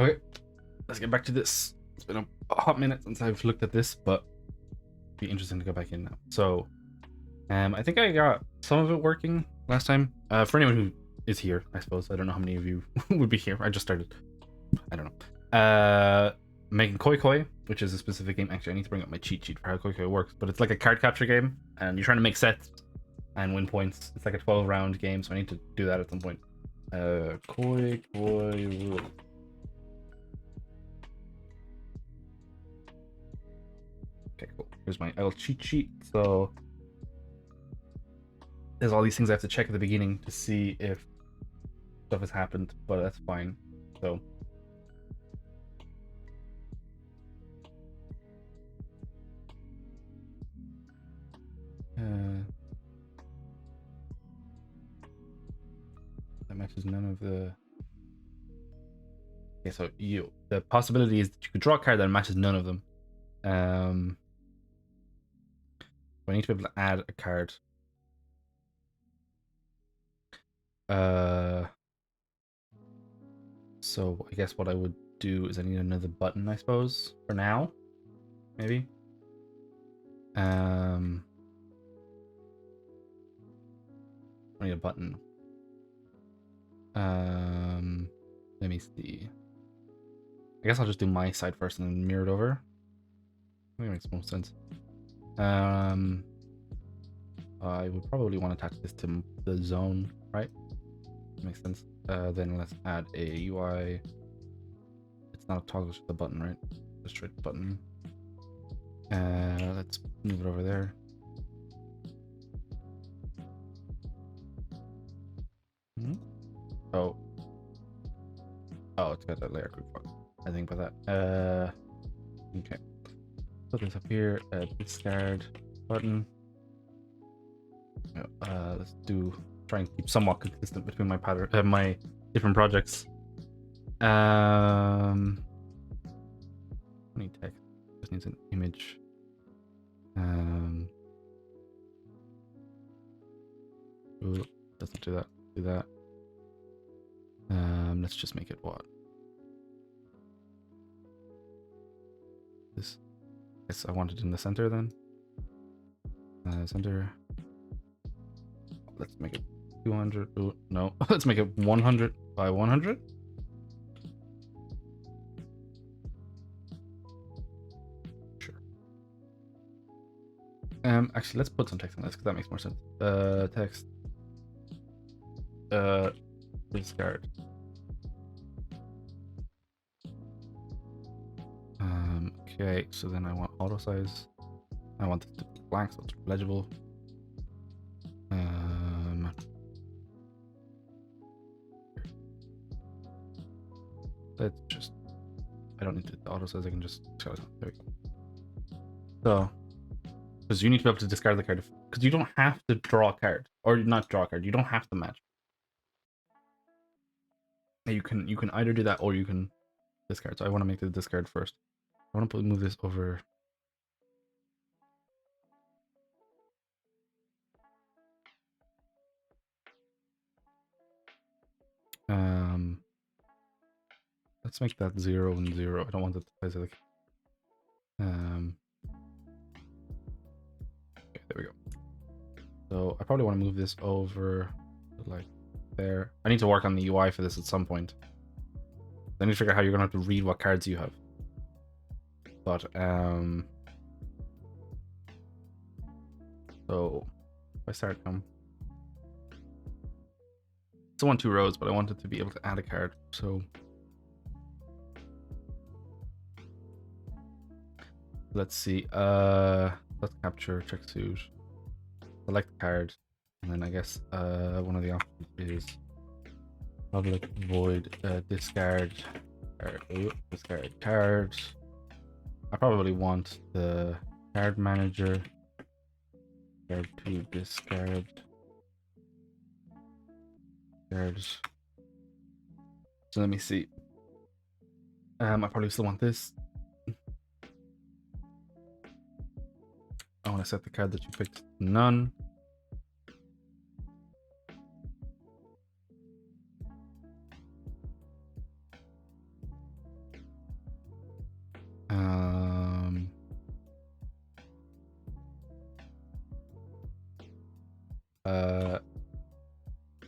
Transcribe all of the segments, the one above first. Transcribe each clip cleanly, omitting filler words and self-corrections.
Okay, let's get back to this. It's been a hot minute since I've looked at this, but it'd be interesting to go back in now. So, I think I got some of it working last time. For anyone who is here, I suppose. I don't know how many of you would be here. I just started. I don't know. Making Koi Koi, which is a specific game. Actually, I need to bring up my cheat sheet for how Koi Koi works, but it's like a card capture game, and you're trying to make sets and win points. It's like a 12-round game, so I need to do that at some point. Koi Koi rule. Okay, cool. Here's my L cheat sheet. So there's all these things I have to check at the beginning to see if stuff has happened, but that's fine. So that matches none of the. Okay, so the possibility is that you could draw a card that matches none of them. I need to be able to add a card. So I guess what I would do is I need another button, I suppose, for now. Maybe. I need a button. Let me see. I guess I'll just do my side first and then mirror it over. I think it makes most sense. I would probably want to attach this to the zone, right? Makes sense. Then let's add a UI. It's not a toggle, it's just a button, right? Just straight button. Let's move it over there. Oh, it's got that layer quick fuck. I think about that. Okay. Put this up here. Discard button. Let's try and keep somewhat consistent between my pattern, my different projects. Need text. Just needs an image. Ooh, doesn't do that. Do that. Let's just make it what? This. Yes, I want it in the center then. Center. Let's make it 200. Ooh, no, let's make it 100 by 100. Sure. Actually, let's put some text on this because that makes more sense. Text. Discard. Okay, so then I want auto size. I want it to be blank so it's legible. Let's just. I don't need the auto size. I can just. There we go. So, because you need to be able to discard the card, because you don't have to draw a card, or not draw a card. You don't have to match. You can either do that or you can discard. So I want to make the discard first. I want to move this over. Let's make that 0 and 0. I don't want it to size like. Okay, there we go. So I probably want to move this over to like there. I need to work on the UI for this at some point. I need to figure out how you're gonna have to read what cards you have. But so if I start it's 1-2 rows, but I wanted to be able to add a card. So let's see. Let's capture, check suit, select card, and then I guess one of the options is public void discard card. I probably want the card manager card to discard cards. So let me see. I probably still want this. I want to set the card that you picked to none.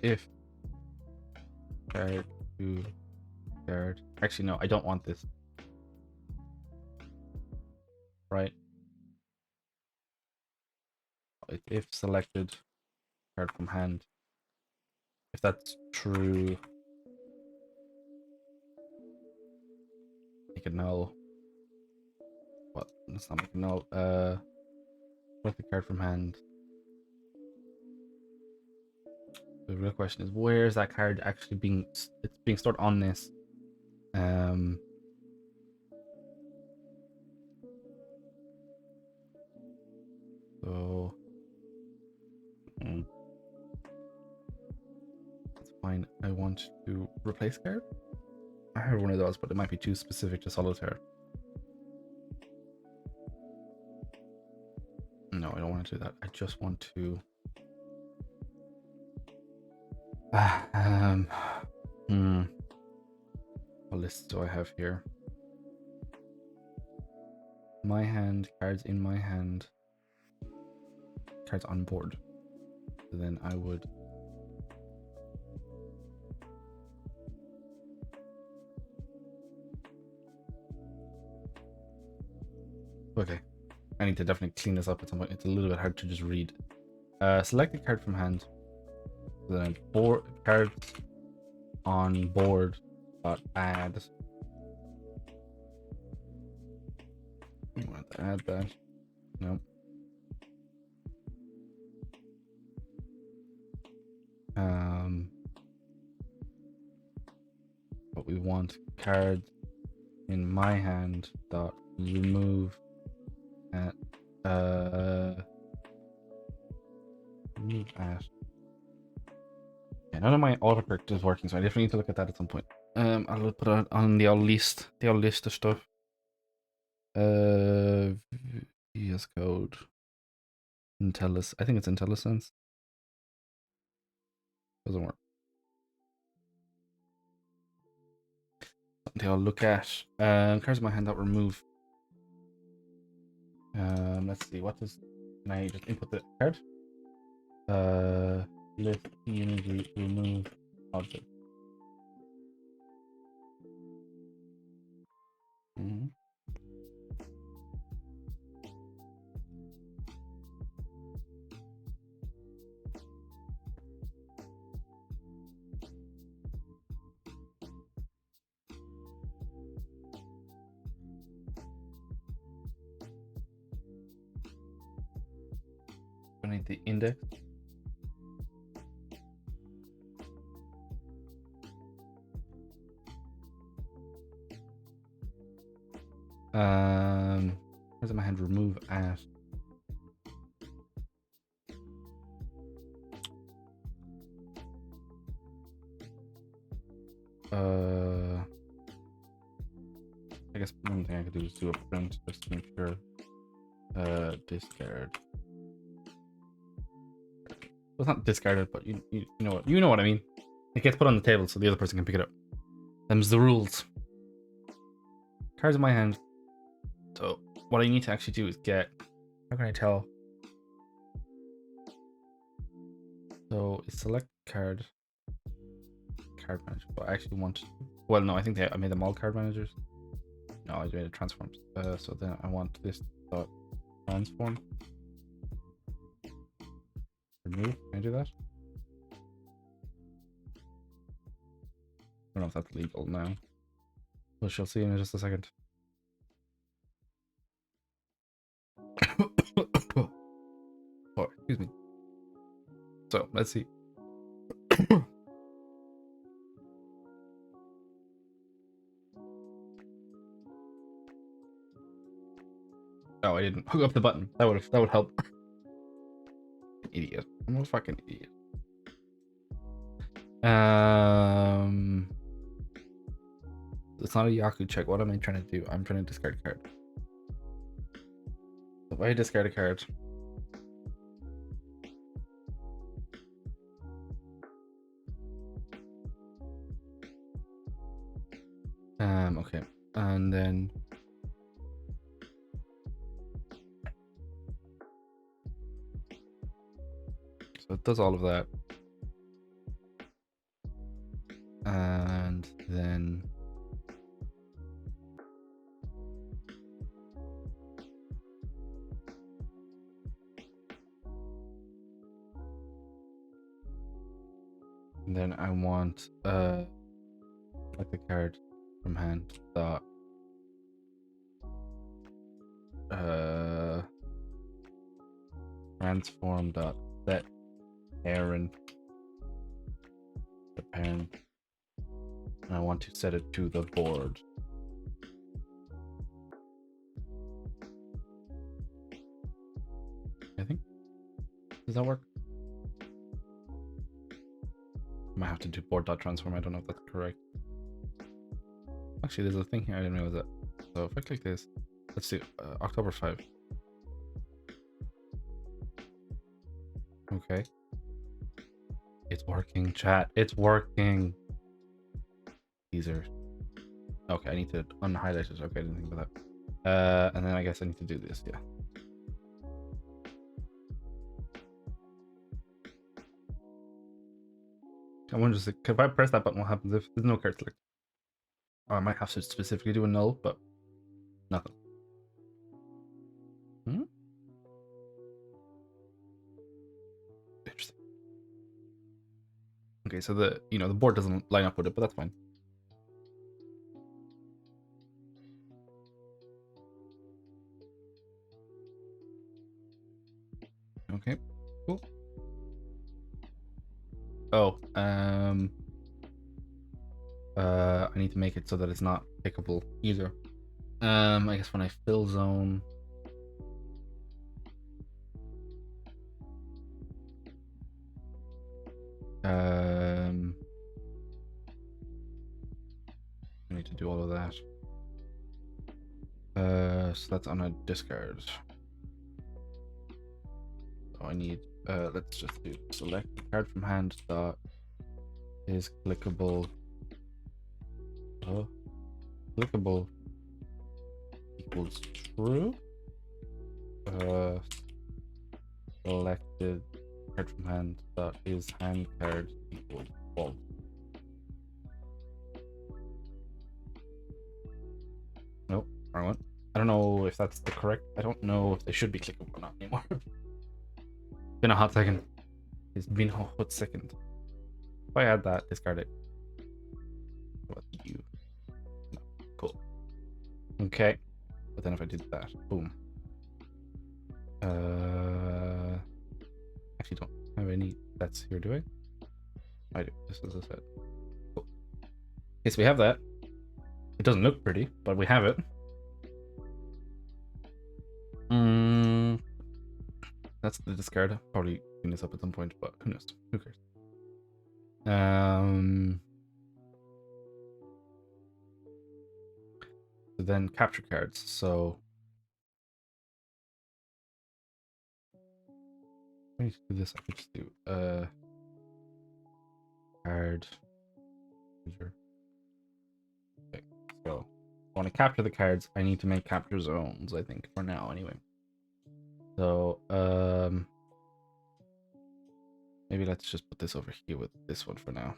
if card to card. Actually, no, I don't want this. Right. If selected card from hand. If that's true, make it null. What? Let's not make it null. Select the card from hand. The real question is, where is that card actually being? It's being stored on this. So that's fine. I want to replace card. I have one of those, but it might be too specific to solitaire. No, I don't want to do that. I just want to. What list do I have here? My hand, cards in my hand, cards on board. So then I would. Okay, I need to definitely clean this up at some point. It's a little bit hard to just read. Select the card from hand. So then board cards on board. Add. You want to add that? No. But we want cards in my hand dot remove at remove at. Yeah, none of my autocorrect is working, so I definitely need to look at that at some point. I'll put it on the old list of stuff. VS Code, Intellis. I think it's IntelliSense. Doesn't work. Something I'll look at. Cards in my hand that remove. Let's see. What does? Can I just input the card? List unity remove object. I need the index. Where's in my hand? Remove at. I guess one thing I could do is do a print just to make sure. Discard. Well, it's not discarded, but you know what I mean. It gets put on the table so the other person can pick it up. Them's the rules. Cards in my hand. So what I need to actually do is get. How can I tell? So select card. Card manager. But I actually want. Well, no, I think I made them all card managers. No, I made it transforms. So then I want this dot transform. Remove. Can I do that? I don't know if that's legal now. We shall see in just a second. Oh, excuse me. So let's see. Oh, I didn't hook up the button. That would help. Idiot. I'm a fucking idiot. It's not a Yaku check. What am I trying to do? I'm trying to discard a card. If I discard a card. Okay. And then so it does all of that. And then I want like the card from hand dot transform dot set parent the parent, and I want to set it to the board. I think. Does that work? I might have to do board dot transform. I don't know if that's correct. Actually, there's a thing here. I didn't realize that. So if I click this, let's see, October 5. Okay. It's working, chat. It's working. These are... Okay, I need to unhighlight it. Okay, I didn't think about that. And then I guess I need to do this, yeah. I wonder if I press that button, what happens if there's no card select? Oh, I might have to specifically do a null, but nothing. Interesting. Okay, so the board doesn't line up with it, but that's fine. Okay, cool. Oh, I need to make it so that it's not pickable either. I guess when I fill zone, I need to do all of that. So that's on a discard. So I need, let's just do select the card from hand dot is clickable. Oh, clickable equals true. Selected card from hand dot is hand card equals false. Nope, wrong one. I don't know if that's the correct. I don't know if they should be clickable or not anymore. Been a hot second. It's been a hot second. If I add that, discard it. What you? No. Cool. Okay. But then if I did that, boom. Actually don't have any sets here, do I? I do. This is a set. Cool. Okay, so we have that. It doesn't look pretty, but we have it. That's the discard. I'll probably clean this up at some point, but who knows? Who cares? So then capture cards. So I need to do this. I could just do card user. Okay, so I want to capture the cards. I need to make capture zones, I think, for now anyway. So maybe let's just put this over here with this one for now.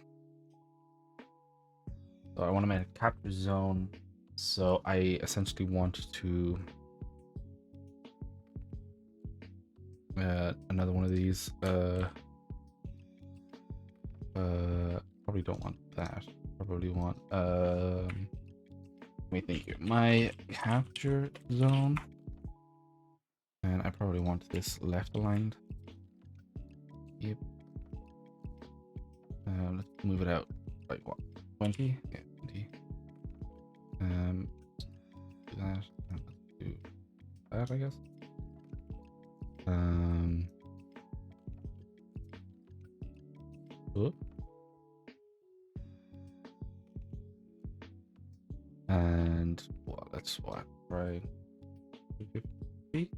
So I want to make a capture zone. So I essentially want to another one of these. Probably don't want that. Probably want let me think here. My capture zone, and I probably want this left aligned. Yep. Let's move it out like what, 20? Yeah, 20. Do that. And let's do that, I guess. Whoop. And well, let's swap right. 250.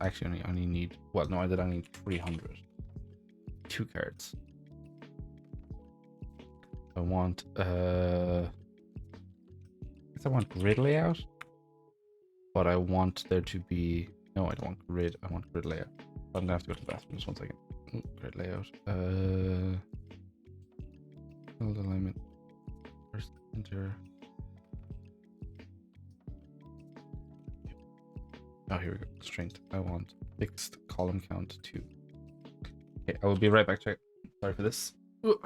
Actually, I only need. Well, no, I did. I need 300. 2 cards. I want. I guess I want grid layout, but I want there to be. No, I don't want grid. I want grid layout. I'm gonna have to go to the bathroom just 1 second. Grid layout. Field alignment. First enter. Oh, here we go. Strength. I want fixed column count 2. Okay, I will be right back. Check. Sorry for this. Ooh.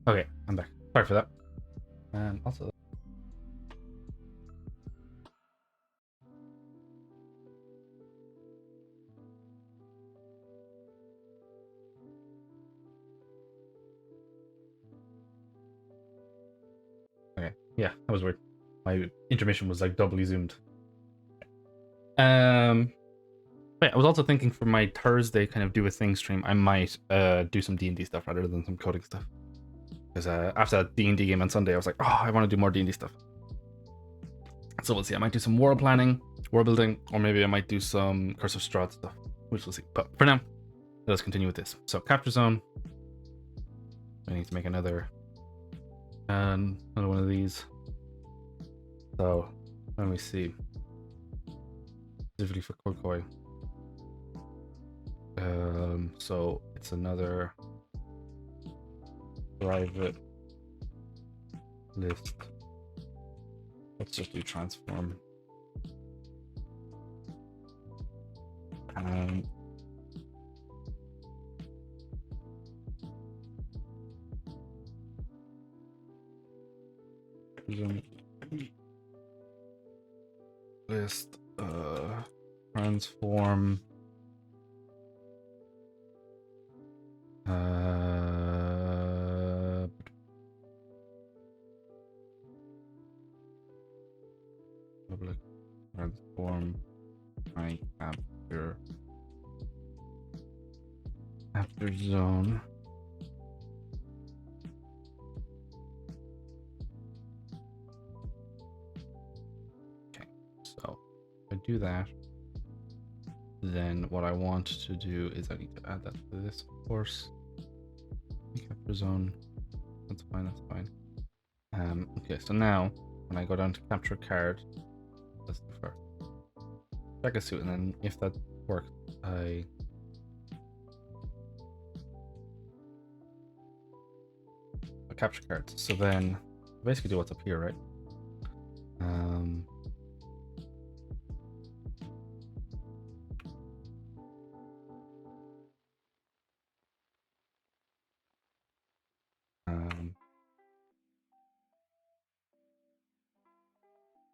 Okay, I'm back. Sorry for that. And also, okay, yeah, that was weird. My intermission was like doubly zoomed. Wait, I was also thinking for my Thursday kind of do a thing stream, I might do some D&D stuff rather than some coding stuff. Because after that D&D game on Sunday, I was like, oh, I want to do more D&D stuff. So we'll see. I might do some world planning, world building, or maybe I might do some Curse of Strahd stuff, which we'll see. But for now, let us continue with this. So capture zone. I need to make another one of these. So let me see. Specifically for Kokoi. So it's another private list. Let's just do transform. List transform public transform my capture zone. Okay, so if I do that, then what I want to do is I need to add that to this, of course. Capture zone. That's fine, that's fine. Okay, so now when I go down to capture card, let's do first. Check a suit, and then if that works, I capture cards. So then basically do what's up here, right?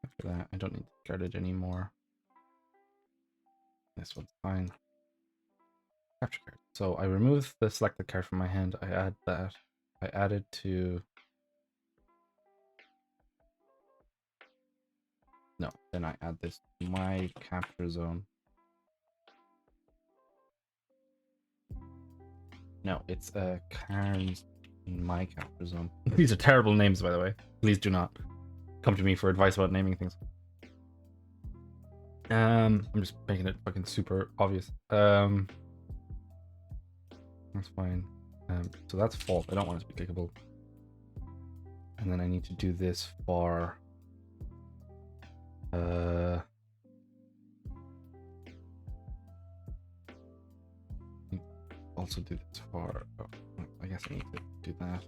After that, I don't need to guard it anymore. This one's fine. Capture card. So I remove the selected card from my hand. I add that. I add it to. No, then I add this to my capture zone. No, it's cards in my capture zone. These are terrible names, by the way. Please do not come to me for advice about naming things. I'm just making it fucking super obvious. That's fine. So that's false. I don't want it to be clickable. And then I need to do this for also do this for I guess I need to do that.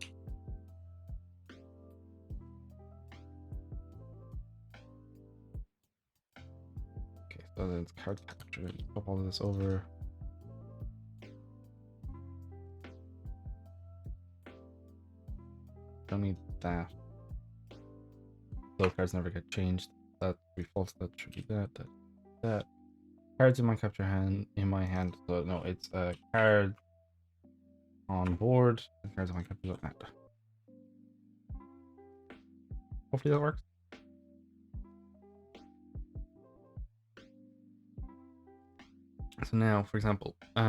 Okay, so then it's card capture. Pop all of this over. Don't need that. Those cards never get changed. That should be false. That should be that. That. Cards in my capture hand. In my hand. So no, it's a card on board. And cards in my capture zone. Hopefully that works. So now, for example, if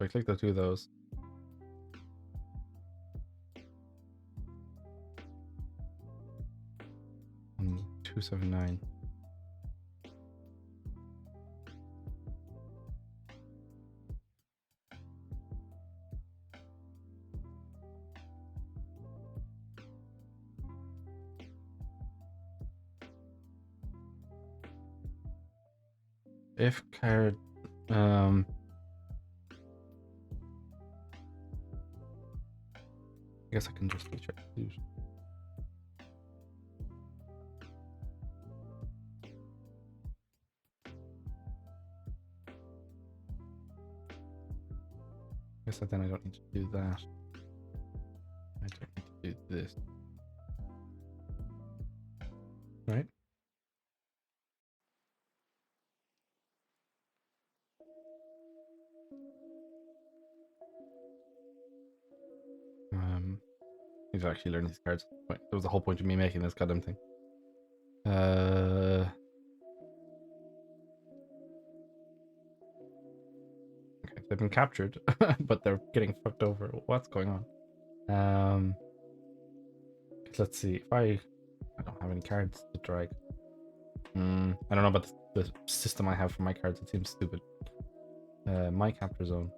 I click the two of those. On 279. If card I guess I can just check these. guess then I don't need to do that. I don't need to do this. Right? Need to actually learn these cards. That was the whole point of me making this goddamn thing. Okay, they've been captured, but they're getting fucked over. What's going on? Let's see. If I don't have any cards to drag. I don't know about the system I have for my cards. It seems stupid. My capture zone.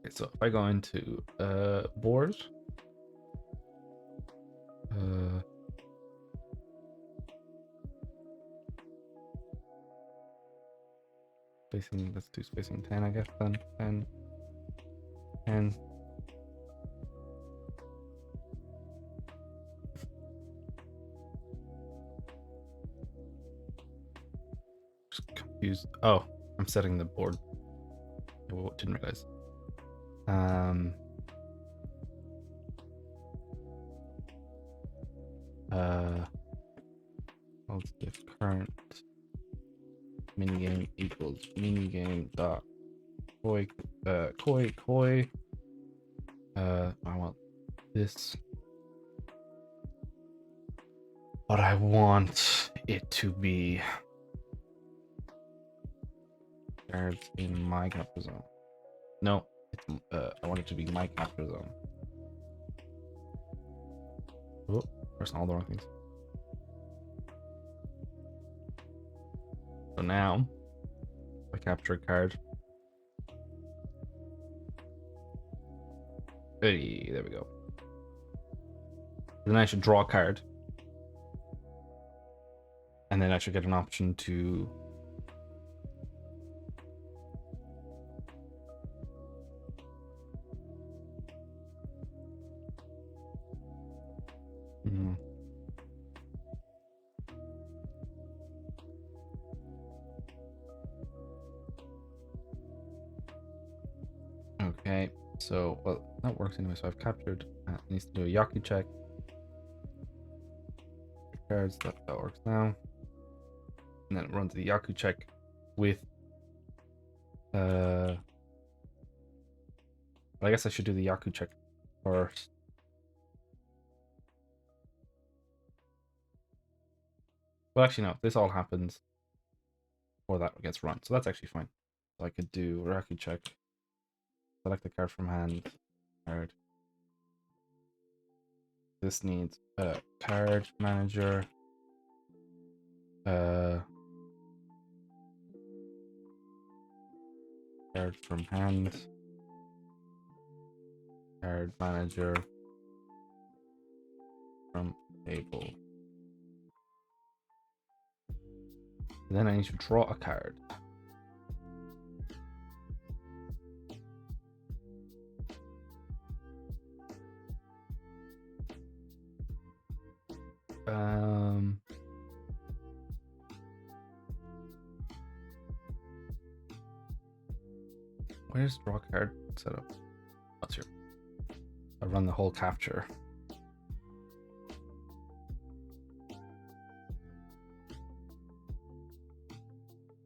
Okay, so if I go into board, spacing. Let's do spacing 10, I guess. Then 10, 10. Just confused. Oh, I'm setting the board. Oh, didn't realize. Let's give current minigame equals minigame dot koi. I want this, but I want it to be cards in my capture zone. No, it's I want it to be my capture zone. Oh, pressing all the wrong things. So now, if I capture a card. Hey, there we go. Then I should draw a card. And then I should get an option to Okay, so, well, that works anyway. So I've captured, it needs to do a Yaku check. Cards, that works now. And then it runs the Yaku check with, I guess I should do the Yaku check first. Well, actually, no, this all happens before that gets run. So that's actually fine. So I could do Yaku check, select the card from hand, card. This needs a card manager, card from hand, card manager from table. And then I need to draw a card. Where's draw card setup? That's here. I run the whole capture.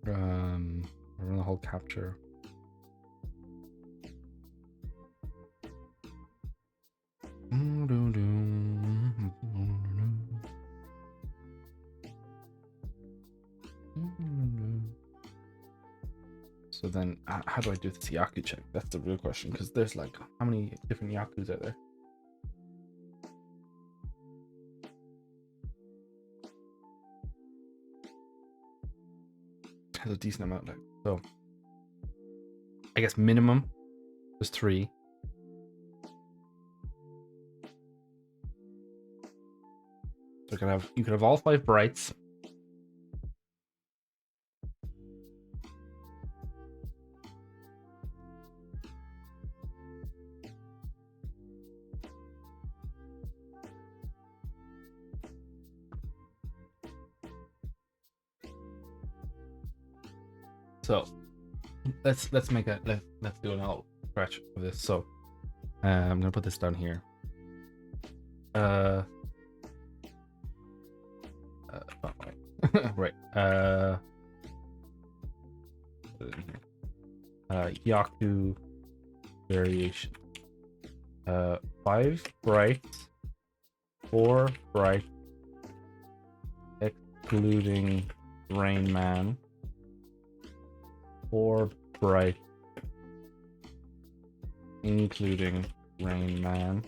I run the whole capture. So then, how do I do this Yaku check? That's the real question, because there's like, how many different Yakus are there? Has a decent amount, like, so I guess minimum is 3. So you could have all 5 brights. So let's make a let's do an all scratch of this. So I'm gonna put this down here. Oh, right. Yaku variation. 5 brights, 4 bright, excluding Rain Man. 4 bright, including Rain Man.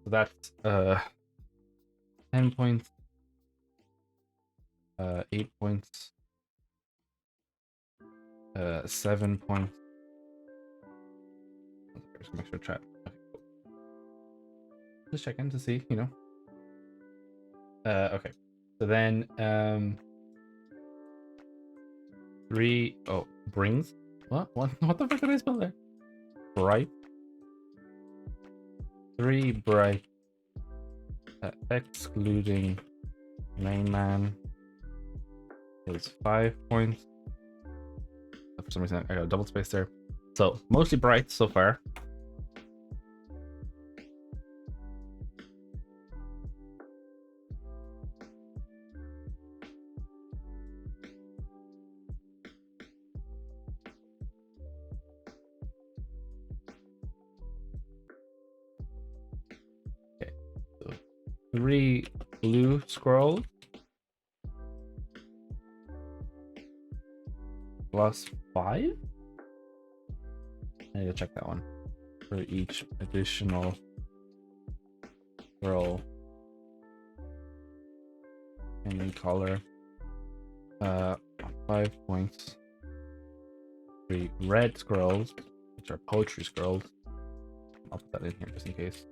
So that's 10 points, 8 points, 7 points. Just make sure chat. Okay, cool. Just check in to see, you know. Okay. So then 3 brings. What the fuck did I spell there? Bright. 3 bright, excluding Main Man, is 5 points. For some reason I got a double space there. So mostly bright so far. Okay, so 3 blue scrolls plus 5. I need to check that one for each additional scroll. Any color. 5 points. 3 red scrolls, which are poetry scrolls. I'll put that in here just in case.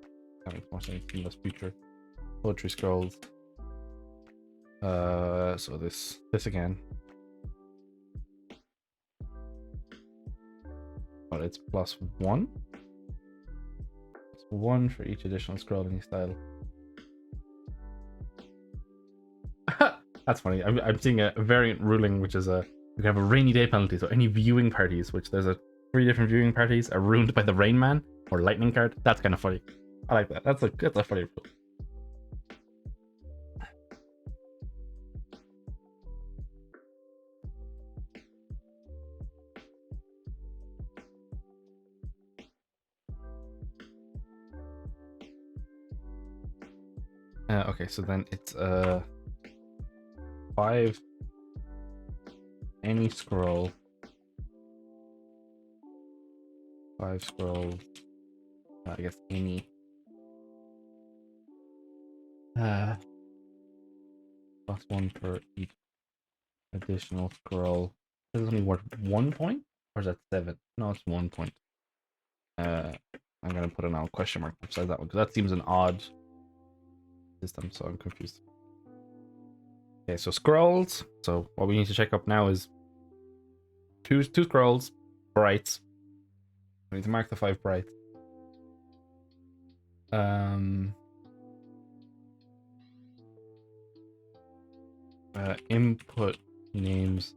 That makes more sense in this future. Poetry scrolls. So this again. But it's +1. It's 1 for each additional scrolling style. That's funny. I'm seeing a variant ruling, which is you can have a rainy day penalty. So any viewing parties, which there's 3 different viewing parties, are ruined by the Rain Man or Lightning card. That's kind of funny. I like that. That's a funny rule. Okay, so then it's 5 any scroll. 5 scrolls. I guess any. +1 for each additional scroll. This is only worth 1 point, or is that 7? No, it's 1 point. I'm gonna put an question mark beside that one because that seems an odd system, so I'm confused. Okay, so scrolls. So what we need to check up now is two scrolls, brights. We need to mark the 5 brights. Input names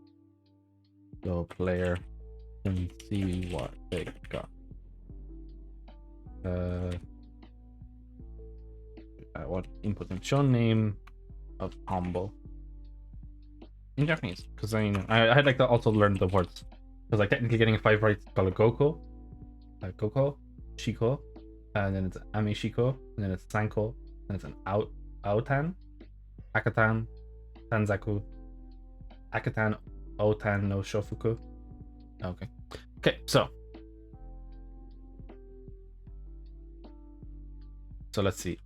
so player can see what they got. What input name? Show name of combo in Japanese, because I had like to also learn the words, because like technically getting a 5 right is called a Goko, Goko, Shiko, and then it's Ami Shiko, and then it's Sanko, and it's an Aotan, Akatan, Tanzaku, Akatan, Otan no Shofuku. Okay, so let's see.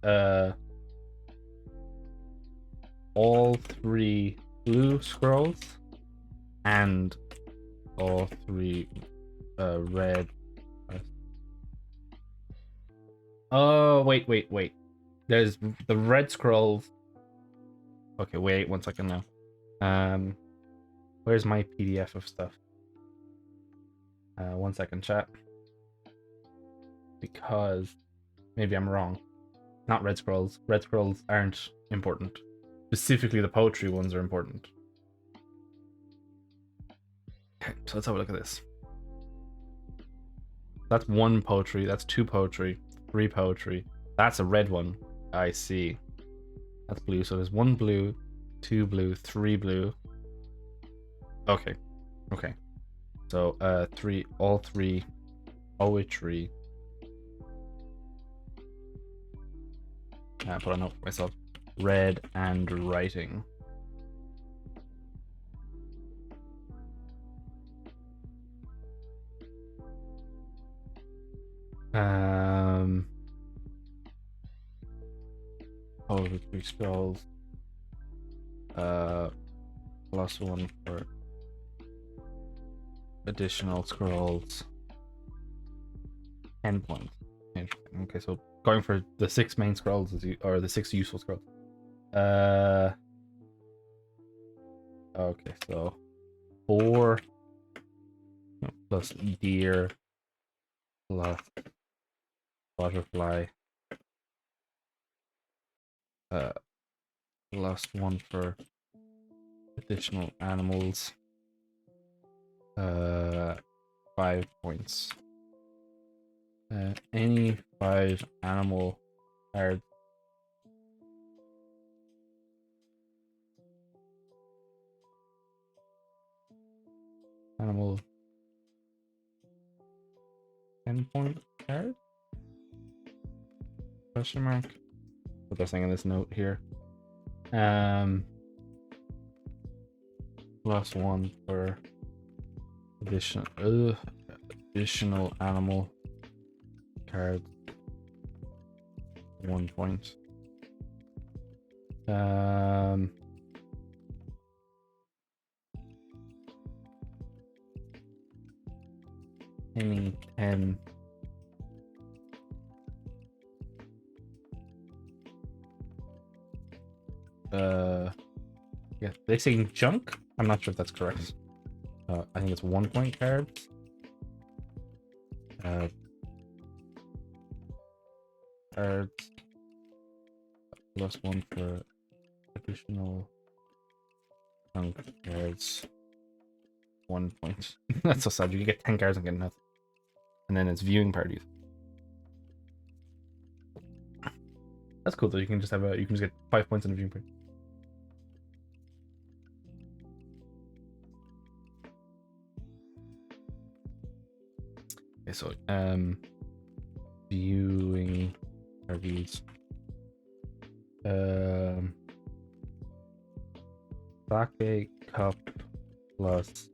All 3 blue scrolls and all 3 red. Oh, wait. There's the red scrolls. Okay, wait 1 second now. Where's my PDF of stuff? 1 second, chat. Because maybe I'm wrong. Not red scrolls. Red scrolls aren't important. Specifically, the poetry ones are important. So let's have a look at this. That's 1 poetry. That's 2 poetry. 3 poetry. That's a red one. I see. That's blue. So there's 1 blue, 2 blue, 3 blue. Okay. Okay. So 3, all 3 poetry. Put a note for myself. Read and writing. Poetry scrolls. +1 for additional scrolls. 10 points. Interesting. Okay, so going for the 6 main scrolls or the 6 useful scrolls. Okay, so 4 plus deer plus butterfly +1 for additional animals. 5 points. Any 5 animal cards. Animal 10-point card? Question mark. What they're saying in this note here. +1 for additional animal cards. 1 point. Any 10 yeah, they're saying junk. I'm not sure if that's correct. I think it's 1 point cards. Cards +1 for additional junk cards. 1 point. That's so sad. You get 10 cards and get nothing. And then it's viewing parties. That's cool though. You can just get 5 points in a viewing party. Okay, so viewing parties. Sake cup plus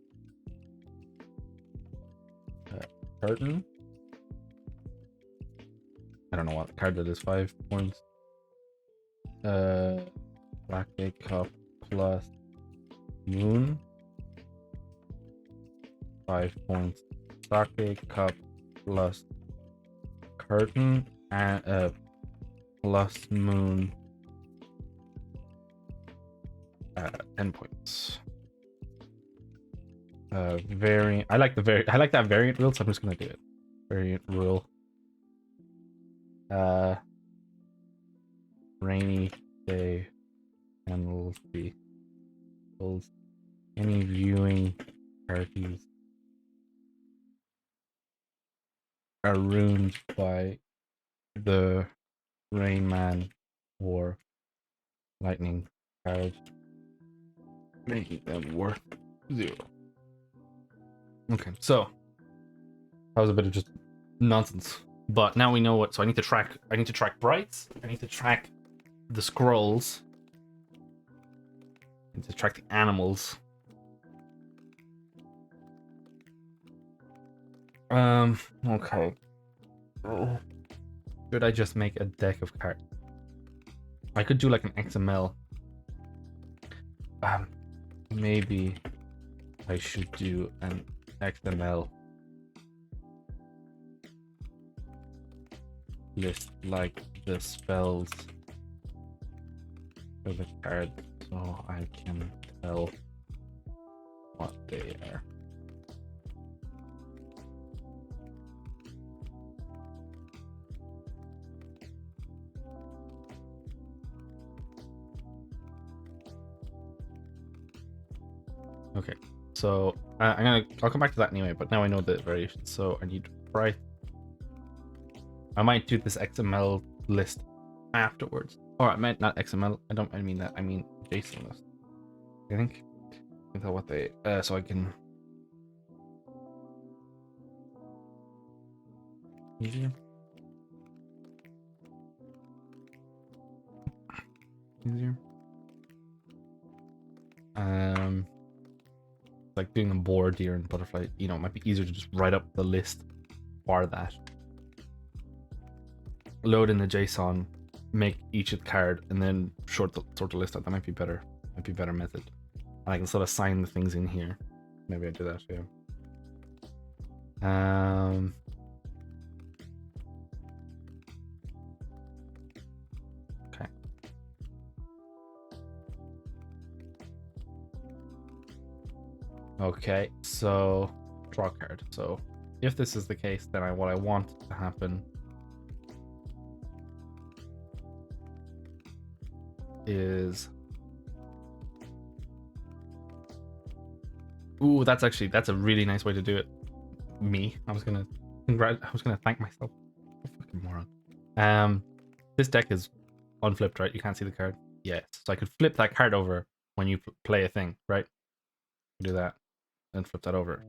curtain. I don't know what card that is. 5 points. Sake cup plus moon. 5 points. Sake cup plus curtain and plus moon. 10 points. Variant. I like that variant rule, so I'm just gonna do it. Variant rule. Rainy day penalty. Any viewing parties are ruined by the Rain Man or lightning cards, making them worth 0. Okay, so that was a bit of just nonsense, but now we know what. So I need to track brights. I need to track the scrolls. I need to track the animals. Okay. Should I just make a deck of cards? I could do like an XML. Maybe I should do an XML list like the spells for the cards so I can tell what they are. Okay, so I'll come back to that anyway, but now I know the variation. So I need right. I might do this XML list afterwards. Or I meant not XML. I mean that. I mean JSON list. I think. I can tell what they. So I can. Easier. Like doing a board here and butterfly, you know, it might be easier to just write up the list for that. Load in the JSON, make each card, and then sort the list out. That might be better. Might be a better method. And I can sort of sign the things in here. Maybe I do that, yeah. Okay. Okay, so draw card. So if this is the case, then what I want to happen is, ooh, that's a really nice way to do it. I was gonna thank myself. Fucking moron. This deck is unflipped, right? You can't see the card. Yes, so I could flip that card over when you play a thing, right? Do that and flip that over.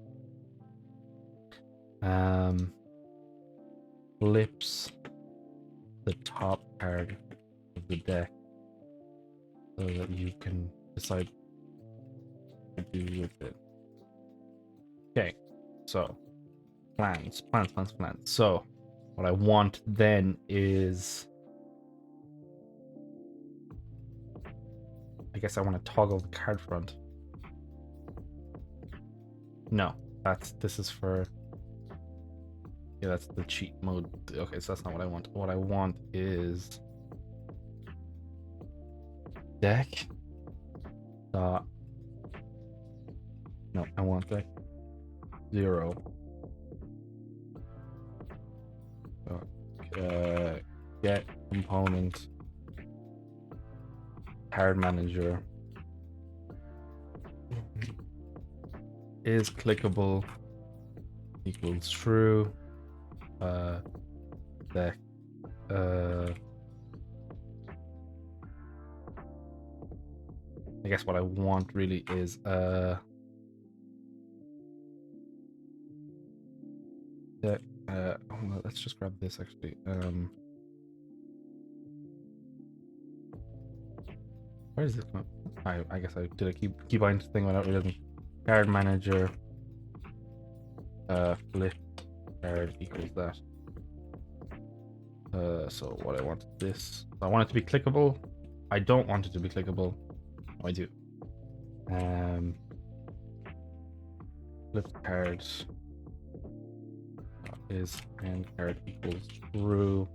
Flips the top card of the deck so that you can decide what to do with it. Okay, so plans. So what I want then is, I guess I want to toggle the card front. No, this is for, yeah, that's the cheat mode. Okay, so that's not what I want. What I want is deck dot, no, I want deck 0 get component card manager is clickable equals true. Deck I guess what I want really is deck let's just grab this actually. Where does this come up? I guess I did a keybind thing without realizing. Card manager flip card equals that. So what I want this. I want it to be clickable. I don't want it to be clickable. Oh, I do. Flip card is end card equals true.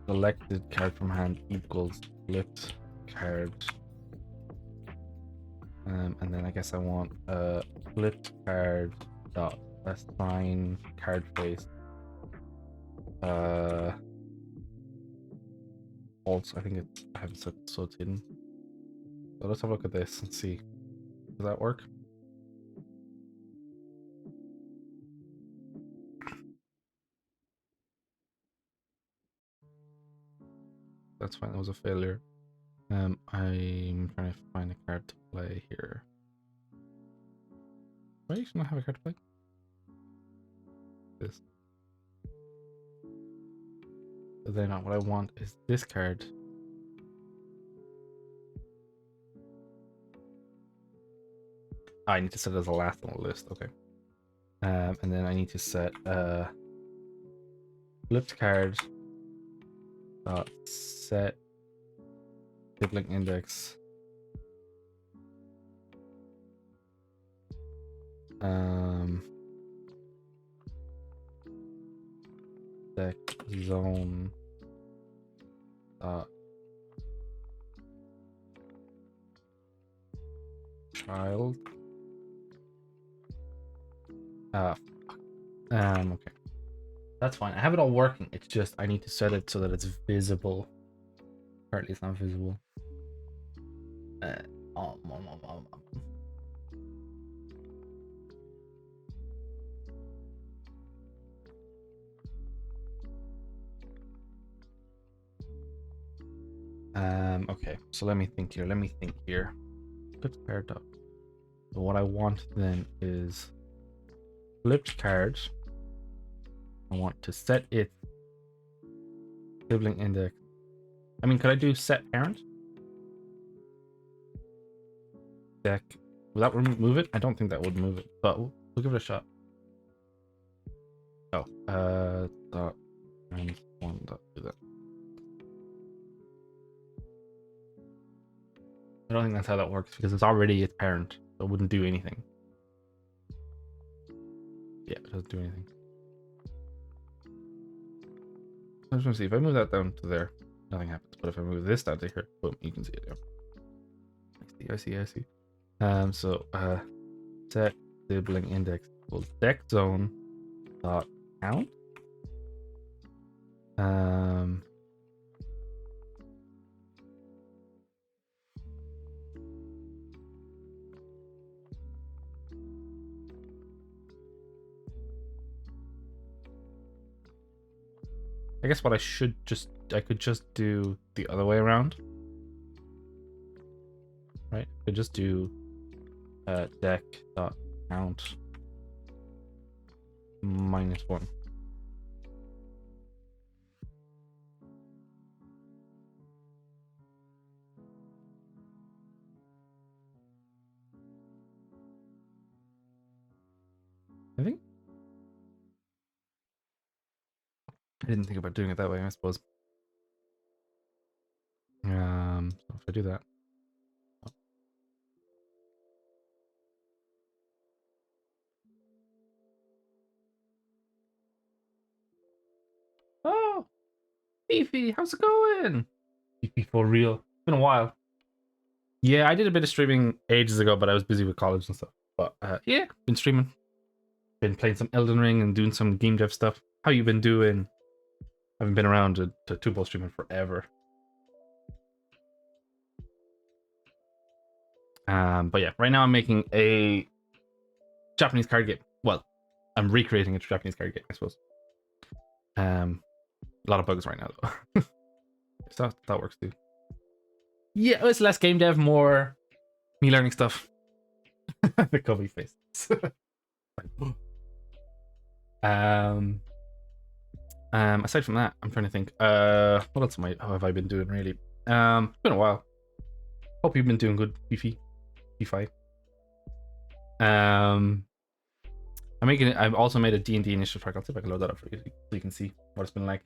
Selected card from hand equals flipped card. And then I guess I want flipped card dot assign card face. Also, I think I have it set so it's hidden. So let's have a look at this and see. Does that work? That's fine. That was a failure. I'm trying to find a card to play here. Why do you not have a card to play? This. But then what I want is this card. Oh, I need to set it as the last on the list. Okay. And then I need to set flipped card dot set sibling index deck zone dot child. Okay, that's fine. I have it all working. It's just I need to set it so that it's visible. Apparently it's not visible. Um, um, um, um, okay, so let me think here. Flipped card dot. So what I want then is flipped card. I want to set its sibling index. I mean, could I do set parent? Deck. Will that move it? I don't think that would move it, but we'll give it a shot. Oh, dot and one dot do that. I don't think that's how that works because it's already its parent, so it wouldn't do anything. Yeah, it doesn't do anything. I just want to see if I move that down to there, nothing happens. But if I move this down to here, boom, you can see it now. I see. So set sibling index equals deck zone dot count. I guess what I could just do the other way around. Right? I could just do deck dot count -1. I think I didn't think about doing it that way, I suppose. So if I do that. Oh, Beefy, how's it going? Beefy for real. It's been a while. Yeah, I did a bit of streaming ages ago, but I was busy with college and stuff. But yeah, been streaming. Been playing some Elden Ring and doing some game dev stuff. How you been doing? I haven't been around to two-ball streaming forever. But yeah, right now I'm making a Japanese card game. Well, I'm recreating a Japanese card game, I suppose. A lot of bugs right now though. So that works too. Yeah, it's less game dev, more me learning stuff. The Kobe face. Aside from that, I'm trying to think. What else have I been doing really? It's been a while. Hope you've been doing good, Beefy. I've also made a D&D initiative track. I'll see if I can load that up for you so you can see what it's been like.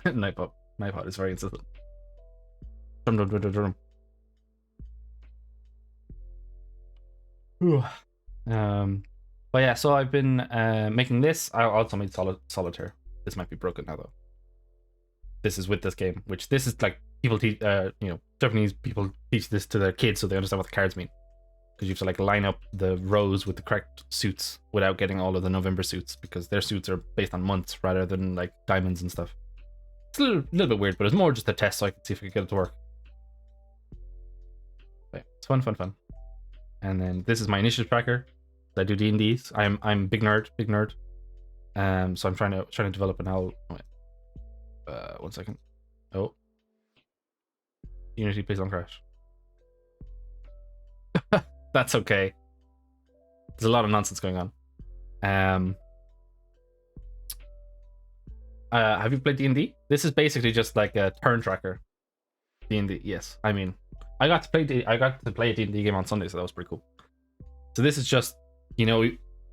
Nightbot is very insistent. Drum. But yeah, so I've been making this. I also made Solitaire. This might be broken now though. This is with this game, which this is like people teach, Japanese people teach this to their kids so they understand what the cards mean. Because you have to like line up the rows with the correct suits without getting all of the November suits, because their suits are based on months rather than like diamonds and stuff. It's a little bit weird, but it's more just a test so I can see if I can get it to work. Okay, it's fun. And then this is my initiative tracker. I do D&Ds. I'm big nerd. So I'm trying to develop an owl. Wait. 1 second. Oh. Unity, please don't crash. That's okay. There's a lot of nonsense going on. Have you played D&D? This is basically just like a turn tracker. D&D, yes. I mean, I got to play a D&D game on Sunday, so that was pretty cool. So this is just,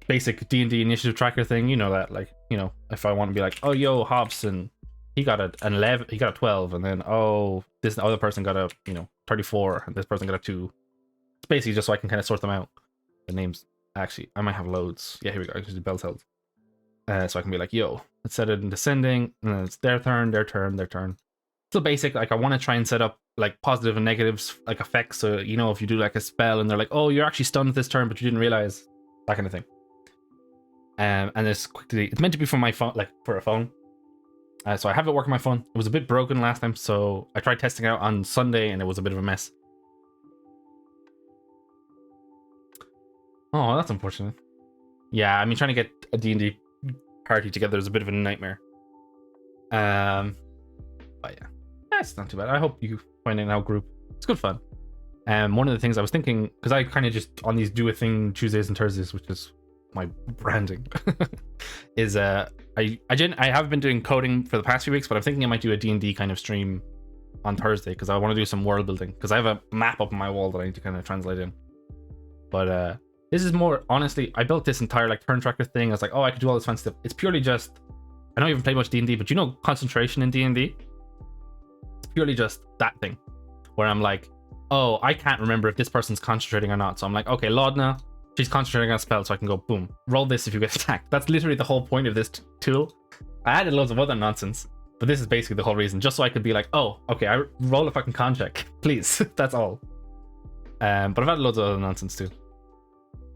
basic D&D initiative tracker thing. You know that, like, if I want to be like, oh, yo, Hobson, he got an 11, he got a 12, and then, oh, this other person got a, 34, and this person got a 2. It's basically just so I can kind of sort them out. The names, actually, I might have loads. Yeah, here we go. I can just do bell cells. So I can be like, yo, let's set it in descending, and then it's their turn. Still basic. Like, I want to try and set up like positive and negatives, like effects. So, if you do like a spell and they're like, oh, you're actually stunned this turn, but you didn't realize, that kind of thing. And it's meant to be for my phone, like for a phone. So I have it working on my phone. It was a bit broken last time, so I tried testing it out on Sunday, and it was a bit of a mess. Oh, that's unfortunate. Yeah, I mean, trying to get a D&D party together is a bit of a nightmare. But yeah, it's not too bad. I hope you find an out group. It's good fun. One of the things I was thinking, because I kind of just on these do a thing Tuesdays and Thursdays, which is my branding, is I have been doing coding for the past few weeks, but I'm thinking I might do a D&D kind of stream on Thursday because I want to do some world building, because I have a map up on my wall that I need to kind of translate in. But this is more, honestly, I built this entire like turn tracker thing. I was like, oh, I could do all this fun stuff. It's purely just, I don't even play much D&D, but you know concentration in D&D? It's purely just that thing where I'm like, oh, I can't remember if this person's concentrating or not. So I'm like, okay, Laudna, she's concentrating on a spell, so I can go, boom, roll this if you get attacked. That's literally the whole point of this tool. I added loads of other nonsense, but this is basically the whole reason, just so I could be like, oh, okay, I roll a fucking con check, please. That's all. But I've added loads of other nonsense too.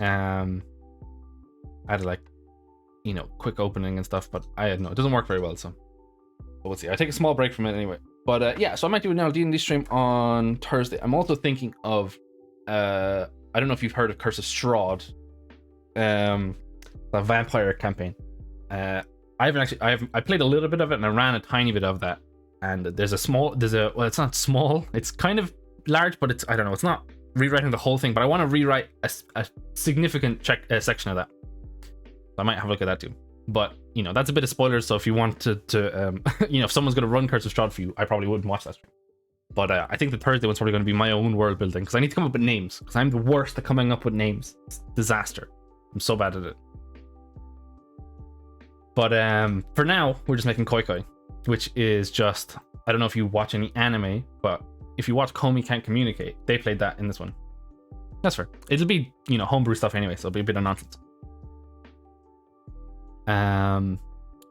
I added like, you know, quick opening and stuff, but I don't know, it doesn't work very well, so but we'll see. I take a small break from it anyway. But yeah, so I might do an D&D stream on Thursday. I'm also thinking of I don't know if you've heard of Curse of Strahd, the vampire campaign. I played a little bit of it, and I ran a tiny bit of that. And well, it's not small, it's kind of large, but I don't know, it's not rewriting the whole thing, but I want to rewrite a significant section of that. So I might have a look at that too. But you know, that's a bit of spoilers, so if you want to you know, if someone's going to run Curse of Strahd for you, I probably wouldn't watch that stream. But I think the Thursday one's probably going to be my own world building, because I need to come up with names, because I'm the worst at coming up with names. It's disaster. I'm so bad at it. But for now, we're just making Koi Koi, which is just, I don't know if you watch any anime, but if you watch Komi Can't Communicate, they played that in this one. That's fair. It'll be, you know, homebrew stuff anyway, so it'll be a bit of nonsense.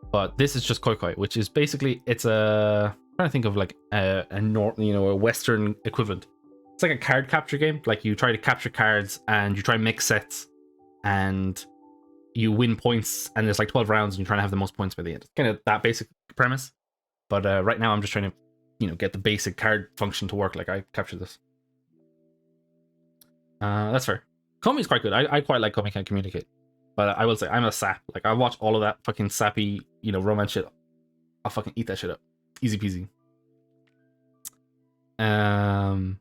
But this is just Koi Koi, which is basically, it's I'm trying to think of like a Western equivalent. It's like a card capture game. Like you try to capture cards and you try and mix sets and you win points, and there's like 12 rounds and you're trying to have the most points by the end. It's kind of that basic premise. But right now I'm just trying to, you know, get the basic card function to work. Like I capture this. That's fair. Komi's quite good. I quite like Komi Can't Communicate. But I will say, I'm a sap. Like, I watch all of that fucking sappy, you know, romance shit. I'll fucking eat that shit up. Easy peasy. Have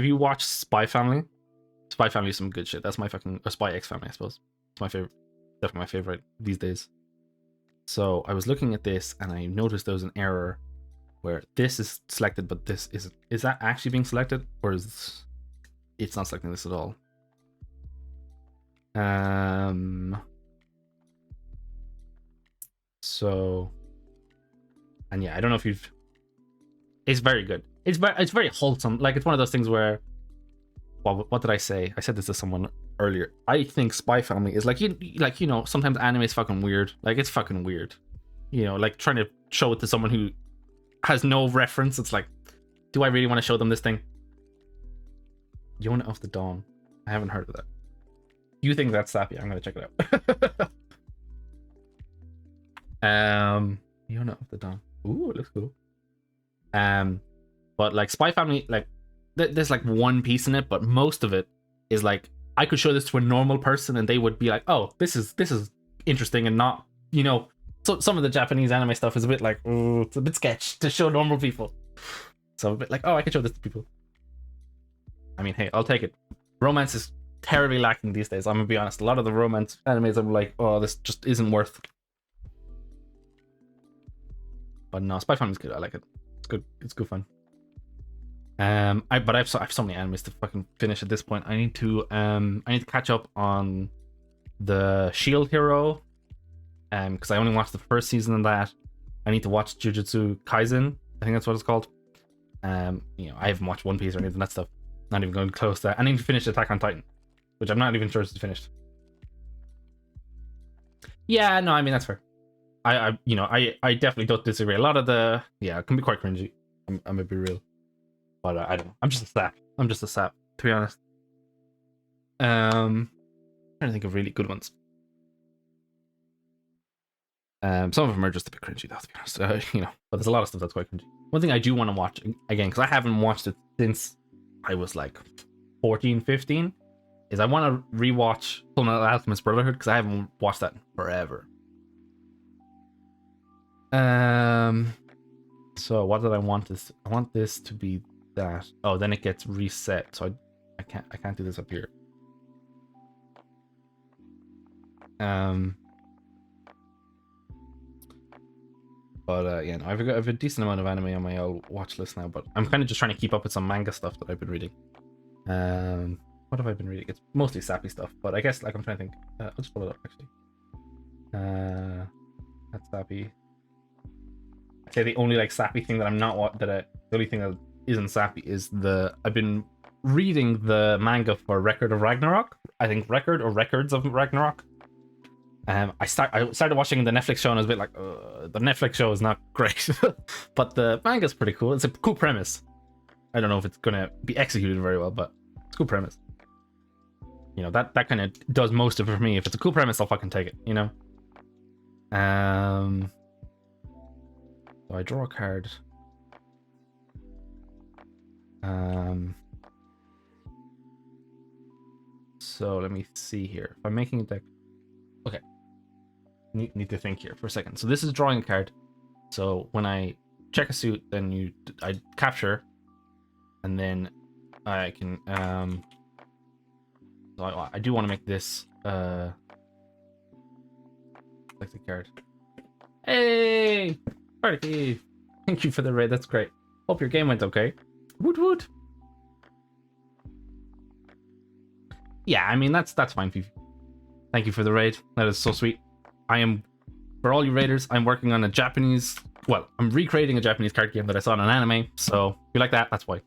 you watched Spy Family? Spy Family is some good shit. That's my fucking... Or Spy X Family, I suppose. It's my favorite. Definitely my favorite these days. So, I was looking at this, and I noticed there was an error where this is selected, but this isn't. Is that actually being selected? Or is... It's not selecting this at all? So, and yeah, I don't know if you've. It's very good. It's very wholesome. Like, it's one of those things where. Well, what did I say? I said this to someone earlier. I think Spy Family is like you know, sometimes anime is fucking weird. Like, it's fucking weird. You know, like trying to show it to someone who has no reference. It's like, do I really want to show them this thing? Yona of the Dawn. I haven't heard of that. You think that's sappy? I'm gonna check it out. Yona of the Dawn. Ooh, it looks cool. But like Spy Family, like there's like one piece in it, but most of it is like I could show this to a normal person and they would be like, oh, this is interesting, and not, you know. So some of the Japanese anime stuff is a bit like, it's a bit sketch to show normal people. So a bit like, oh, I could show this to people. I mean, hey, I'll take it. Romance is terribly lacking these days. I'm gonna be honest. A lot of the romance animes, I'm like, oh, this just isn't worth. But no, Spy Family's good. I like it. It's good. It's good fun. I have so many animes to fucking finish at this point. I need to catch up on the Shield Hero, because I only watched the first season of that. I need to watch Jujutsu Kaisen. I think that's what it's called. You know, I haven't watched One Piece or any of that stuff. Not even going close to that. I need to finish Attack on Titan, which I'm not even sure it's finished. Yeah, no, I mean, that's fair. I definitely don't disagree. A lot of it can be quite cringy. I'm gonna be real, but I don't know. I'm just a sap, to be honest. Trying to think of really good ones. Some of them are just a bit cringy, though, to be honest. But there's a lot of stuff that's quite cringy. One thing I do want to watch again, because I haven't watched it since I was like 14, 15, is I want to rewatch Fullmetal Alchemist Brotherhood, because I haven't watched that in forever. So what did I want this? I want this to be that. Oh, then it gets reset. So I can't do this up here. But yeah, no, I have a decent amount of anime on my old watch list now, but I'm kind of just trying to keep up with some manga stuff that I've been reading. What have I been reading? It's mostly sappy stuff, but I guess, like, I'm trying to think. I'll just pull it up, actually. That's sappy. I'd say the only, like, sappy thing that I'm not the only thing that isn't sappy is I've been reading the manga for Record of Ragnarok. I think Record or Records of Ragnarok. I started watching the Netflix show and I was a bit like, the Netflix show is not great, but the manga's pretty cool. It's a cool premise. I don't know if it's gonna be executed very well, but it's a cool premise. You know, that kind of does most of it for me. If it's a cool premise, I'll fucking take it, you know? So I draw a card. So let me see here. If I'm making a deck. Okay. Need to think here for a second. So this is drawing a card. So when I check a suit, then I capture, and then I can so I do want to make this like the card. Hey, party! Thank you for the raid. That's great. Hope your game went okay. Woot woot. Yeah, I mean that's fine, Fifi. Thank you for the raid. That is so sweet. For all you raiders, I'm working on I'm recreating a Japanese card game that I saw in an anime. So if you like that, that's why.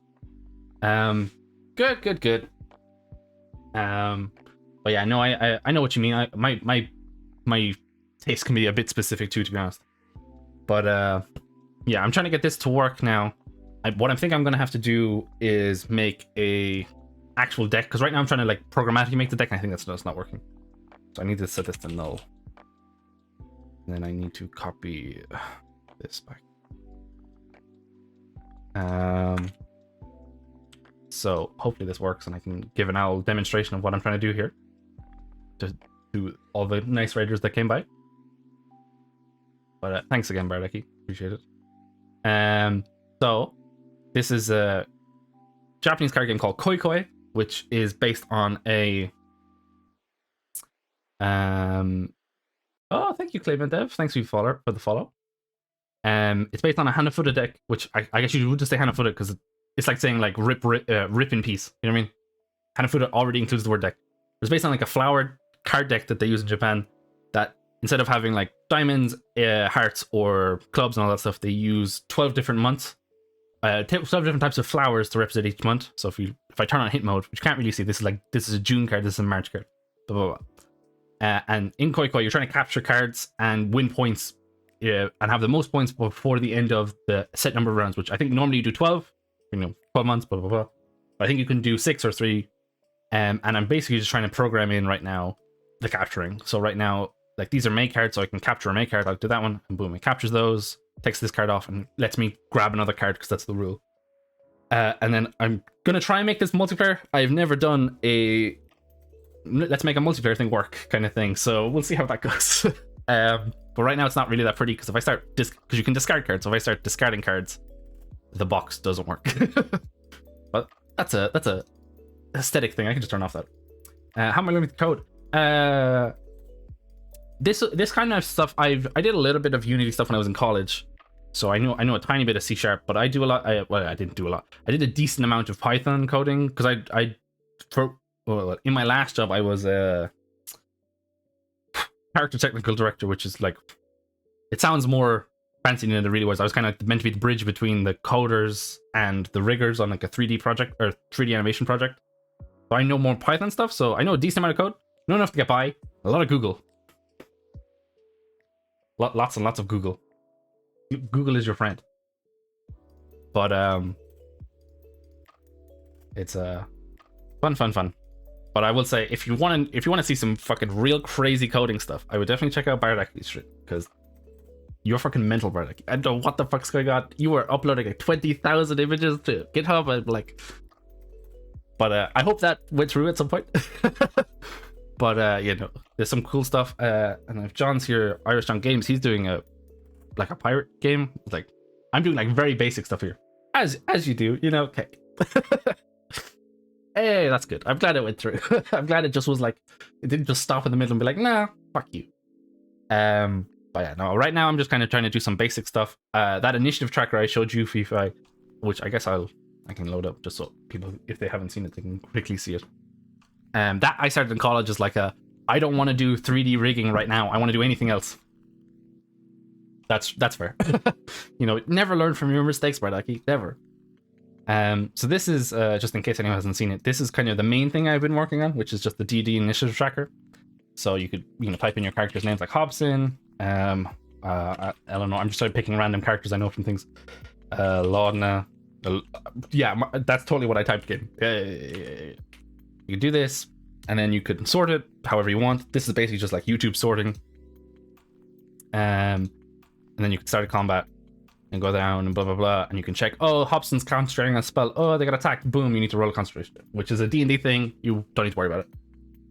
Good. But yeah, no, I know what you mean. My taste can be a bit specific too, to be honest. But yeah, I'm trying to get this to work now. What I think I'm gonna have to do is make a actual deck, because right now I'm trying to like programmatically make the deck, and I think that's not working. So I need to set this to null. And then I need to copy this back. So hopefully this works and I can give an owl demonstration of what I'm trying to do here. To all the nice raiders that came by. But thanks again, Bardeki. Appreciate it. So this is a Japanese card game called Koi Koi, which is based on a oh, thank you, Clayman Dev. Thanks for the follow. It's based on a Hanafuda deck, which I guess you would just say Hanafuda because it's like saying like rip in peace. You know what I mean? Hanafuda already includes the word deck. It's based on like a flowered card deck that they use in Japan. That instead of having like diamonds, hearts, or clubs and all that stuff, they use 12 different months, 12 different types of flowers to represent each month. So if I turn on hit mode, which you can't really see, this is a June card, this is a March card, blah blah blah. And in Koi Koi, you're trying to capture cards and win points, and have the most points before the end of the set number of rounds, which I think normally you do 12, 12 months, blah, blah, blah. But I think you can do 6 or 3. And I'm basically just trying to program in right now the capturing. So right now, like these are May cards, so I can capture a May card. I'll do that one, and boom, it captures those, takes this card off, and lets me grab another card because that's the rule. And then I'm going to try and make this multiplayer. I've never done let's make a multiplayer thing work kind of thing, so we'll see how that goes. But right now it's not really that pretty, because if I start because you can discard cards, so if I start discarding cards, the box doesn't work. But that's a aesthetic thing. I can just turn off that. How am I learning the code? This kind of stuff I did a little bit of Unity stuff when I was in college, so I know a tiny bit of C#, but I do a lot. I didn't do a lot. I did a decent amount of Python coding because in my last job, I was a character technical director, which is like, it sounds more fancy than it really was. I was kind of meant to be the bridge between the coders and the riggers on like a 3D project or 3D animation project. So I know more Python stuff, so I know a decent amount of code. Not enough to get by. A lot of Google. Lots and lots of Google. Google is your friend. But it's fun. But I will say, if you want to see some fucking real crazy coding stuff, I would definitely check out Bardaki's shit, because you're fucking mental, bro. Like, I don't know what the fuck's going on. You were uploading like 20,000 images to GitHub. I'm like, but I hope that went through at some point. But you know, there's some cool stuff. And if John's here, Irish John Games, he's doing a pirate game. Like, I'm doing like very basic stuff here, as you do, you know. Okay. Hey, that's good. I'm glad it went through. I'm glad it just was like, it didn't just stop in the middle and be like, nah, fuck you. But yeah, no, right now I'm just kind of trying to do some basic stuff. That initiative tracker I showed you, FIFA, which I guess I can load up just so people, if they haven't seen it, they can quickly see it. That I started in college as like I don't want to do 3D rigging right now. I want to do anything else. That's fair. You know, never learn from your mistakes, Bardaki. Never. So this is, just in case anyone hasn't seen it, this is kind of the main thing I've been working on, which is just the DD initiative tracker. So you could, you know, type in your characters' names like Hobson, Eleanor. I'm just picking random characters I know from things. Laudna. Yeah, that's totally what I typed in. You could do this, and then you could sort it however you want. This is basically just like YouTube sorting. And then you can start a combat and go down and blah blah blah, and you can check, oh, Hobson's concentrating on a spell, oh, they got attacked, boom, you need to roll a concentration, which is a D&D thing. You don't need to worry about it.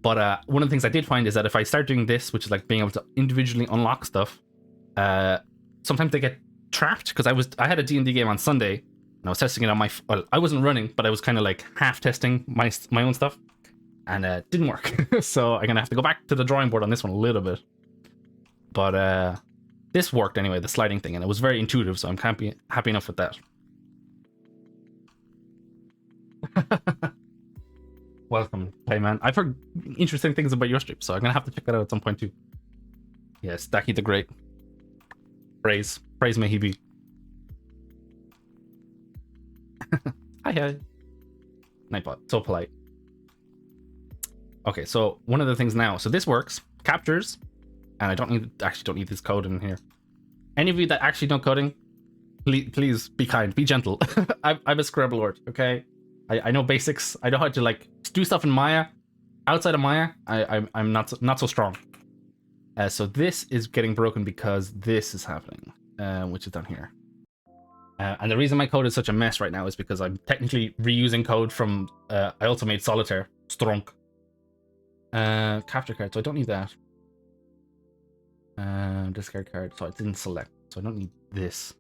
But one of the things I did find is that if I start doing this, which is like being able to individually unlock stuff, sometimes they get trapped, because I had a D&D game on Sunday and I was testing it on my, well, I wasn't running, but I was kind of like half testing my own stuff, and it didn't work. So I'm gonna have to go back to the drawing board on this one a little bit. But this worked anyway, the sliding thing, and it was very intuitive, so I'm happy enough with that. Welcome, Playman. I've heard interesting things about your stream, so I'm gonna have to check that out at some point too. Yes, Stacky the Great. Praise may he be. Hi. Nightbot, so polite. Okay, so one of the things now, so this works, captures, and I don't need this code in here. Any of you that actually know coding, please be kind, be gentle. I'm a Scrabblelord, okay? I know basics. I know how to like do stuff in Maya. Outside of Maya, I'm not so strong. So this is getting broken because this is happening, which is down here. And the reason my code is such a mess right now is because I'm technically reusing code from. I also made Solitaire, Strong. Capture card, so I don't need that. Discard card, so I didn't select, so I don't need this.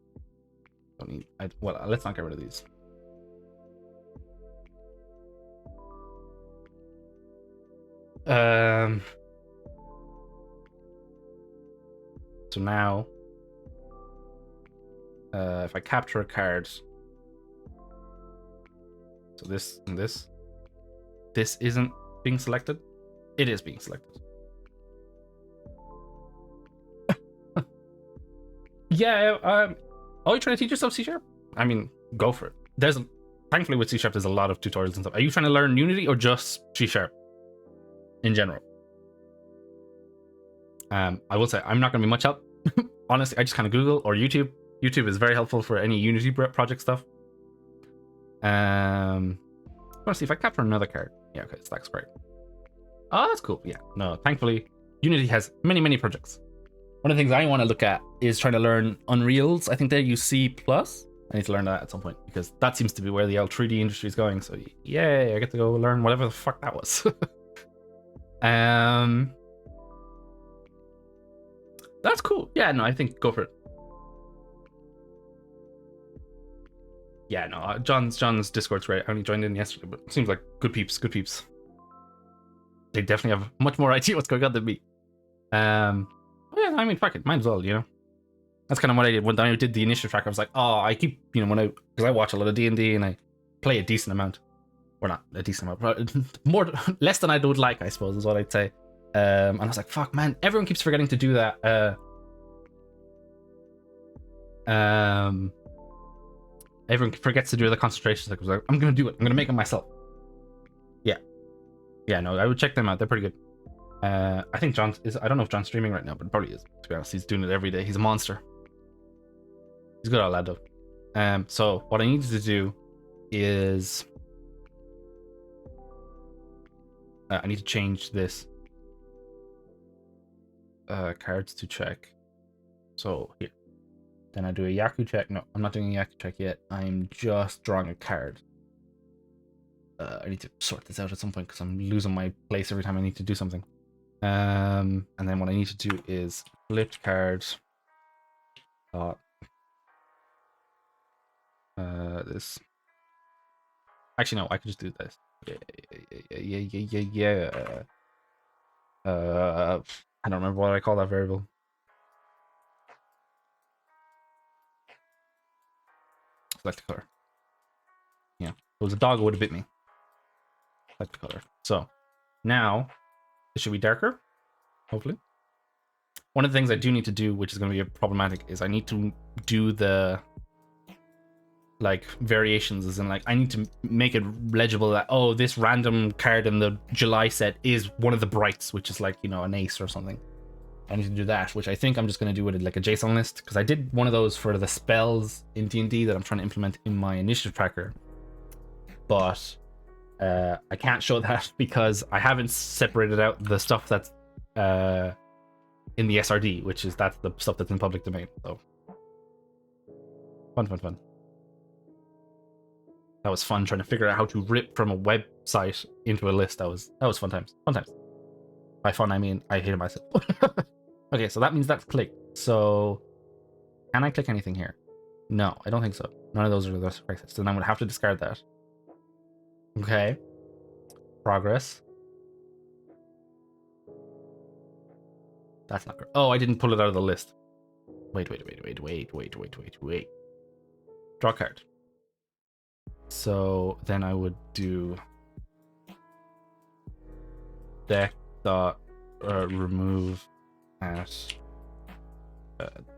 Well, let's not get rid of these. So now, if I capture a card, so this and this isn't being selected. It is being selected. Yeah, are you trying to teach yourself C#? I mean, go for it. Thankfully with C# there's a lot of tutorials and stuff. Are you trying to learn Unity or just C# in general? I will say I'm not going to be much help. Honestly, I just kind of Google or YouTube. YouTube is very helpful for any Unity project stuff. I want to see if I capture another card. Yeah, okay, that's great. Oh, that's cool. Yeah, no, thankfully Unity has many projects. One of the things I want to look at is trying to learn Unreals. I think they use C+. I need to learn that at some point because that seems to be where the L3D industry is going. So yay, I get to go learn whatever the fuck that was. That's cool. Yeah, no, I think go for it. Yeah, no, John's Discord's great. I only joined in yesterday, but it seems like good peeps. They definitely have much more idea what's going on than me. Yeah, I mean, fuck it, might as well, you know. That's kind of what I did when I did the initiative tracker. I was like, oh, I keep, you know, because I watch a lot of D&D and I play a decent amount, or not a decent amount, less than I would like, I suppose, is what I'd say. And I was like, fuck, man, everyone keeps forgetting to do that. Everyone forgets to do the concentration. Like, I was like, I'm gonna do it. I'm gonna make it myself. Yeah, no, I would check them out. They're pretty good. I think John is. I don't know if John's streaming right now, but probably is. To be honest, he's doing it every day. He's a monster. He's good at lad though. So what I needed to do is I need to change this cards to check. So here, Then I do a Yaku check. No, I'm not doing a Yaku check yet. I'm just drawing a card. I need to sort this out at some point because I'm losing my place every time I need to do something. And then what I need to do is flip card. This. Actually, no, I could just do this. Yeah. I don't remember what I call that variable. Select the color. Yeah, if it was a dog, it would have bit me. Select the color. So now it should be darker, hopefully. One of the things I do need to do, which is going to be problematic, is I need to do the like variations, as in like I need to make it legible that, oh, this random card in the July set is one of the brights, which is like, you know, an ace or something. I need to do that, which I think I'm just going to do with like a JSON list, because I did one of those for the spells in D&D that I'm trying to implement in my initiative tracker, but I can't show that because I haven't separated out the stuff that's in the SRD, which is that's the stuff that's in public domain. So fun. That was fun trying to figure out how to rip from a website into a list. That was fun times. By fun, I mean I hated myself. Okay, so that means that's clicked. So can I click anything here? No, I don't think so. None of those are the correct. So then I would have to discard that. Okay. Progress. That's not correct. Oh, I didn't pull it out of the list. Wait. Draw card. So then I would do deck dot remove at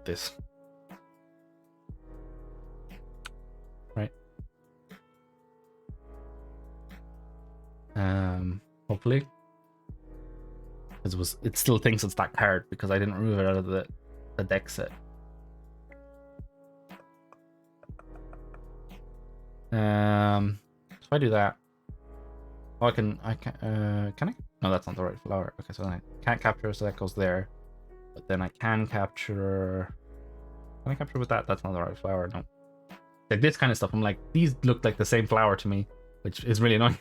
this, right? Hopefully, because it still thinks it's that card because I didn't remove it out of the deck set. If I do that, oh, I can I? No, that's not the right flower. Okay, so I can't capture, so that goes there. But then I can capture. Can I capture with that? That's not the right flower. No. Like this kind of stuff. I'm like, these look like the same flower to me, which is really annoying.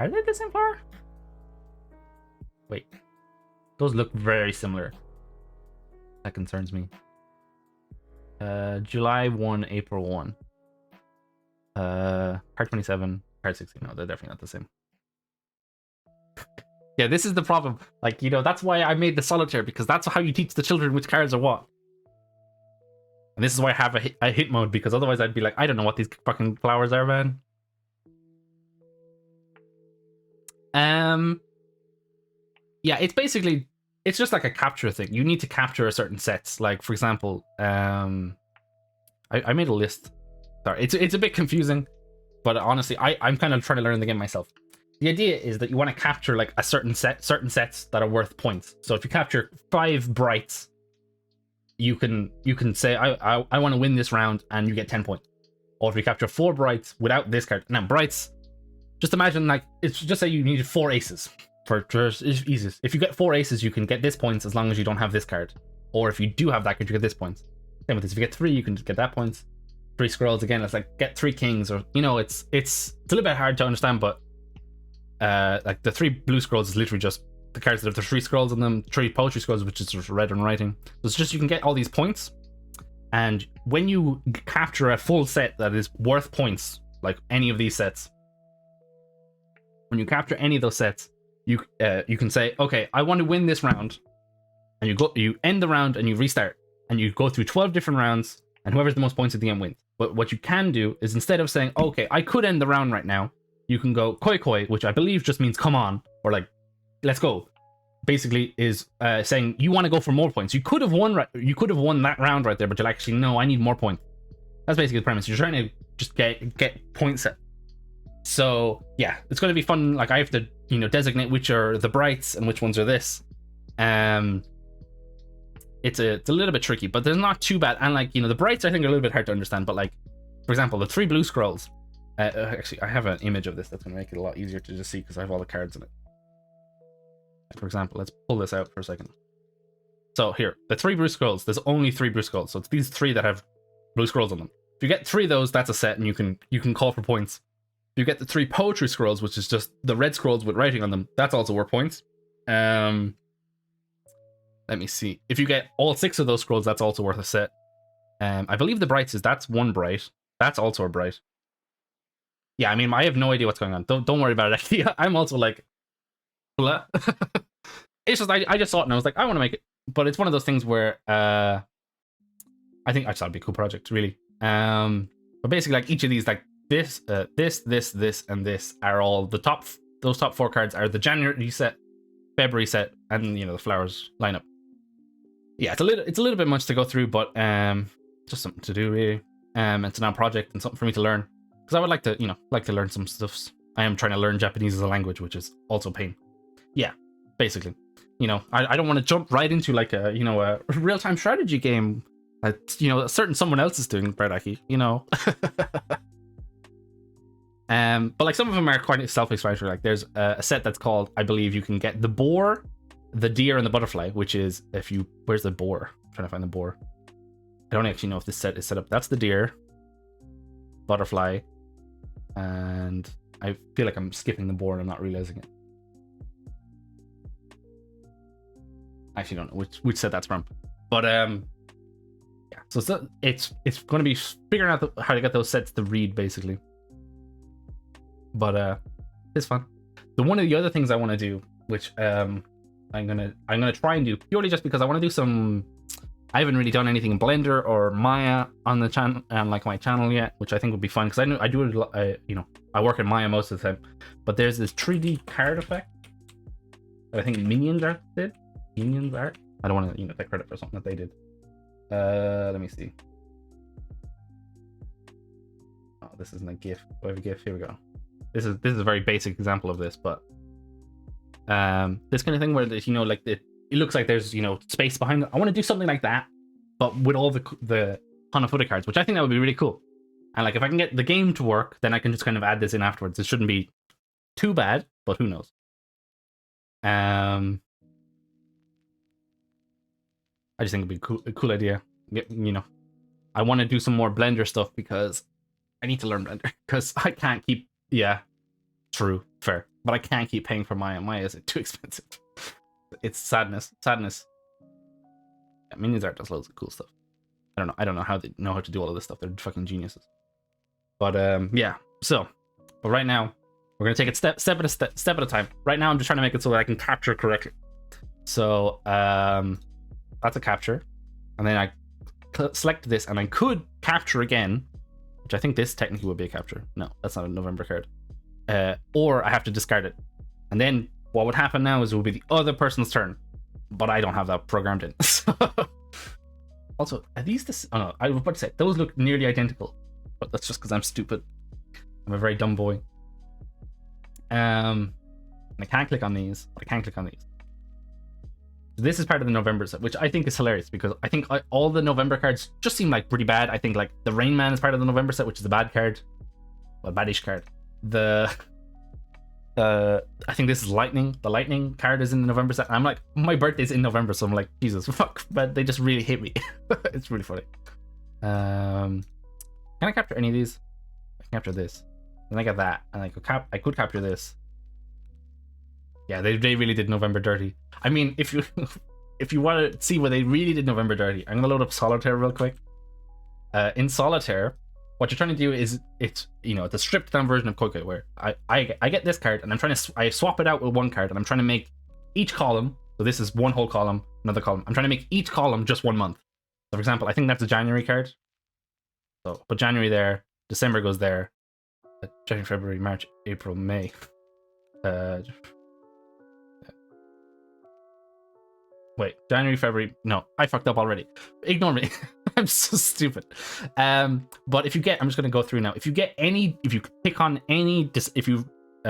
Are they the same flower? Wait, those look very similar. That concerns me. July 1, April 1. Card 27, card 16. No, they're definitely not the same. Yeah, this is the problem. Like, you know, that's why I made the solitaire, because that's how you teach the children which cards are what. And this is why I have a hit mode, because otherwise I'd be like, I don't know what these fucking flowers are, man. Yeah, it's basically, it's just like a capture thing. You need to capture certain sets. Like, for example, I made a list. Sorry, it's a bit confusing, but honestly, I'm kind of trying to learn the game myself. The idea is that you want to capture like a certain sets that are worth points. So if you capture 5 brights, you can say I want to win this round, and you get 10 points. Or if you capture 4 brights without this card, now brights, just imagine like it's just say you needed 4 aces for easiest. If you get 4 aces, you can get this points as long as you don't have this card. Or if you do have that card, you get this points. Same with this. If you get 3, you can just get that points. 3 scrolls again. It's like get 3 kings, or you know, it's a little bit hard to understand, but like the 3 blue scrolls is literally just the cards that have the 3 scrolls on them, 3 poetry scrolls, which is just read and writing. So it's just you can get all these points, and when you capture a full set that is worth points, like any of these sets, when you capture any of those sets, you can say, okay, I want to win this round, and you end the round and you restart, and you go through 12 different rounds, and whoever's the most points at the end wins. But what you can do is, instead of saying, okay, I could end the round right now, you can go koi koi, which I believe just means come on, or like let's go. Basically is saying you want to go for more points. You could have won that round right there, but you're like, actually no, I need more points. That's basically the premise. You're trying to just get points set. So yeah, it's going to be fun. Like I have to, you know, designate which are the brights and which ones are this. It's a little bit tricky, but they're not too bad. And like, you know, the brights I think are a little bit hard to understand. But like, for example, the 3 blue scrolls. Actually, I have an image of this that's going to make it a lot easier to just see because I have all the cards in it. For example, let's pull this out for a second. So here, the 3 blue scrolls. There's only 3 blue scrolls, so it's these 3 that have blue scrolls on them. If you get 3 of those, that's a set, and you can call for points. If you get the 3 poetry scrolls, which is just the red scrolls with writing on them, that's also worth points. Let me see. If you get all 6 of those scrolls, that's also worth a set. I believe the brights is that's 1 bright. That's also a bright. Yeah, I mean, I have no idea what's going on. Don't worry about it. Actually, I'm also like, blah. It's just I just saw it and I was like, I want to make it, but it's one of those things where I think I just thought it'd be a cool project, really. But basically, like each of these, like this, this, and this are all the top. Those top 4 cards are the January set, February set, and the flowers lineup. Yeah, it's a little bit much to go through, but just something to do, really. It's a project and something for me to learn, because I would like to learn some stuff. I am trying to learn Japanese as a language, which is also a pain. Yeah, basically, I don't want to jump right into like a a real-time strategy game that a certain someone else is doing, Bradaki, but like some of them are quite self-explanatory. Like there's a set that's called, I believe you can get the boar, the deer, and the butterfly, which is where's the boar? I'm trying to find the boar. I don't actually know if this set is set up. That's the deer, butterfly, and I feel like I'm skipping the boar and I'm not realizing it. I actually don't know which set that's from, but yeah. So it's going to be figuring out how to get those sets to read, basically. But it's fun. One of the other things I want to do, which I'm gonna try and do purely just because I want to do some. I haven't really done anything in Blender or Maya on the channel, like my channel yet, which I think would be fun because I do it. I work in Maya most of the time, but there's this 3D card effect that I think Minions Art did. Minions Art. I don't want to take credit for something that they did. Let me see. Oh, this isn't a GIF. Do I have a GIF? Here we go. This is a very basic example of this, but this kind of thing where like it looks like there's space behind it. I want to do something like that, but with all the Hanafuda cards, which I think that would be really cool. And like if I can get the game to work, then I can just kind of add this in afterwards. It shouldn't be too bad, but who knows? I just think it'd be a cool idea. I want to do some more Blender stuff because I need to learn Blender because I can't keep. Yeah, true, fair, but I can't keep paying for Maya. Maya is too expensive. It's sadness. Yeah, Minions Art does loads of cool stuff. I don't know how they know how to do all of this stuff. They're fucking geniuses. But yeah. So, but right now we're gonna take it step at a time. Right now I'm just trying to make it so that I can capture correctly. So that's a capture, and then I select this, and I could capture again, which I think this technically would be a capture. No, that's not a November card. Or I have to discard it, and then what would happen now is it would be the other person's turn, but I don't have that programmed in. Also, are these this? Oh no, I was about to say those look nearly identical, but that's just because I'm stupid. I'm a very dumb boy. I can't click on these, but I can click on these. This is part of the November set, which I think is hilarious because I think all the November cards just seem like pretty bad. I think like the Rain Man is part of the November set, which is a bad card, a badish card. I think this is Lightning. The Lightning card is in the November set. And I'm like, my birthday's in November, so I'm like, Jesus, fuck. But they just really hate me. It's really funny. Can I capture any of these? I can capture this. Then I got that, and I could capture this. Yeah, they really did November dirty. I mean, if you want to see what they really did November dirty, I'm gonna load up Solitaire real quick. In Solitaire, what you're trying to do is it's the stripped down version of Koikoi, where I get this card and I swap it out with one card, and I'm trying to make each column. So this is one whole column, another column. I'm trying to make each column just 1 month. So for example, I think that's a January card. So put January there, December goes there, January, February, March, April, May. Wait, January, February. No, I fucked up already. Ignore me. I'm so stupid. But if you get, I'm just going to go through now. If you pick on any, if you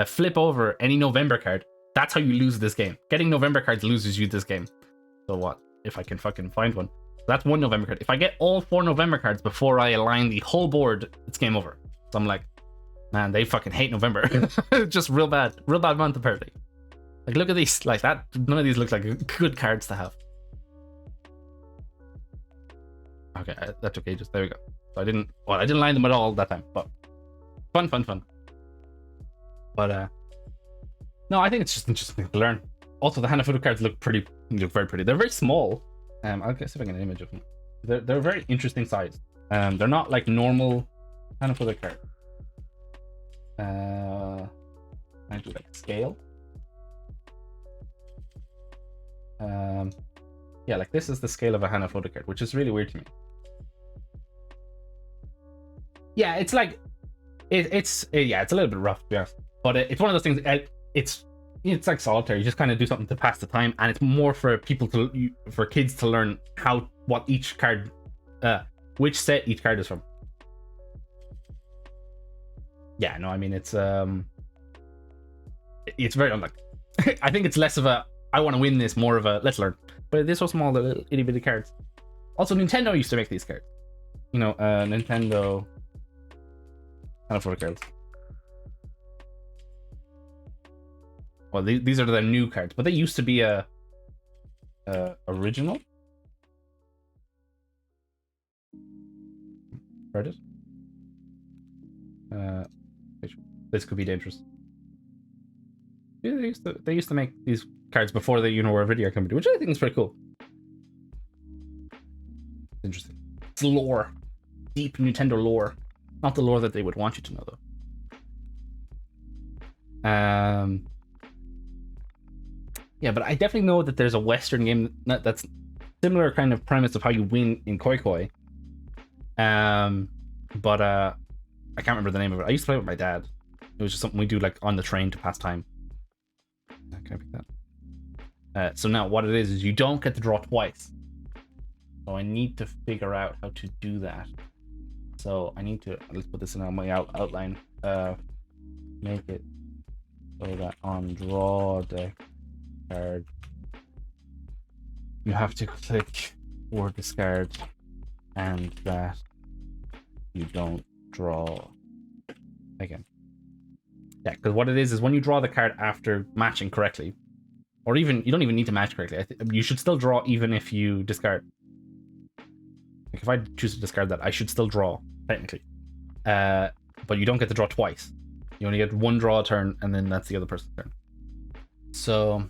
flip over any November card, that's how you lose this game. Getting November cards loses you this game. So what? If I can fucking find one. That's one November card. If I get all 4 November cards before I align the whole board, it's game over. So I'm like, man, they fucking hate November. Just real bad month apparently. Like, look at these. Like that. None of these look like good cards to have. Okay, that's okay. Just there we go. So I didn't line them at all that time, but fun. But no, I think it's just interesting to learn. Also, the Hanafuda cards look very pretty. They're very small. I'll see if I can get an image of them. They're very interesting size. They're not like normal Hanafuda cards. I do like scale. Yeah, like this is the scale of a Hanafuda card, which is really weird to me. Yeah, it's like it's a little bit rough to be honest, but it's one of those things. It's like solitaire. You just kind of do something to pass the time, and it's more for kids to learn what each card, which set each card is from. Yeah, no, I mean it's very unlucky. I think it's less of a I want to win this, more of a let's learn. But they're so small, the little itty bitty cards. Also, Nintendo used to make these cards. You know, Nintendo Hanafuda cards. Well, these are the new cards, but they used to be a original. Reddit. This could be dangerous. Yeah, they used to make these cards before they were a video company, which I think is pretty cool. Interesting. It's lore, deep Nintendo lore, not the lore that they would want you to know though. Yeah, but I definitely know that there's a Western game that's similar kind of premise of how you win in Koi Koi. But I can't remember the name of it. I used to play it with my dad. It was just something we do like on the train to pass time. Can I pick that? So now what it is you don't get to draw twice. So I need to figure out how to do that. So I need to, let's put this in on my outline. Make it so that on draw deck card, you have to click or discard, and that you don't draw again. Yeah, because what it is when you draw the card after matching correctly, or even you don't even need to match correctly. You should still draw even if you discard. Like if I choose to discard that, I should still draw technically, but you don't get to draw twice. You only get one draw a turn, and then that's the other person's turn. So,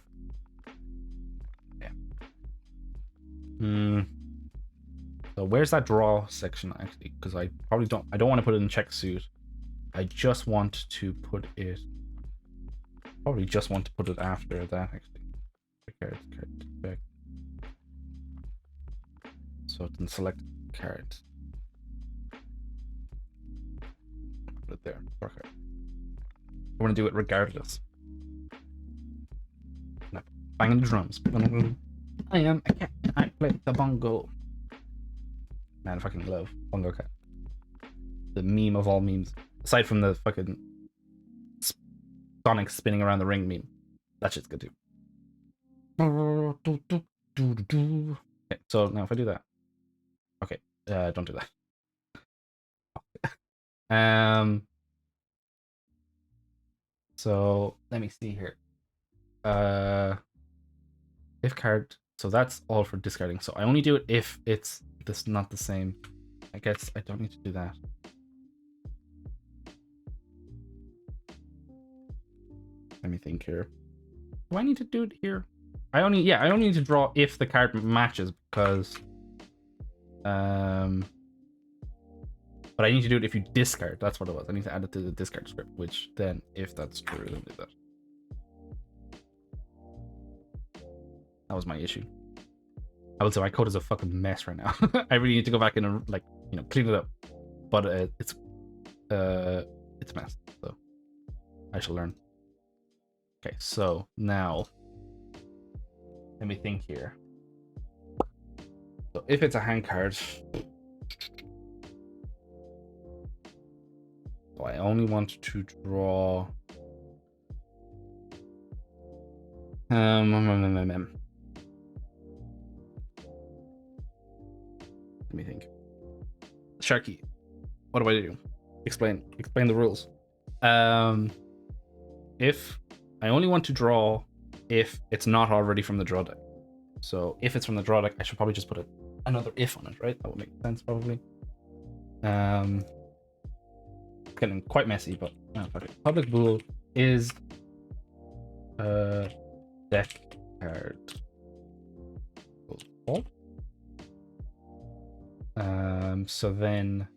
yeah. So where's that draw section actually? Because I probably don't. I don't want to put it in check suit. I just want to put it. Probably just want to put it after that actually. Card back. So it can select cards. Put it there. Okay. I want to do it regardless. No, banging the drums. I am a cat. I play the bongo. Man, I fucking love Bongo Cat. The meme of all memes. Aside from the fucking Sonic spinning around the ring meme. That shit's good too. Okay, so now if I do that. Okay, don't do that. So let me see here. If card, so that's all for discarding. So I only do it if it's not the same. I guess I don't need to do that. Let me think here. Do I need to do it here? I only need to draw if the card matches because but I need to do it if you discard. That's what it was. I need to add it to the discard script, which then if that's true, then do that. That was my issue. I would say my code is a fucking mess right now. I really need to go back in and like, clean it up. But it's a mess. So I shall learn. Okay, so now let me think here. So if it's a hand card, so I only want to draw Let me think. Sharky, what do I do? Explain the rules. If I only want to draw if it's not already from the draw deck. So if it's from the draw deck, I should probably just put it another if on it, right? That would make sense probably. It's getting quite messy, but no, fuck it. Public bool is deck card. Cool. So then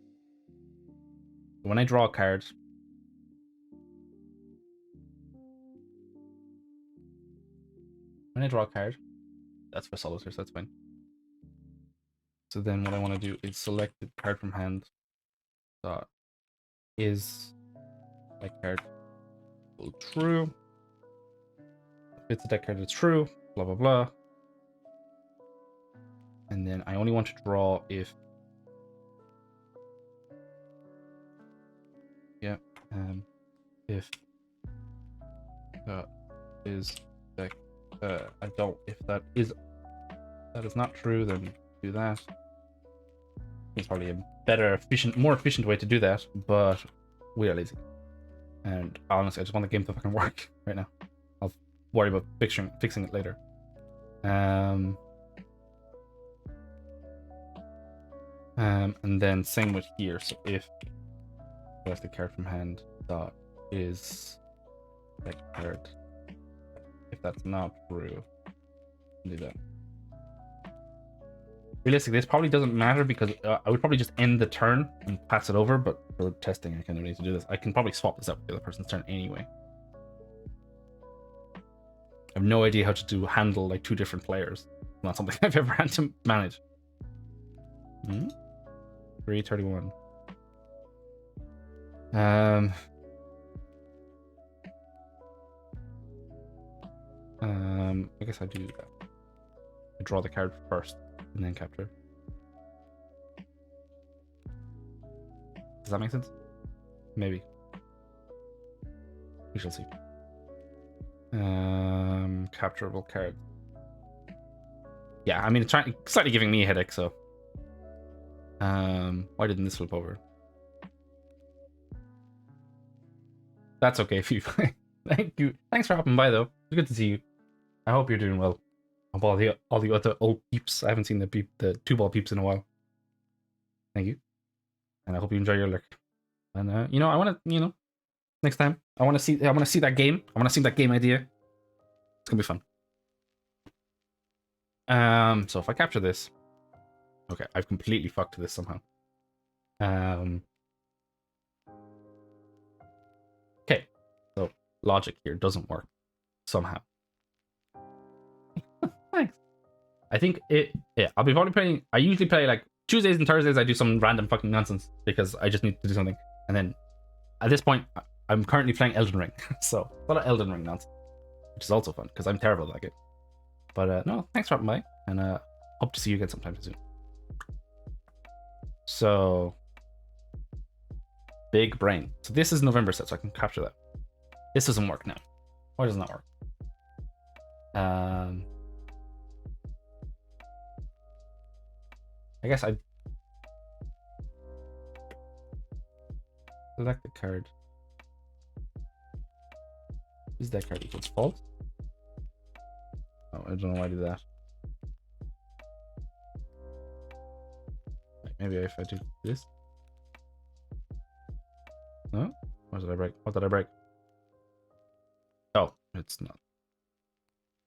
when I draw a card, that's for solitaire, so that's fine. So then what I want to do is select the card from hand dot is deck card true. If it's a deck card, it's true, blah blah blah. And then I only want to draw if if is deck I don't, if that is not true, then do that. It's probably a better, more efficient way to do that, but we are lazy. And honestly, I just want the game to fucking work right now. I'll worry about fixing it later. And then same with here. So if select the card from hand dot is deck card, if that's not true, do that. Realistically, this probably doesn't matter because I would probably just end the turn and pass it over, but for testing, I kind of need to do this. I can probably swap this out with the other person's turn anyway. I have no idea how to handle like two different players. It's not something I've ever had to manage. 331. I guess I do that. I draw the card first and then capture. Does that make sense? Maybe. We shall see. Capturable card. Yeah, I mean, it's slightly giving me a headache, so. Why didn't this flip over? That's okay if you. Thank you. Thanks for hopping by, though. It's good to see you. I hope you're doing well. I hope all the other old peeps. I haven't seen the two-ball peeps in a while. Thank you. And I hope you enjoy your lurk. And I want to, next time I want to see that game. I want to see that game idea. It's gonna be fun. So if I capture this, okay, I've completely fucked this somehow. Okay, so logic here doesn't work somehow. Thanks. I think I'll be probably playing. I usually play like Tuesdays and Thursdays. I do some random fucking nonsense because I just need to do something. And then at this point, I'm currently playing Elden Ring, so a lot of Elden Ring nonsense, which is also fun because I'm terrible at that game. But no, thanks for dropping by, and hope to see you again sometime soon. So big brain. So this is November set, so I can capture that. This doesn't work now. Why doesn't that work? I guess I select the card. Is that card equals false? Oh, I don't know why I did that. Maybe if I do this. No? What did I break? What did I break? Oh, it's not.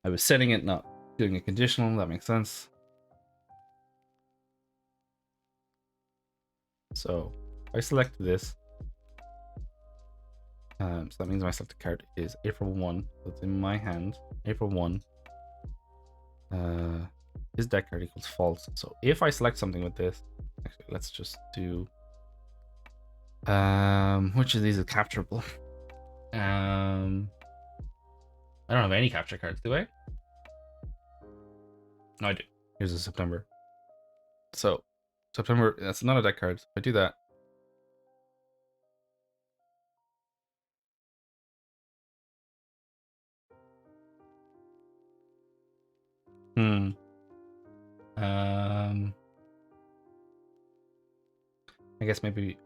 I was setting it, not doing a conditional. That makes sense. So I select this. So that means my selected card is April 1. So it's in my hand. April 1. This deck card equals false. So if I select something with this, actually, let's just do. Which of these is capturable? I don't have any capture cards, do I? No, I do. Here's a September. So September, that's not a deck card. If I do that. I guess maybe.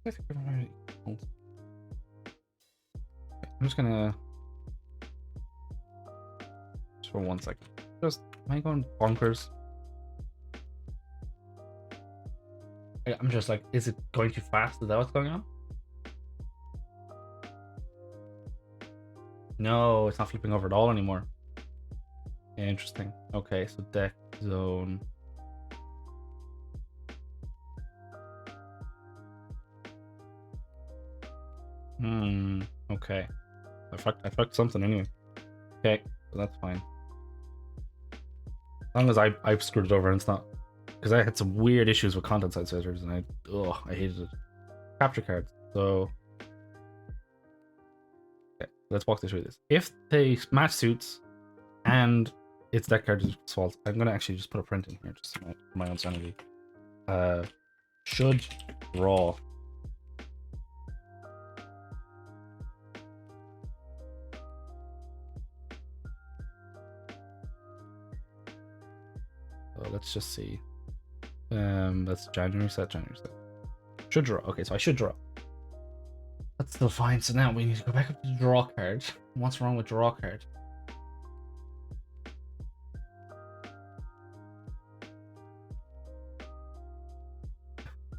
I think we're already equal. Okay, I'm just gonna just for 1 second. Just am I going bonkers? I'm just like, is it going too fast? Is that what's going on? No, it's not flipping over at all anymore. Interesting. Okay, so deck zone. Okay. I fucked something anyway. Okay, so that's fine. As long as I've screwed it over and it's not, because I had some weird issues with content side setters and I hated it. Capture cards. So okay, let's walk through this. If they match suits and its deck card is false, I'm gonna actually just put a print in here just for my own sanity. Should draw. So let's just see. That's January set. Should draw. Okay, so I should draw. That's still fine. So now we need to go back up to the draw card. What's wrong with draw card?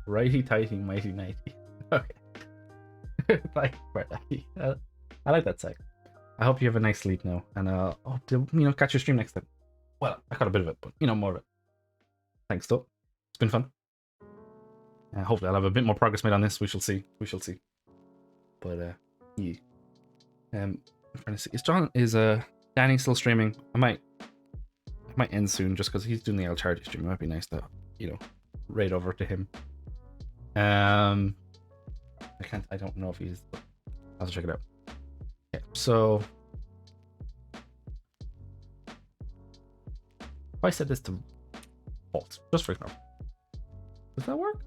Righty tighty, mighty nighty. Okay. Like, I like that sec. I hope you have a nice sleep now, and hope to catch your stream next time. Well, I got a bit of it, but more of it. Thanks, though. It's been fun. Hopefully, I'll have a bit more progress made on this. We shall see. But yeah. I'm trying to see. Is Danny still streaming? I might end soon just because he's doing the El Charity stream. It might be nice to raid over to him. I don't know if he's. I'll have to check it out. Okay, so if I set this to false, just for example, does that work?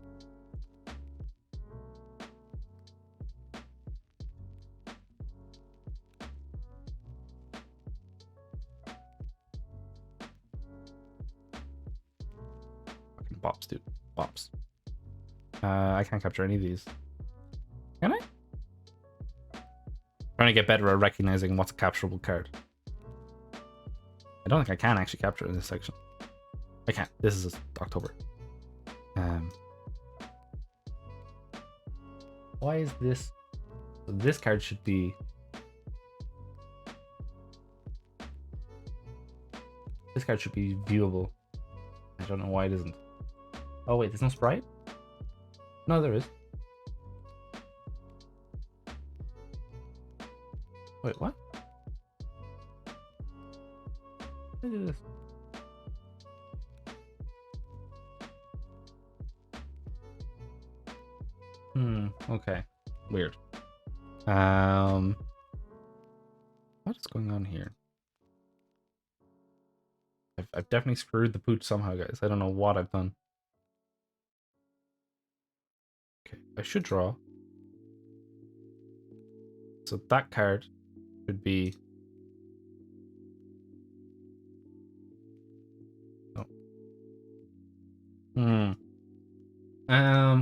Fucking bops, dude. Bops. I can't capture any of these. Can I? Trying to get better at recognizing what's a capturable card. I don't think I can actually capture it in this section. I can't. This is October. Why is this? This card should be. This card should be viewable. I don't know why it isn't. Oh wait, there's no sprite? No, there is. Wait, what? Look at this. Okay. Weird. What is going on here? I've definitely screwed the pooch somehow, guys. I don't know what I've done. Okay, I should draw. So that card should be. Oh.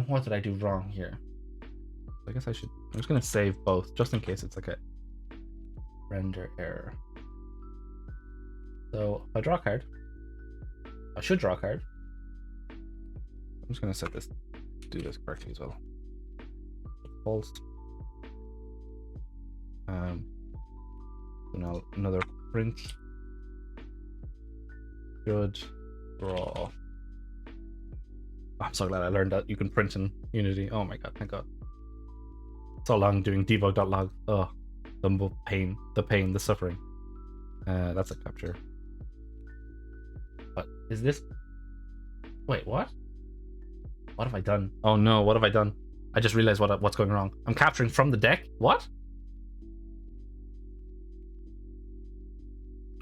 What did I do wrong here? I guess I should. I'm just gonna save both just in case it's like a render error. So if I draw a card, I should draw a card. I'm just gonna set this, do this correctly as well. False. So now another print. Should draw. I'm so glad I learned that you can print in Unity. Oh my god, thank god. So long doing debug.log. Oh, the pain, the suffering. That's a capture. What is this? Wait, what? What have I done? Oh no, what have I done? I just realized what's going wrong. I'm capturing from the deck? What?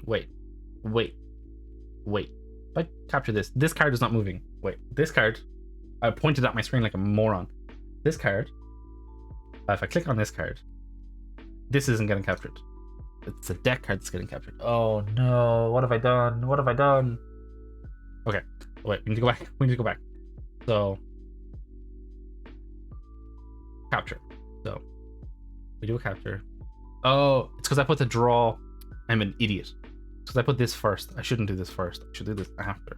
Wait. If I capture this card is not moving. Wait, this card, I pointed at my screen like a moron. This card, if I click on this card, this isn't getting captured. It's a deck card that's getting captured. Oh no, what have I done? Okay, wait, we need to go back. So, capture. So we do a capture. Oh, it's because I put the draw. I'm an idiot. Because I put this first. I shouldn't do this first. I should do this after.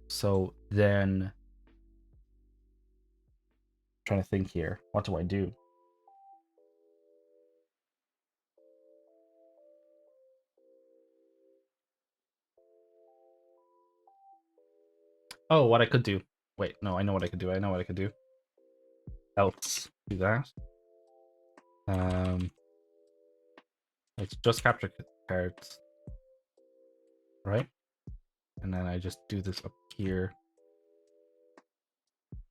So then, I'm trying to think here. What do I do? Oh, what I could do. Wait, no, I know what I could do. I know what I could do. Else do that. Let's just capture cards, right? And then I just do this up here.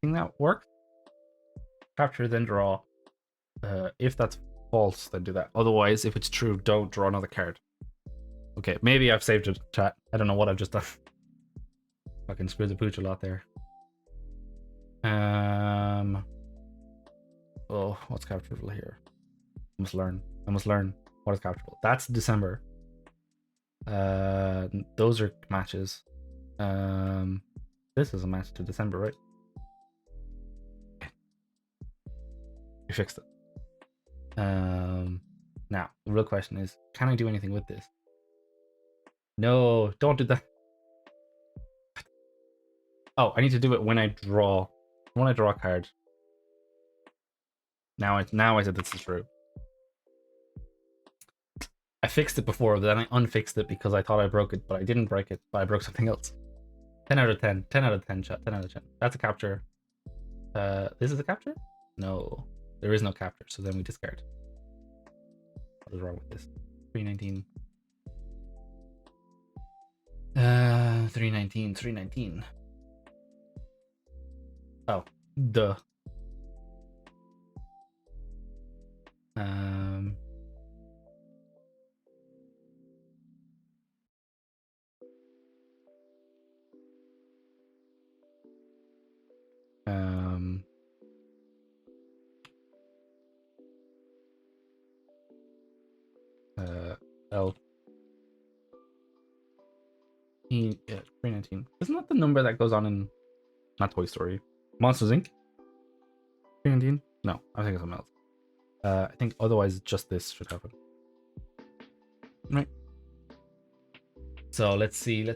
Think that works? Capture, then draw. If that's false, then do that. Otherwise, if it's true, don't draw another card. Okay, maybe I've saved it, chat. I don't know what I've just done. Fucking screwed the pooch a lot there. Oh, what's capturable here? I must learn. What is capturable. That's December. Those are matches. This is a match to December, right? We fixed it. Now the real question is, can I do anything with this? No, don't do that. Oh, I need to do it when I draw. When I draw a card. Now I said this is true. I fixed it before, but then I unfixed it because I thought I broke it, but I didn't break it, but I broke something else. 10 out of 10. 10 out of 10, chat. 10 out of 10. That's a capture. This is a capture? No. There is no capture, so then we discard. What is wrong with this? 319. 319. 319. Oh, duh. L. 319. Isn't that the number that goes on in not Toy Story? Monsters Inc. 319? No, I think it's something else. I think otherwise just this should happen. Right. So let's see. I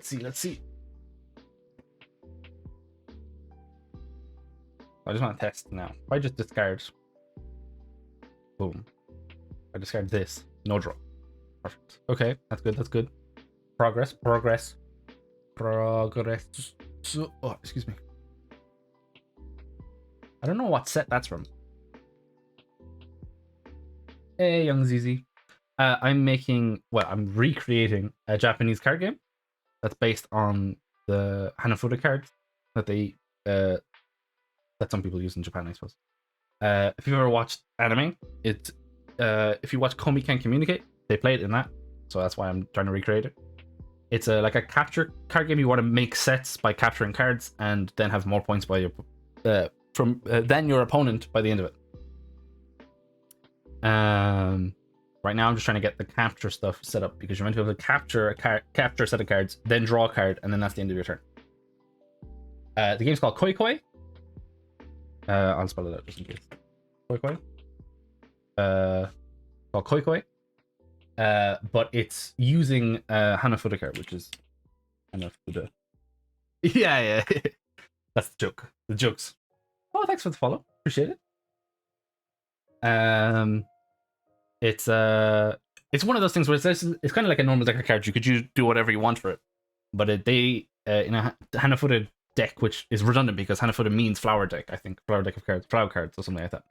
just want to test now. If I just discard, boom. I discard this, no draw. Perfect. Okay, that's good. Progress. Oh, excuse me. I don't know what set that's from. Hey, young ZZ. I'm recreating a Japanese card game that's based on the Hanafuda cards that that some people use in Japan, I suppose. If you've ever watched anime, if you watch Komi Can Communicate, they play it in that, so that's why I'm trying to recreate it. It's like a capture card game. You want to make sets by capturing cards, and then have more points by your than your opponent by the end of it. Right now I'm just trying to get the capture stuff set up, because you're meant to be able to capture a set of cards, then draw a card, and then that's the end of your turn. The game's called Koi Koi. I'll spell it out just in case. Koi Koi. Called Koi Koi. But it's using Hanafuda card, which is Hanafuda. Yeah. That's the joke. The jokes. Oh, thanks for the follow. Appreciate it. It's one of those things where it's kind of like a normal deck of cards. You could do whatever you want for it, but in a Hanafuda deck, which is redundant because Hanafuda means flower deck. I think flower deck of cards, flower cards, or something like that.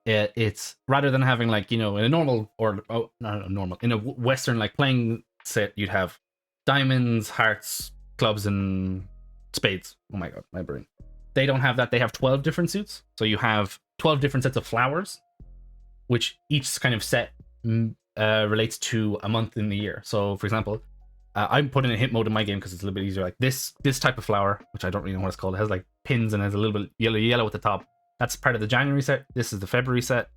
It's rather than having in a normal in a Western playing set, you'd have diamonds, hearts, clubs, and spades. Oh my god, my brain. They don't have that. They have 12 different suits, so you have 12 different sets of flowers, which each kind of set relates to a month in the year. So, for example, I'm putting a hit mode in my game because it's a little bit easier. Like this type of flower, which I don't really know what it's called. It has pins and has a little bit yellow at the top. That's part of the January set. This is the February set.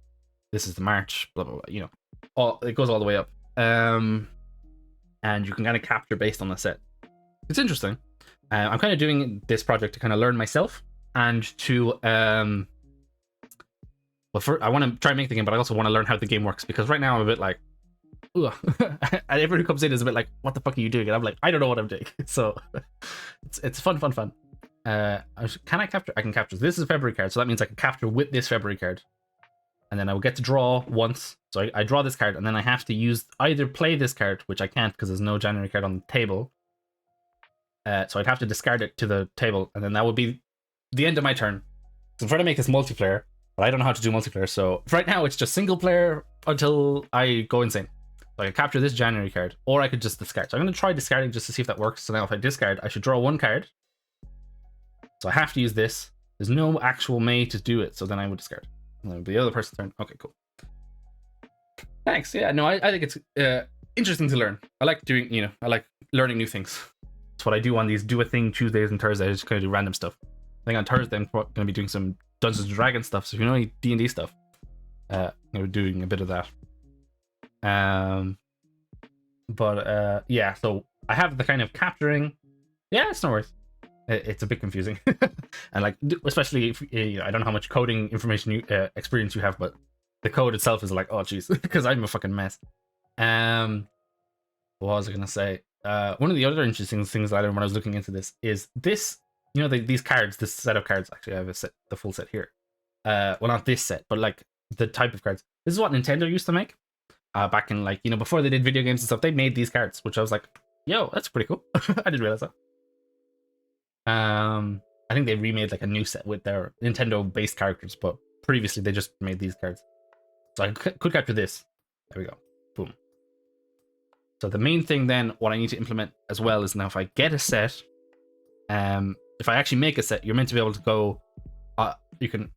This is the March. Blah blah blah. It goes all the way up. And you can kind of capture based on the set. It's interesting. I'm kind of doing this project to kind of learn myself and to I want to try and make the game, but I also want to learn how the game works, because right now I'm a bit like, ugh. And everyone who comes in is a bit like, what the fuck are you doing? And I'm like, I don't know what I'm doing. So it's fun. Can I capture? I can capture. This is a February card, so that means I can capture with this February card, and then I will get to draw once. So I draw this card, and then I have to either play this card, which I can't because there's no January card on the table. So I'd have to discard it to the table, and then that would be the end of my turn. So I'm trying to make this multiplayer, but I don't know how to do multiplayer. So right now it's just single player until I go insane. So I could capture this January card, or I could just discard. So I'm going to try discarding just to see if that works. So now if I discard, I should draw one card. So I have to use this. There's no actual May to do it, so then I would discard. And then the other person's turn. Okay, cool. Thanks. Yeah, no, I think it's interesting to learn. I like doing, I like learning new things. That's what I do on these Do a Thing Tuesdays and Thursdays. I just kind of do random stuff. I think on Thursday I'm going to be doing some Dungeons and Dragons stuff. So if you know any D&D stuff, I'm going to be doing a bit of that. Yeah, so I have the kind of capturing. Yeah, it's no worries. It's a bit confusing. And like, especially if I don't know how much coding information experience you have, but the code itself is like, oh jeez, because I'm a fucking mess. What was I gonna say? One of the other interesting things that I learned when I was looking into this is this, these cards, this set of cards. Actually, I have the full set here. Well, not this set, but like the type of cards. This is what Nintendo used to make. Back in before they did video games and stuff, they made these cards, which I was like, yo, that's pretty cool. I didn't realize that. I think they remade like a new set with their Nintendo-based characters, but previously they just made these cards. So I could capture this. There we go. Boom. So the main thing then, what I need to implement as well is now if I get a set, if I actually make a set, you're meant to be able to go, you can,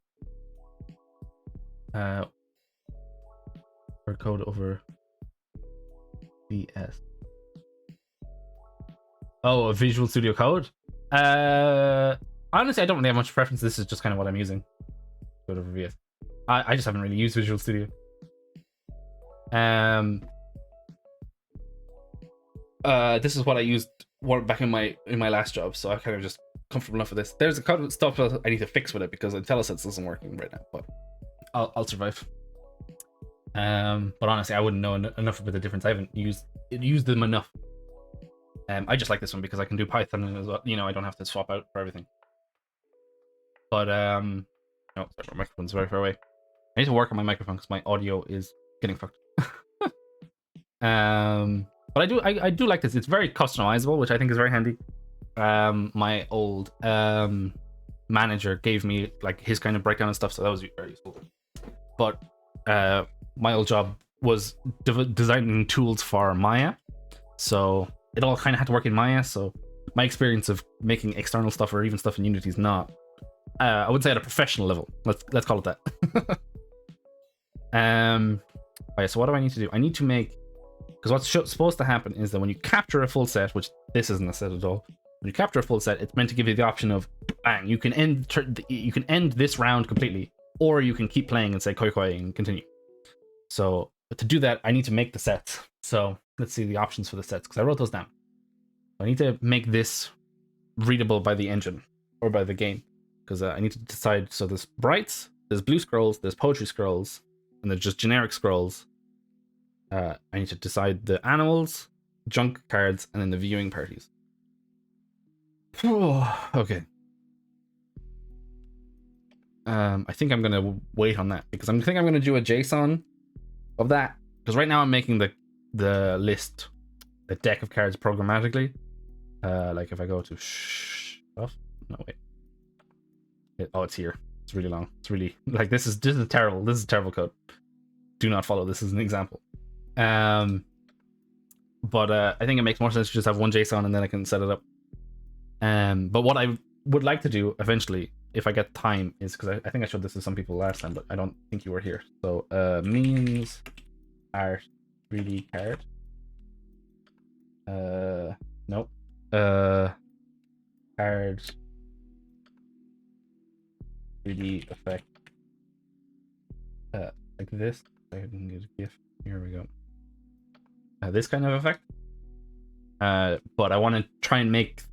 code over VS. Oh, a Visual Studio Code? Honestly, I don't really have much preference. This is just kind of what I'm using. Code over VS. I just haven't really used Visual Studio. This is what I used back in my last job, so I kind of just comfortable enough with this. There's a couple of stuff that I need to fix with it because IntelliSense isn't working right now, but I'll survive. But honestly, I wouldn't know enough about the difference. I haven't used them enough. I just like this one because I can do Python as well. I don't have to swap out for everything. But no, sorry, my microphone's very far away. I need to work on my microphone because my audio is getting fucked. But I do like this. It's very customizable, which I think is very handy. My old manager gave me like his kind of breakdown and stuff, so that was very useful. But my old job was designing tools for Maya, so it all kind of had to work in Maya. So my experience of making external stuff or even stuff in Unity is not, I wouldn't say at a professional level. Let's call it that. Alright, so what do I need to do? I need to make, because what's supposed to happen is that when you capture a full set, which this isn't a set at all, when you capture a full set, it's meant to give you the option of bang, you can end this round completely, or you can keep playing and say koi koi and continue. So to do that, I need to make the sets. So let's see the options for the sets, because I wrote those down. I need to make this readable by the engine or by the game, because I need to decide. So there's brights, there's blue scrolls, there's poetry scrolls, and there's just generic scrolls. I need to decide the animals, junk cards, and then the viewing parties. Okay. I think I'm gonna wait on that because I think I'm gonna do a JSON of that, because right now I'm making the list, the deck of cards programmatically. Like if I go to stuff, no wait, it's here. It's really long. It's really like this is terrible. This is terrible code. Do not follow. This is an example. But I think it makes more sense to just have one JSON and then I can set it up. But what I would like to do eventually, if I get time, is because I think I showed this to some people last time, but I don't think you were here. So means art 3D card. Nope. Card 3D effect. Like this. I can get a GIF. Here we go. This kind of effect. But I want to try and make,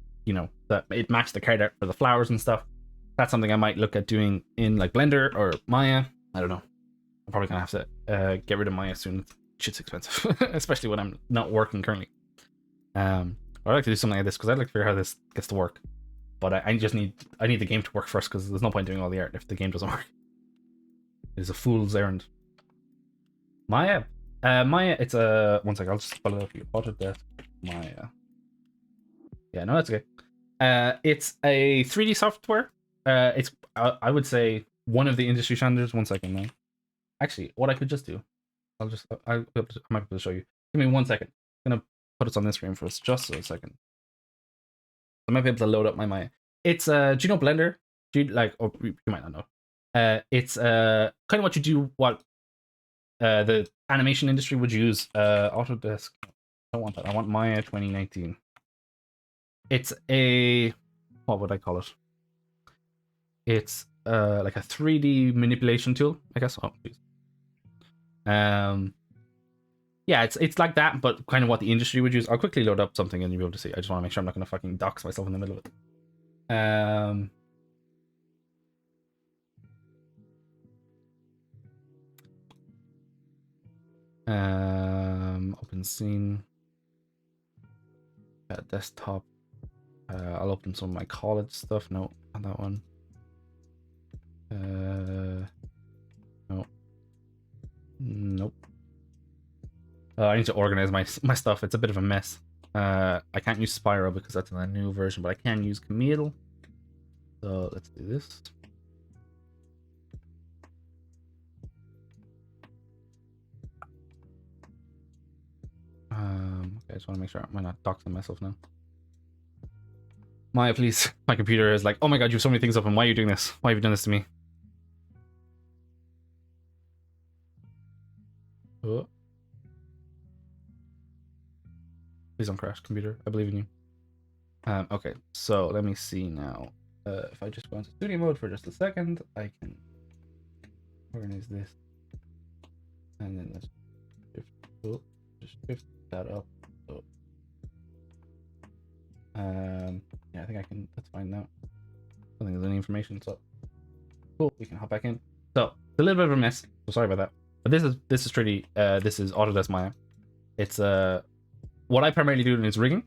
that it matched the card art for the flowers and stuff. That's something I might look at doing in like Blender or Maya. I don't know. I'm probably gonna have to get rid of Maya soon. Shit's expensive, especially when I'm not working currently. I'd like to do something like this because I'd like to figure out how this gets to work. But I need the game to work first because there's no point doing all the art if the game doesn't work. It's a fool's errand. Maya, it's a one second. I'll just spell it up for you. Autodesk Maya. Yeah, no, that's okay. It's a 3D software. It's I would say one of the industry standards. 1 second now. Actually, what I could just do, I might be able to show you. Give me 1 second. I'm gonna put it on this screen for us just a second. I might be able to load up my Maya. It's do you know Blender? Do you like? Or you might not know. It's kind of what you do. What the animation industry would use. Autodesk. I don't want that. I want Maya 2019. It's a what would I call it? It's like a 3D manipulation tool, I guess. Oh, please. Yeah, it's like that, but kind of what the industry would use. I'll quickly load up something and you'll be able to see. I just want to make sure I'm not going to fucking dox myself in the middle of it. Open scene. Desktop. I'll open some of my college stuff. No, not that one. No. Nope. I need to organize my stuff. It's a bit of a mess. I can't use Spyro because that's in a new version, but I can use Camille. So let's do this. Okay, I just want to make sure I'm not doxing myself now. Maya, please. My computer is like, oh my god, you have so many things open. Why are you doing this? Why have you done this to me? Oh. Please don't crash, computer. I believe in you. Okay, so let me see now. If I just go into studio mode for just a second, I can organize this. And then let's shift that up. So, yeah, I think I can. That's fine now. I don't think there's any information, so cool. We can hop back in. So it's a little bit of a mess. So sorry about that. But this is pretty. This is Autodesk Maya. It's what I primarily do is rigging.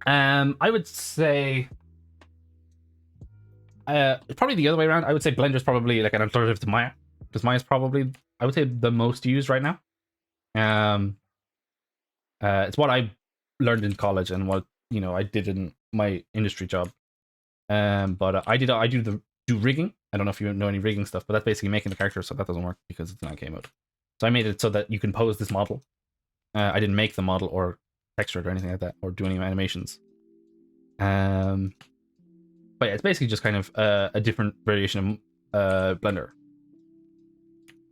I would say probably the other way around. I would say Blender is probably like an alternative to Maya, because Maya is probably, I would say, the most used right now. It's what I learned in college and what I did in my industry job. But I do rigging. I don't know if you know any rigging stuff, but that's basically making the character, so that doesn't work because it's not game mode. So I made it so that you can pose this model. I didn't make the model or texture it or anything like that, or do any animations. But yeah, it's basically just kind of a different variation of Blender.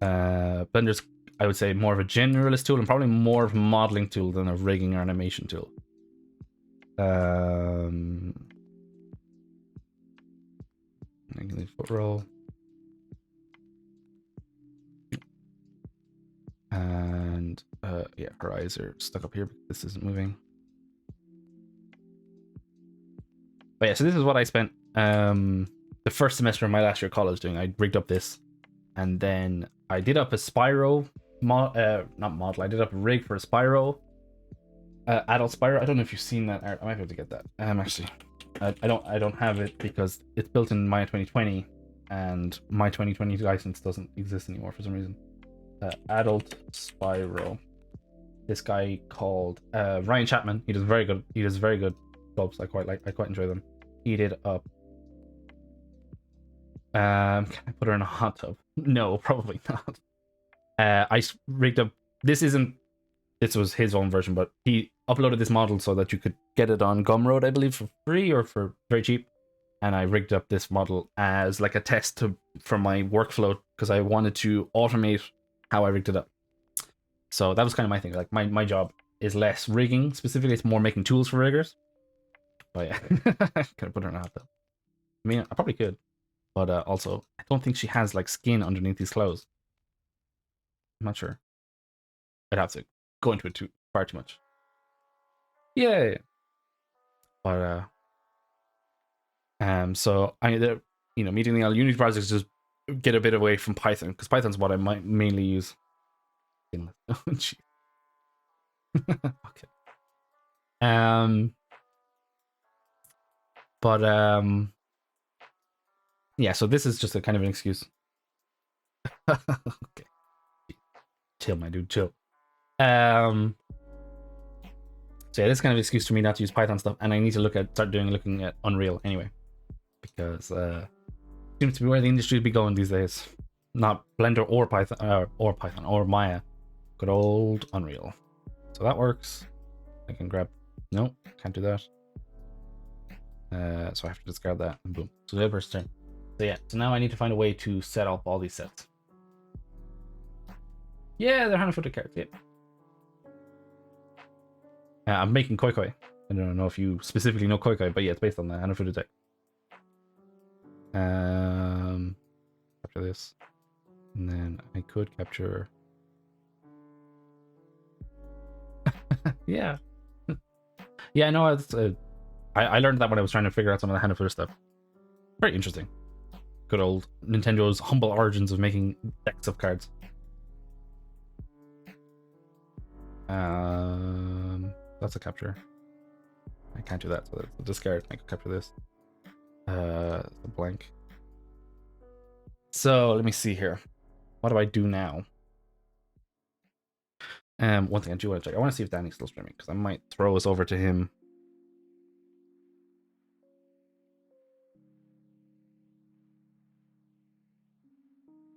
Blender's, I would say, more of a generalist tool and probably more of a modeling tool than a rigging or animation tool. I can leave foot roll. And yeah, her eyes are stuck up here because this isn't moving. But yeah, so this is what I spent the first semester of my last year of college doing. I rigged up this, and then I did up a Spyro not model. I did up a rig for a Spyro, adult Spyro. I don't know if you've seen that art. I might be able to get that. Actually, I don't have it because it's built in Maya 2020, and my 2020 license doesn't exist anymore for some reason. Adult Spyro. This guy called Ryan Chapman. He does very good sculpts. I quite enjoy them. He did up. Can I put her in a hot tub? No, probably not. I rigged up. This was his own version, but he uploaded this model so that you could get it on Gumroad, I believe, for free or for very cheap. And I rigged up this model as like a test for my workflow because I wanted to automate how I rigged it up. So that was kind of my thing. Like my job is less rigging specifically; it's more making tools for riggers. But yeah, I could put her in a hot tub. I mean, I probably could, but also I don't think she has like skin underneath these clothes. I'm not sure. I'd have to go into it far too much. Yeah. But So I need to, meeting the Unity projects, just get a bit away from Python, because Python's what I might mainly use. Oh, jeez. Okay. But yeah, so this is just a kind of an excuse. Okay. Chill, my dude, chill. So yeah, this is kind of an excuse for me not to use Python stuff, and I need to looking at Unreal anyway, because seems to be where the industry will be going these days. Not Blender or Python or Maya. Good old Unreal. So that works. I can grab. No, can't do that. So I have to discard that, and boom. So the first turn. So yeah. So now I need to find a way to set up all these sets. Yeah, they're hand-footed cards. Yeah. I'm making Koi Koi. I don't know if you specifically know Koi Koi, but yeah, it's based on the hand-footed deck. Capture this, and then I could capture. Yeah. Yeah, I know. It's I learned that when I was trying to figure out some of the hand-footed stuff. Very interesting. Good old Nintendo's humble origins of making decks of cards. That's a capture. I can't do that, so that's a discard. I could capture this. A blank. So let me see here. What do I do now? One thing I do want to check. I want to see if Danny's still streaming, because I might throw us over to him.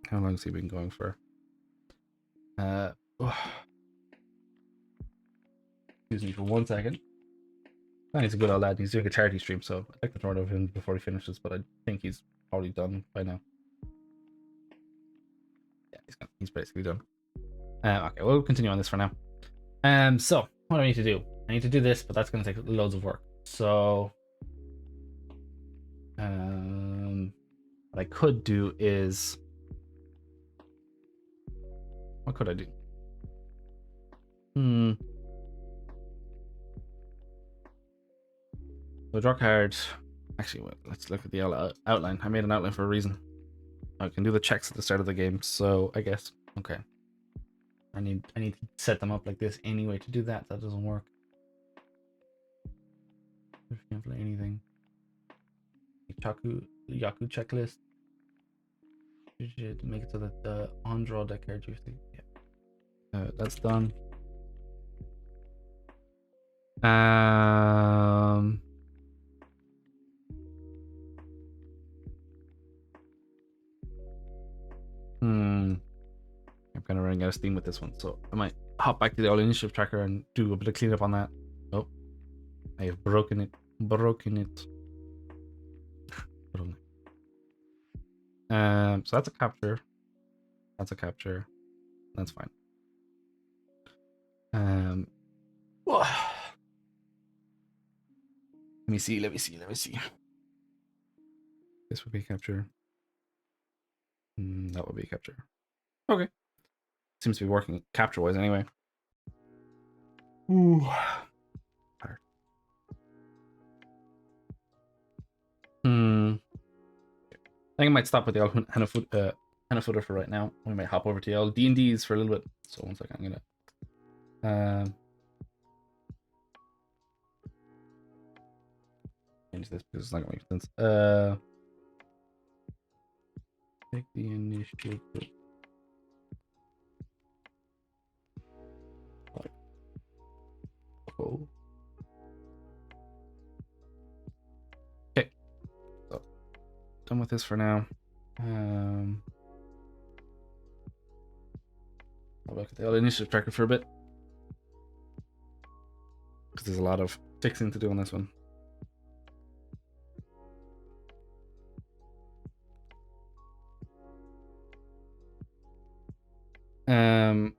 How long has he been going for? Excuse me for 1 second. Danny's a good old lad. He's doing a charity stream, so I'd like to throw it over him before he finishes, but I think he's probably done by now. Yeah, he's basically done. Okay, we'll continue on this for now. So what do I need to do? I need to do this, but that's going to take loads of work. So, what I could do is, what could I do? So draw card. Actually, wait, let's look at the outline. I made an outline for a reason. I can do the checks at the start of the game, so I guess okay. I need to set them up like this anyway. To do that, that doesn't work. If you can't play anything. Yaku checklist. You should make it so that the on draw deck card you think. Yeah. That's done. I'm kind of running out of steam with this one, so I might hop back to the all initiative tracker and do a bit of cleanup on that. Oh, I have broken it. So that's a capture. That's a capture. That's fine. Let me see. This would be a capture. That would be a capture. Okay. Seems to be working capture-wise anyway. Ooh. I think I might stop with the Hanafuda for right now. We might hop over to the D&Ds for a little bit. So 1 second, I'm gonna change this because it's not gonna make sense. Take the initiative. Oh. Okay. So done with this for now. I'll look at the other initiative tracker for a bit, because there's a lot of fixing to do on this one.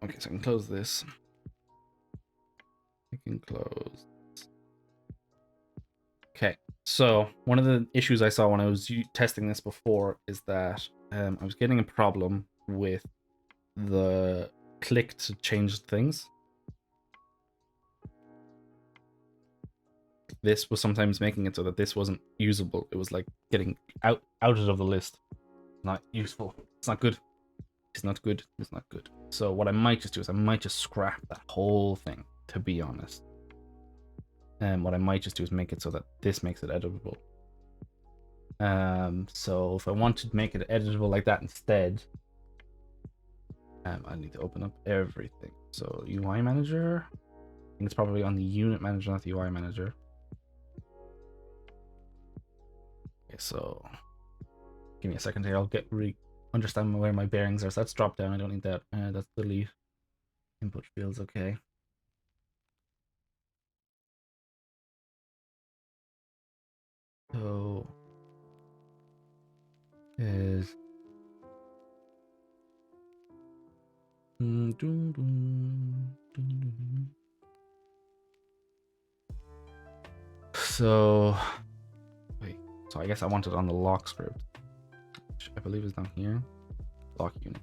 Okay, so I can close this. I can close. Okay, so one of the issues I saw when I was testing this before is that I was getting a problem with the click to change things. this was sometimes making it so that this wasn't usable. It was like getting outed of the list. Not useful. It's not good. It's not good. It's not good. So what I might just do is I might just scrap that whole thing, to be honest. And what I might just do is make it so that this makes it editable. So if I want to make it editable like that instead, I need to open up everything. So UI manager, I think it's probably on the unit manager, not the UI manager. Okay, so give me a second here. I'll get understand where my bearings are. So that's drop down. I don't need that. That's delete. Input fields. Okay. So is so wait. So I guess I want it on the lock script, which I believe is down here. Lock unit.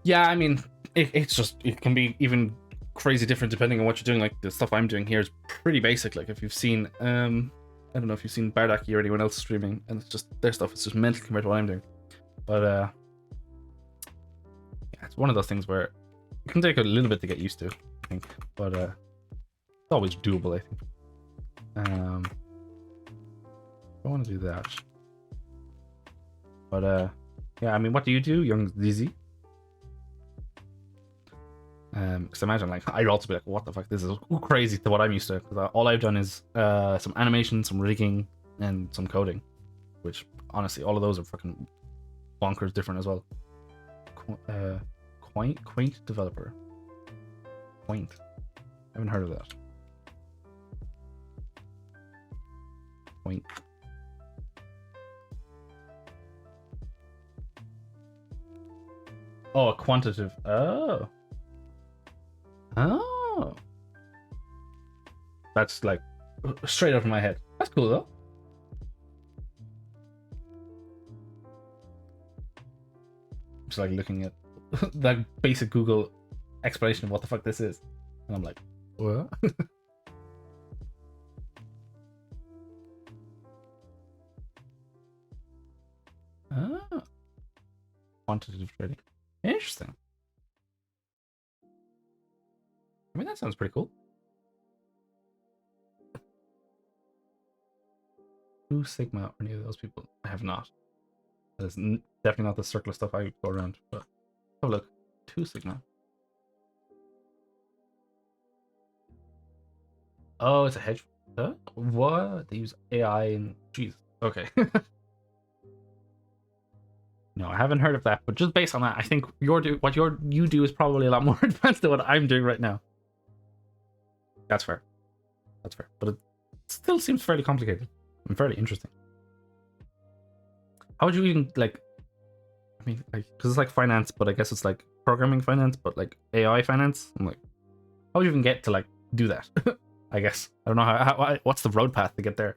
Yeah, I mean, it's just, it can be even crazy different depending on what you're doing. Like the stuff I'm doing here is pretty basic. Like if you've seen, I don't know if you've seen Bardaki or anyone else streaming, and it's just their stuff is just mental compared to what I'm doing. But yeah, it's one of those things where it can take a little bit to get used to, I think. But it's always doable, I think. I want to do that. But yeah, I mean, what do you do, young Dizzy? Because imagine, like, I'd also be like, what the fuck, this is crazy to what I'm used to, because all I've done is some animation, some rigging, and some coding, which honestly all of those are fucking bonkers different as well. Quaint developer. Quaint. I haven't heard of that. Quaint. Oh, a quantitative. Oh, that's like straight out of my head. That's cool though. Just like looking at that basic Google explanation of what the fuck this is, and I'm like, what? Ah, quantitative trading. Interesting. I mean, that sounds pretty cool. Two Sigma or any of those people? I have not. That is definitely not the circular stuff I go around. But oh look, 2 Sigma. Oh, it's a hedge. Huh? What? They use AI and jeez. Okay. No, I haven't heard of that. But just based on that, I think what you do is probably a lot more advanced than what I'm doing right now. That's fair. That's fair. But it still seems fairly complicated and fairly interesting. How would you even, like, I mean, because it's like finance, but I guess it's like programming finance, but like AI finance. I'm like, how would you even get to like do that? I guess. I don't know how what's the road path to get there.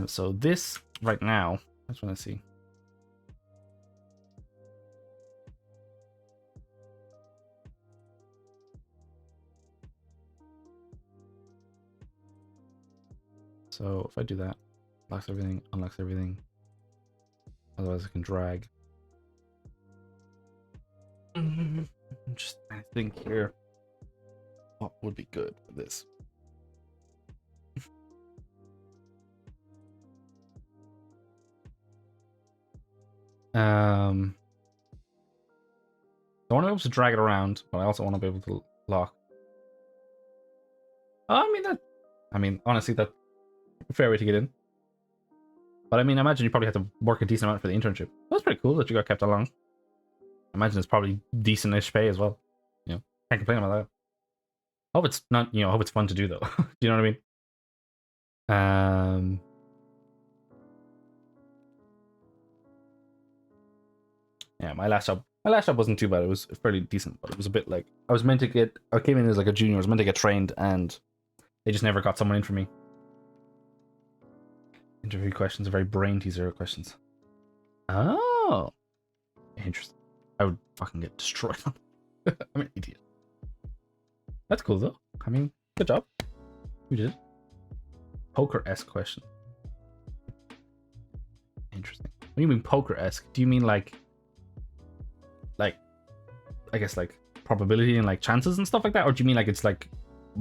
So this right now, I just want to see. So if I do that, locks everything, unlocks everything. Otherwise I can drag. Just I think here, what would be good for this? I want to be able to drag it around, but I also want to be able to lock. I mean, honestly, that's a fair way to get in. But I mean, I imagine you probably have to work a decent amount for the internship. That's pretty cool that you got kept along. I imagine it's probably decent-ish pay as well. You know, can't complain about that. I hope it's not, I hope it's fun to do though. Do you know what I mean? Yeah, my last job wasn't too bad. It was fairly decent, but it was a bit like I came in as like a junior. I was meant to get trained, and they just never got someone in for me. Interview questions are very brain teaser questions. Oh, interesting. I would fucking get destroyed. I'm an idiot. That's cool though. I mean, good job. You did. Poker-esque question. Interesting. What do you mean poker-esque? Do you mean like I guess like probability and like chances and stuff like that, or do you mean like it's like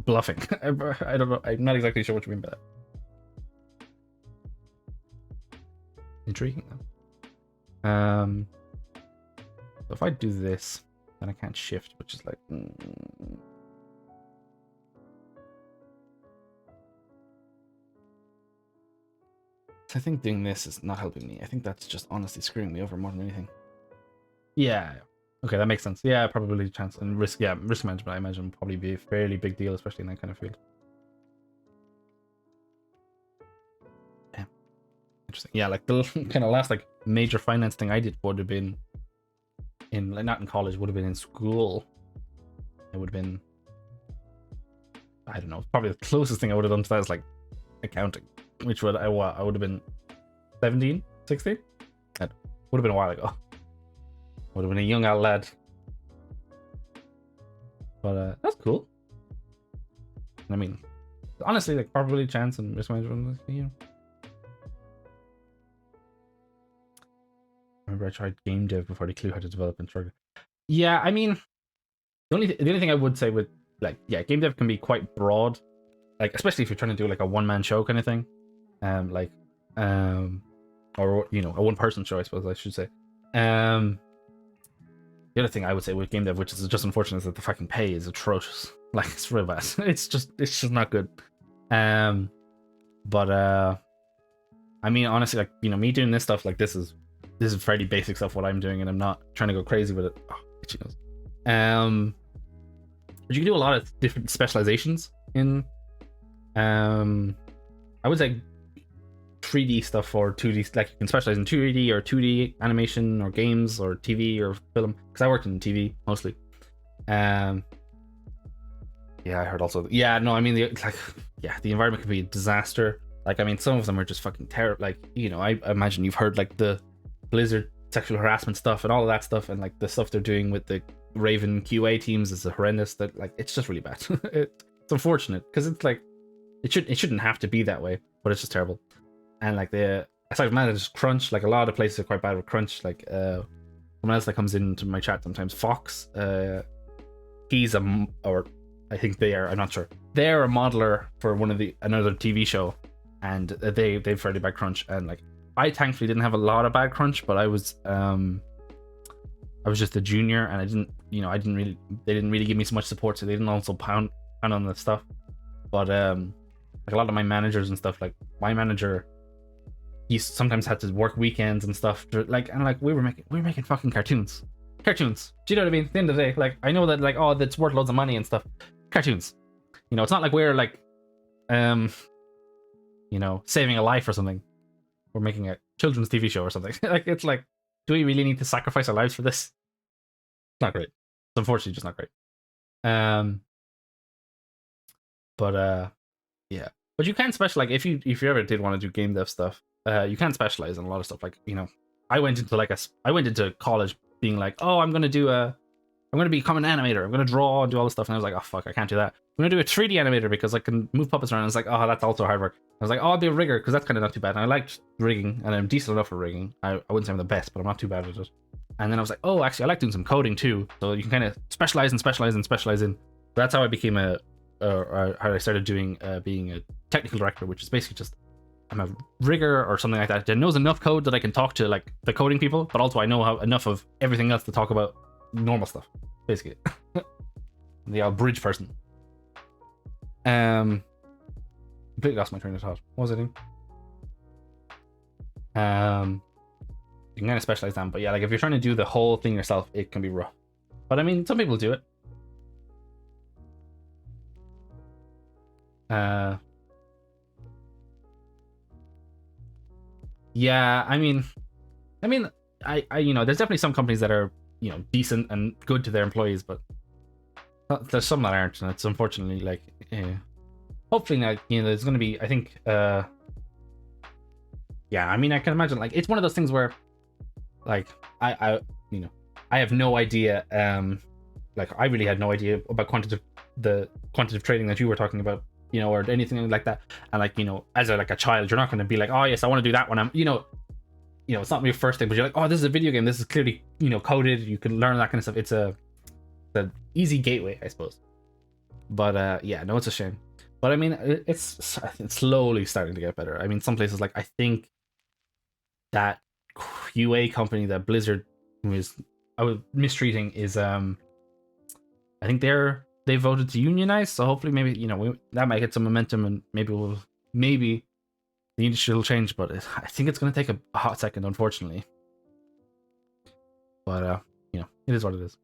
bluffing? I don't know. I'm not exactly sure what you mean by that. Intriguing though. So if I do this, then I can't shift, which is like. I think doing this is not helping me. I think that's just honestly screwing me over more than anything. Yeah. Okay, that makes sense. Yeah, probability, chance, and risk. Yeah, risk management, I imagine, would probably be a fairly big deal, especially in that kind of field. Damn. Interesting. Yeah, like the kind of last like major finance thing I did would have been in, like, not in college, would have been in school. It would have been, I don't know, probably the closest thing I would have done to that is like accounting, which would I would have been 17, 16. That would have been a while ago. Would have been a young old lad. But that's cool. I mean, honestly, like probability, chance, and risk management, you know. Remember, I tried game dev before the clue how to develop and struggle. Yeah, I mean, the only thing I would say with like, yeah, game dev can be quite broad, like especially if you're trying to do like a one-man show kind of thing, or you know, a one-person show, I suppose I should say. The other thing I would say with game dev, which is just unfortunate, is that the fucking pay is atrocious. Like, it's real bad. It's just not good. But I mean, honestly, like, you know, me doing this stuff, like, this is fairly basic stuff what I'm doing, and I'm not trying to go crazy with it. Oh, itchy nose. But you can do a lot of different specializations in, I would say 3D stuff or 2D, like you can specialize in 2D or 2D animation or games or TV or film, because I worked in TV mostly. Yeah, I heard also, yeah, no, I mean, the environment can be a disaster. Like, I mean, some of them are just fucking terrible. Like, you know, I imagine you've heard like the Blizzard sexual harassment stuff and all of that stuff, and like the stuff they're doing with the Raven QA teams is horrendous. That, like, it's just really bad. It's unfortunate because it's like it shouldn't have to be that way, but it's just terrible. And like aside from that, it's crunch. Like, a lot of places are quite bad with crunch. Like someone else that comes into my chat sometimes, Fox, he's or I think they are, I'm not sure, they're a modeler for another TV show, and they've fairly bad crunch. And like, I thankfully didn't have a lot of bad crunch, but I was just a junior, and they didn't really give me so much support, so they didn't also pound on the stuff. But like a lot of my managers and stuff, like my manager, he sometimes had to work weekends and stuff. Like, and like we were making fucking cartoons. Do you know what I mean? At the end of the day, like, I know that, like, oh, that's worth loads of money and stuff. Cartoons. You know, it's not like we're like, you know, saving a life or something. We're making a children's TV show or something. Like, it's like, do we really need to sacrifice our lives for this? It's not great. It's unfortunately just not great. But yeah. But you can specialize, like, if you ever did want to do game dev stuff, you can specialize in a lot of stuff. Like, you know, I went into college being like, oh, I'm gonna become an animator. I'm gonna draw and do all this stuff. And I was like, oh fuck, I can't do that. I'm gonna do a 3D animator because I can move puppets around. And it's like, oh, that's also hard work. I was like, oh, I'll be a rigger because that's kind of not too bad. And I liked rigging, and I'm decent enough for rigging. I wouldn't say I'm the best, but I'm not too bad at it. And then I was like, oh, actually, I like doing some coding too. So you can kind of specialize in. So that's how I became how I started doing being a technical director, which is basically just, I'm a rigger or something like that that knows enough code that I can talk to like the coding people, but also I know enough of everything else to talk about normal stuff, basically. The old bridge person. Completely lost my train of thought. What was I doing? You can kind of specialize them, but yeah, like if you're trying to do the whole thing yourself, it can be rough. But I mean, some people do it. Yeah, I mean, I you know, there's definitely some companies that are, you know, decent and good to their employees, but there's some that aren't, and it's unfortunately like, hopefully, like, you know, there's going to be, I think, yeah, I mean, I can imagine, like, it's one of those things where, like, I you know, I have no idea. Like I really had no idea about the quantitative trading that you were talking about, you know, or anything like that. And like, you know, as a child, you're not going to be like, oh yes, I want to do that when I'm, you know, it's not your first thing, but you're like, oh, this is a video game. This is clearly, you know, coded. You can learn that kind of stuff. It's an easy gateway, I suppose. But yeah, no, it's a shame. But I mean, it's slowly starting to get better. I mean, some places like I think that QA company that Blizzard was mistreating is I think they voted to unionize, so hopefully maybe, you know, that might get some momentum and maybe the industry will change, but I think it's going to take a hot second, unfortunately. But you know, it is what it is.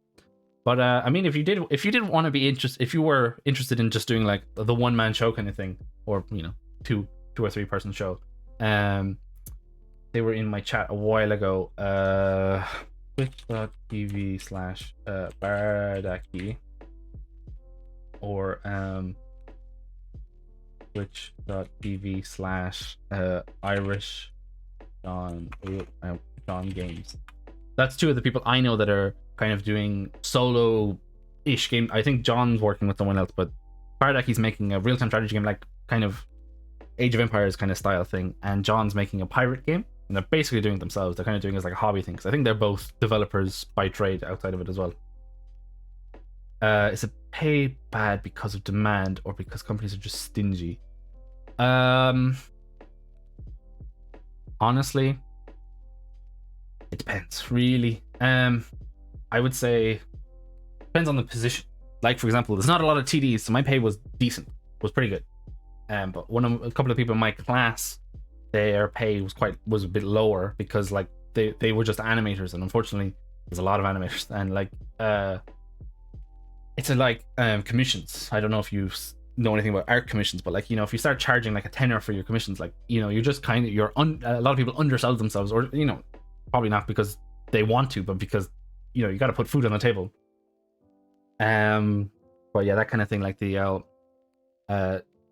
But I mean, if you didn't want to be interested, if you were interested in just doing like the one-man show kind of thing, or you know, two or three person show, they were in my chat a while ago. Twitch.tv/Bardaki or twitch.tv/Irish John Games. That's two of the people I know that are kind of doing solo-ish game. I think John's working with someone else, but Bardaki's making a real-time strategy game, like kind of Age of Empires kind of style thing, and John's making a pirate game, and they're basically doing it themselves. They're kind of doing it as like a hobby thing, because I think they're both developers by trade outside of it as well. Is it paid bad because of demand or because companies are just stingy? Honestly, it depends, really. I would say depends on the position. Like for example, there's not a lot of TDs, so my pay was decent, was pretty good. But a couple of people in my class, their pay was a bit lower because like they were just animators, and unfortunately, there's a lot of animators, and like it's like commissions. I don't know if you know anything about art commissions, but like, you know, if you start charging like a tenner for your commissions, like, you know, you're just kind of a lot of people undersell themselves, or you know, probably not because they want to, but because, you know, you got to put food on the table. But yeah, that kind of thing, like the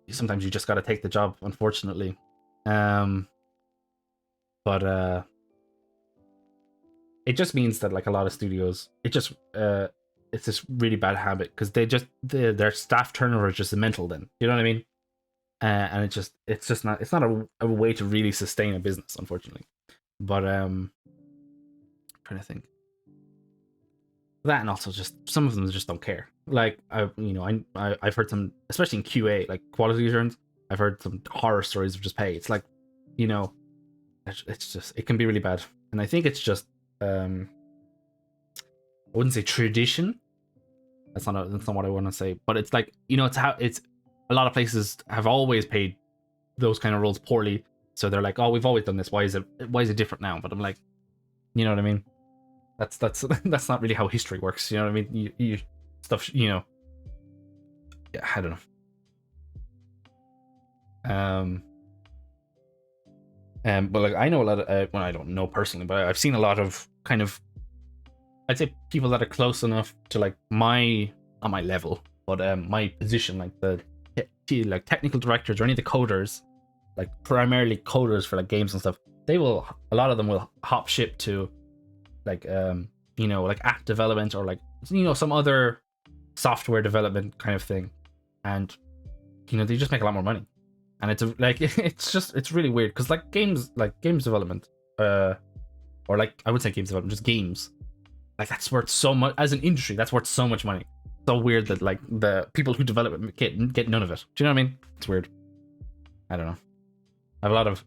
sometimes you just got to take the job, unfortunately. But it just means that like a lot of studios, it's this really bad habit because their staff turnover is just mental. Then you know what I mean? And it's not a way to really sustain a business, unfortunately. But trying to think. That, and also just some of them just don't care. Like I've heard some, especially in QA, like quality assurance, I've heard some horror stories of just pay. It's like, you know, it's just, it can be really bad. And I think it's just I wouldn't say tradition. That's not what I want to say. But it's like, you know, it's a lot of places have always paid those kind of roles poorly. So they're like, oh, we've always done this. Why is it different now? But I'm like, you know what I mean? That's not really how history works. You know what I mean? You stuff, you know. Yeah, I don't know. But like I know a lot of well, I don't know personally, but I've seen a lot of kind of, I'd say people that are close enough to like not my level, but my position, like the like technical directors or any of the coders, like primarily coders for like games and stuff. A lot of them will hop ship to like you know, like app development or like, you know, some other software development kind of thing, and you know, they just make a lot more money. And it's like it's really weird because like games development, or like I would say games development, just games, like that's worth so much as an industry. That's worth so much money. So weird that like the people who develop it get none of it. Do you know what I mean? It's weird. I don't know. I have a lot of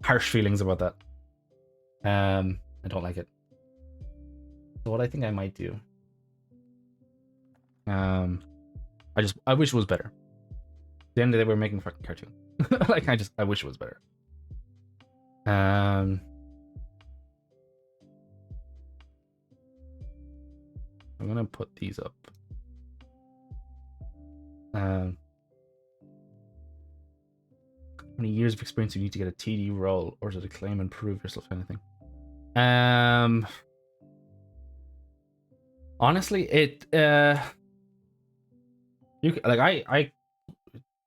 harsh feelings about that. I don't like it. So what I think I might do, I wish it was better. At the end of the day, we're making a fucking cartoon. Like I wish it was better. I'm gonna put these up. How many years of experience do you need to get a TD role, or to claim and prove yourself, anything? Honestly, it you like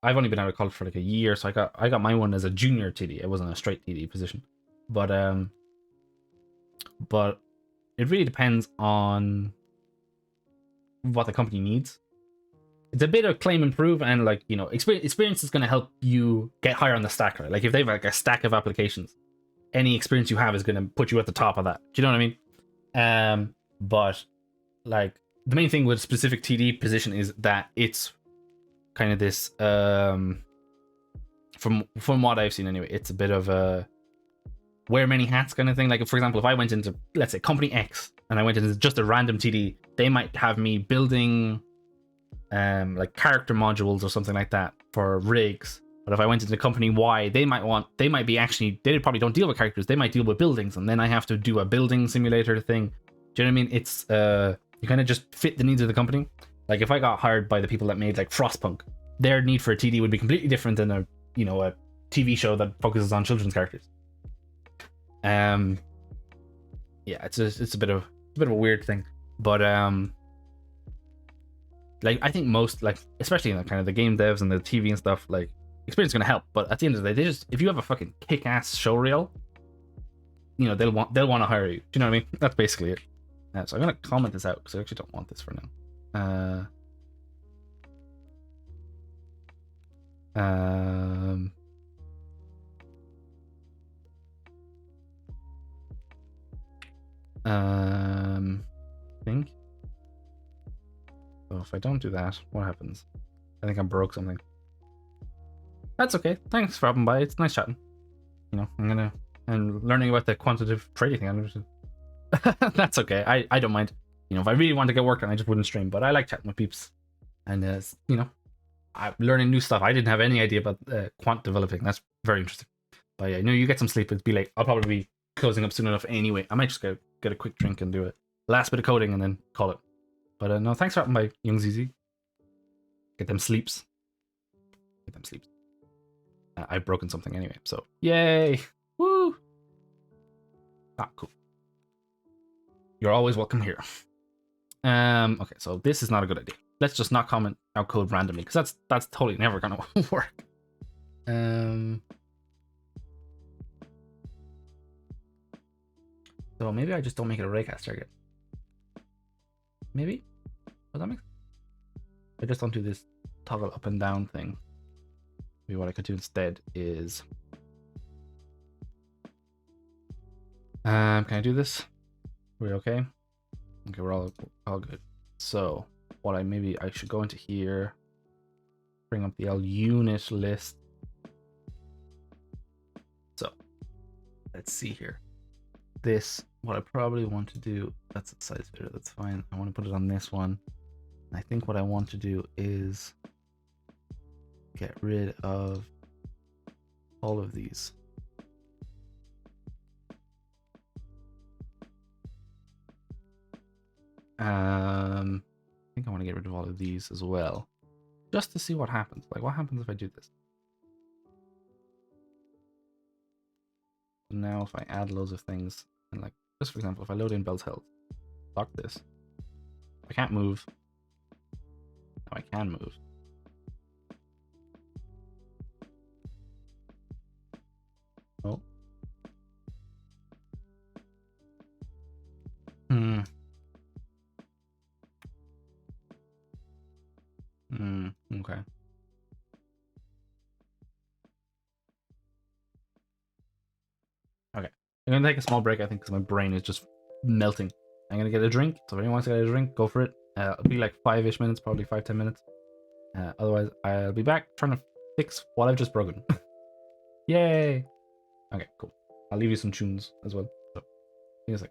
I've only been out of college for like a year, so I got my one as a junior TD. It wasn't a straight TD position, but it really depends on what the company needs. It's a bit of claim and prove, and like, you know, experience is going to help you get higher on the stack, right? Like if they have like a stack of applications, any experience you have is going to put you at the top of that. Do you know what I mean? But like the main thing with specific TD position is that it's kind of this from what I've seen anyway, it's a bit of a wear many hats kind of thing. Like, for example, if I went into, let's say, company X and I went into just a random TD, they might have me building like character modules or something like that for rigs. But if I went into company Y, they might be actually, they probably don't deal with characters, they might deal with buildings, and then I have to do a building simulator thing. Do you know what I mean? It's you kind of just fit the needs of the company. Like if I got hired by the people that made like Frostpunk, their need for a TD would be completely different than a, you know, a TV show that focuses on children's characters. Yeah, it's a bit of a weird thing, but like I think most, like especially in the kind of the game devs and the TV and stuff, like experience is gonna help. But at the end of the day, they just, if you have a fucking kick-ass show reel, you know, they'll want to hire you. Do you know what I mean? That's basically it. So I'm gonna comment this out because I actually don't want this for now. Think. So if I don't do that, what happens? I think I broke something. That's okay. Thanks for dropping by. It's nice chatting. You know, I'm learning about the quantitative trading thing. That's okay. I don't mind. You know, if I really want to get work done, I just wouldn't stream. But I like chatting with peeps, and you know, I'm learning new stuff. I didn't have any idea about quant developing. That's very interesting. But yeah, you know, you get some sleep. It'd be late. I'll probably be closing up soon enough anyway. I might just get a quick drink and do it. Last bit of coding and then call it. But no, thanks for having my young ZZ. Get them sleeps. Get them sleeps. I've broken something anyway, so yay! Woo! Ah, cool. You're always welcome here. Okay, so this is not a good idea. Let's just not comment our code randomly, because that's totally never gonna work. So maybe I just don't make it a raycast target. Maybe? Does that make sense? I just don't do this toggle up and down thing. Maybe what I could do instead is can I do this? Are we okay? Okay, we're all good. So what I should go into here, bring up the LUnit list. So let's see here. This, what I probably want to do, that's a size fitter, that's fine. I want to put it on this one. I think what I want to do is get rid of all of these. I think I want to get rid of all of these as well, just to see what happens. Like, what happens if I do this? Now, if I add loads of things, and like, just for example, if I load in Bell's Health, lock this. I can't move. Now I can move. Oh. Okay. Okay. I'm gonna take a small break, I think, because my brain is just melting. I'm gonna get a drink. So if anyone wants to get a drink, go for it. It'll be like 5-ish minutes, probably 5-10 minutes. Otherwise, I'll be back trying to fix what I've just broken. Yay! Okay, cool. I'll leave you some tunes as well. So, give me a sec.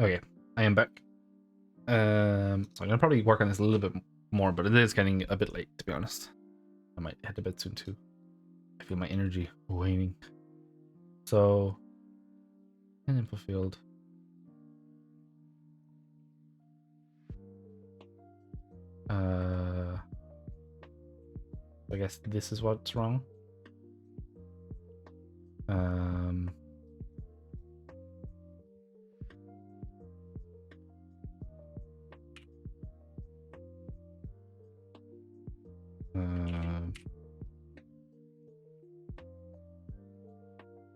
Okay, I am back. So I'm gonna probably work on this a little bit more, but it is getting a bit late, to be honest. I might head to bed soon too. I feel my energy waning. So, an input field. I guess this is what's wrong. I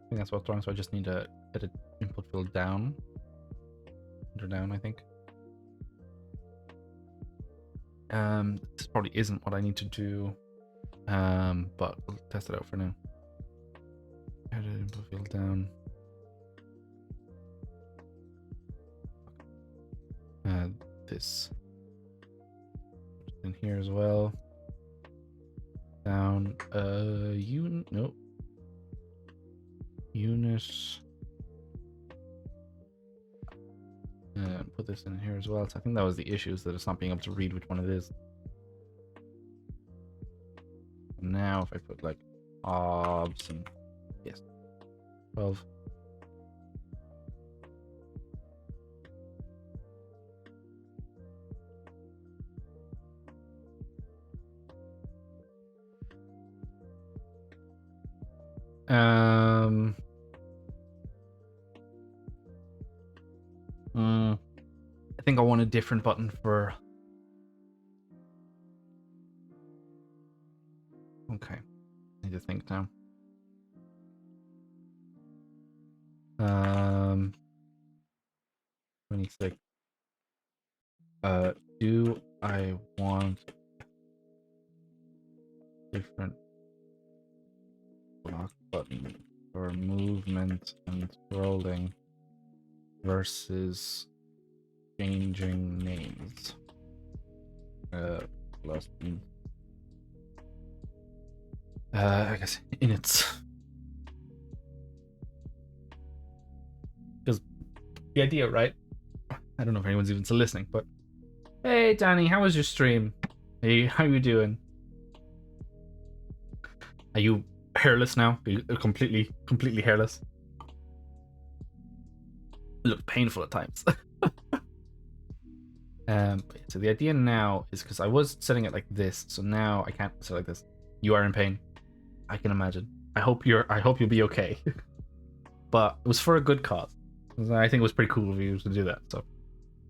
think that's what's wrong, so I just need to edit input field down. Under down, I think. This probably isn't what I need to do. But we'll test it out for now. Edit input field down. This in here as well. Down. Nope. Unit. Put this in here as well. So I think that was the issue, is that it's not being able to read which one it is. Now if I put like obs and yes, 12. I think I want a different button for. Okay, I need to think now. Um, 26. Do I want different block button for movement and scrolling versus changing names? Plus, I guess inits. Because the idea, right? I don't know if anyone's even still listening, but hey, Danny, how was your stream? Hey, how you doing? Are you hairless now? Are you completely hairless? It looks painful at times. So the idea now is, because I was setting it like this, so now I can't set it like this. You are in pain, I can imagine. I hope you'll be okay. But it was for a good cause. I think it was pretty cool of you to do that. So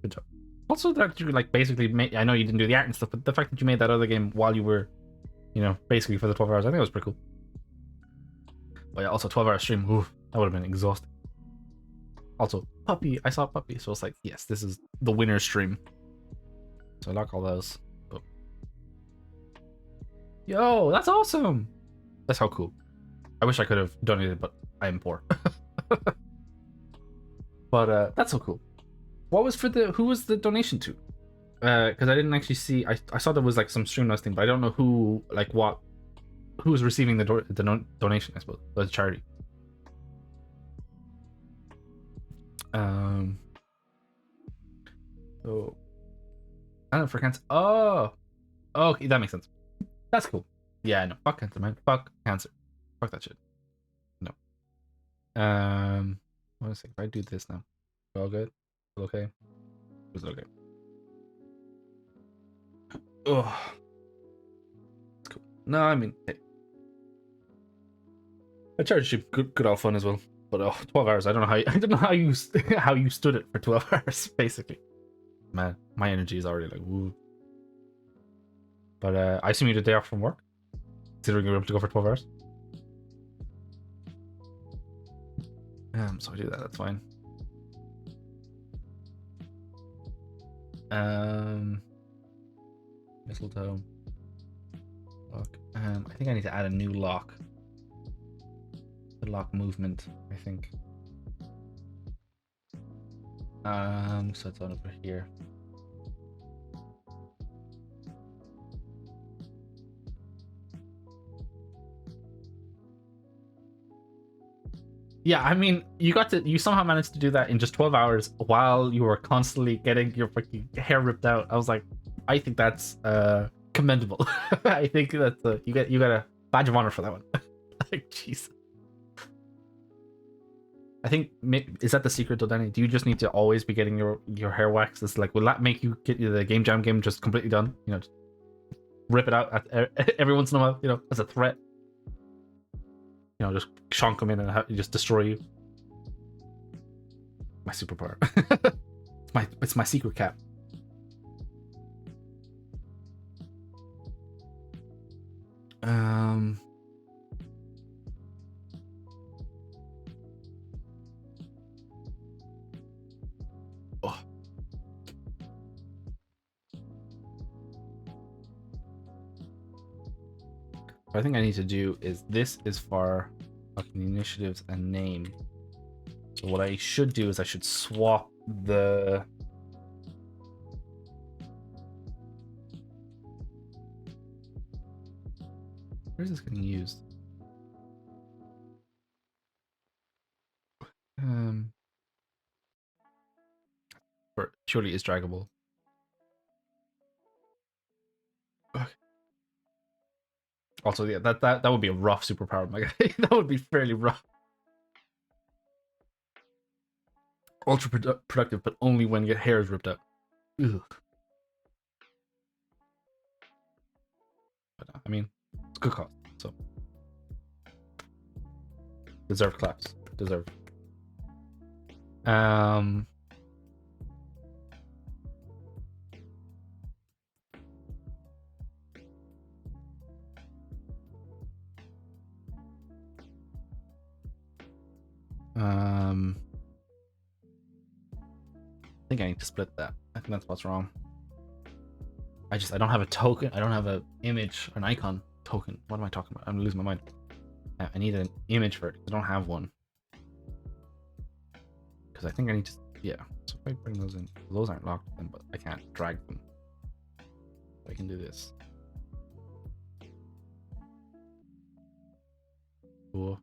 good job. Also, that you like basically made. I know you didn't do the art and stuff, but the fact that you made that other game while you were, basically for the 12 hours, I think it was pretty cool. But yeah, also 12-hour stream. Oof, that would have been exhausting. Also, puppy. I saw a puppy, so it's like, yes, this is the winner stream. So I like all those. But... Yo, that's awesome. That's how cool. I wish I could have donated, but I am poor. But that's so cool. What was for the? Who was the donation to? Because I didn't actually see. I saw there was like some stream listing, but I don't know who, like what, who was receiving the donation. I suppose the charity. So I don't know, for cancer. Oh, okay, that makes sense. That's cool. Yeah, no, fuck cancer, man. Fuck cancer. Fuck that shit. No. What is it? If I do this now, all good? Okay. It's okay. Oh, it's cool. No, I mean, hey, I charged you good all fun as well. But 12 hours. I don't know how you how you stood it for 12 hours. Basically, man, my energy is already like woo. But I assume you did a day off from work, considering you were able to go for 12 hours. So I do that. That's fine. Mistletoe. Lock. I think I need to add a new lock. The lock movement, I think. So it's on over here. Yeah, I mean, you somehow managed to do that in just 12 hours while you were constantly getting your fucking hair ripped out. I was like, I think that's commendable. I think that you got a badge of honor for that one. Like, jeez. I think is that the secret, though, Danny? Do you just need to always be getting your hair waxed? It's like, will that make you get the game jam game just completely done? You know, just rip it out every once in a while. You know, as a threat. You know, just shonk them in and just destroy you. My superpower. it's my secret cap. Oh. What I think I need to do is this is for fucking initiatives and name. So what I should do is I should swap the where is this getting used? Surely is draggable. Okay. Also, yeah, that would be a rough superpower, my guy. That would be fairly rough. Ultra productive, but only when your hair is ripped out. Ugh. But I mean, it's good cost, so deserved claps. Deserved. I think I need to split that. I think that's what's wrong. I don't have a token. I don't have an image, an icon token. What am I talking about? I'm losing my mind. I need an image for it. I don't have one. Because I think I need to, yeah. So if I bring those in, those aren't locked in, but I can't drag them. I can do this. Cool.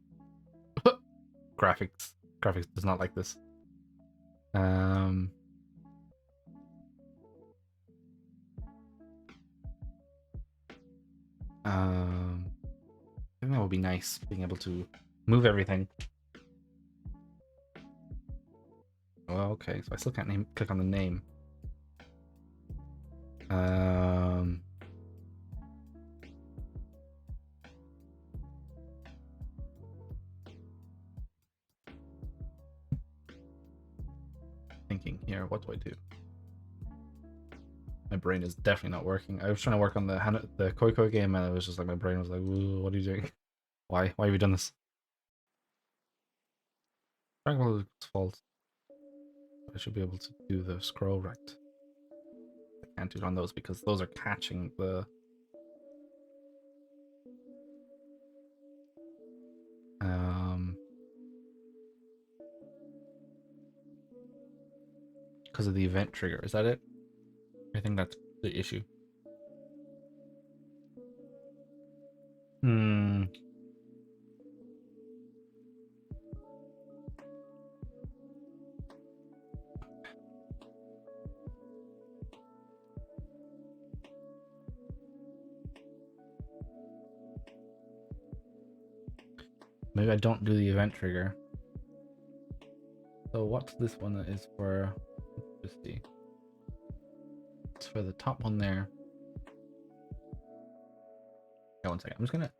Graphics does not like this. I think that would be nice, being able to move everything. Well, okay, so I still can't click on the name. Thinking here, what do I do? My brain is definitely not working. I was trying to work on the Koi game, and it was just like my brain was like, "What are you doing? Why have you done this?" Triangle is false. I should be able to do the scroll right. I can't do it on those because those are catching the. Because of the event trigger. Is that it? I think that's the issue. Maybe I don't do the event trigger. So what's this one that is for? Let's see. It's for the top one there. Yeah, 1 second. I'm just gonna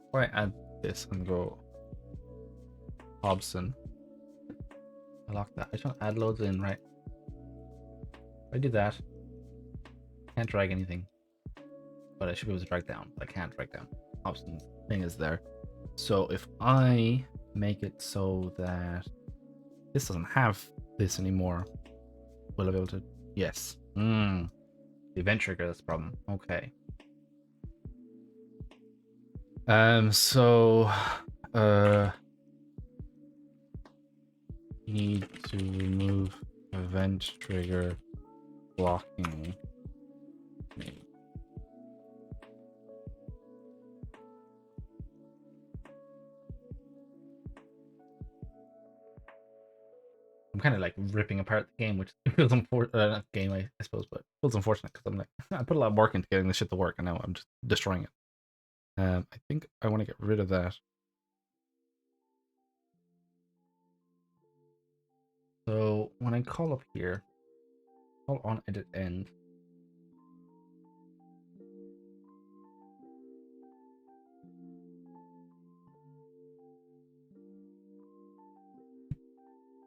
before I add this and go Hobson. I lock that. I just want to add loads in, right? If I do that, can't drag anything. But I should be able to drag down. But I can't drag down. Hobson's thing is there. So if I make it so that this doesn't have this anymore, will I be able to? Yes. The event trigger, that's the problem. Okay. So need to remove event trigger blocking me. kind of like ripping apart the game, which feels unfortunate. Not game, I suppose, but feels unfortunate because I'm like, I put a lot of work into getting this shit to work, and now I'm just destroying it. I think I want to get rid of that. So when I call up here, call on edit end.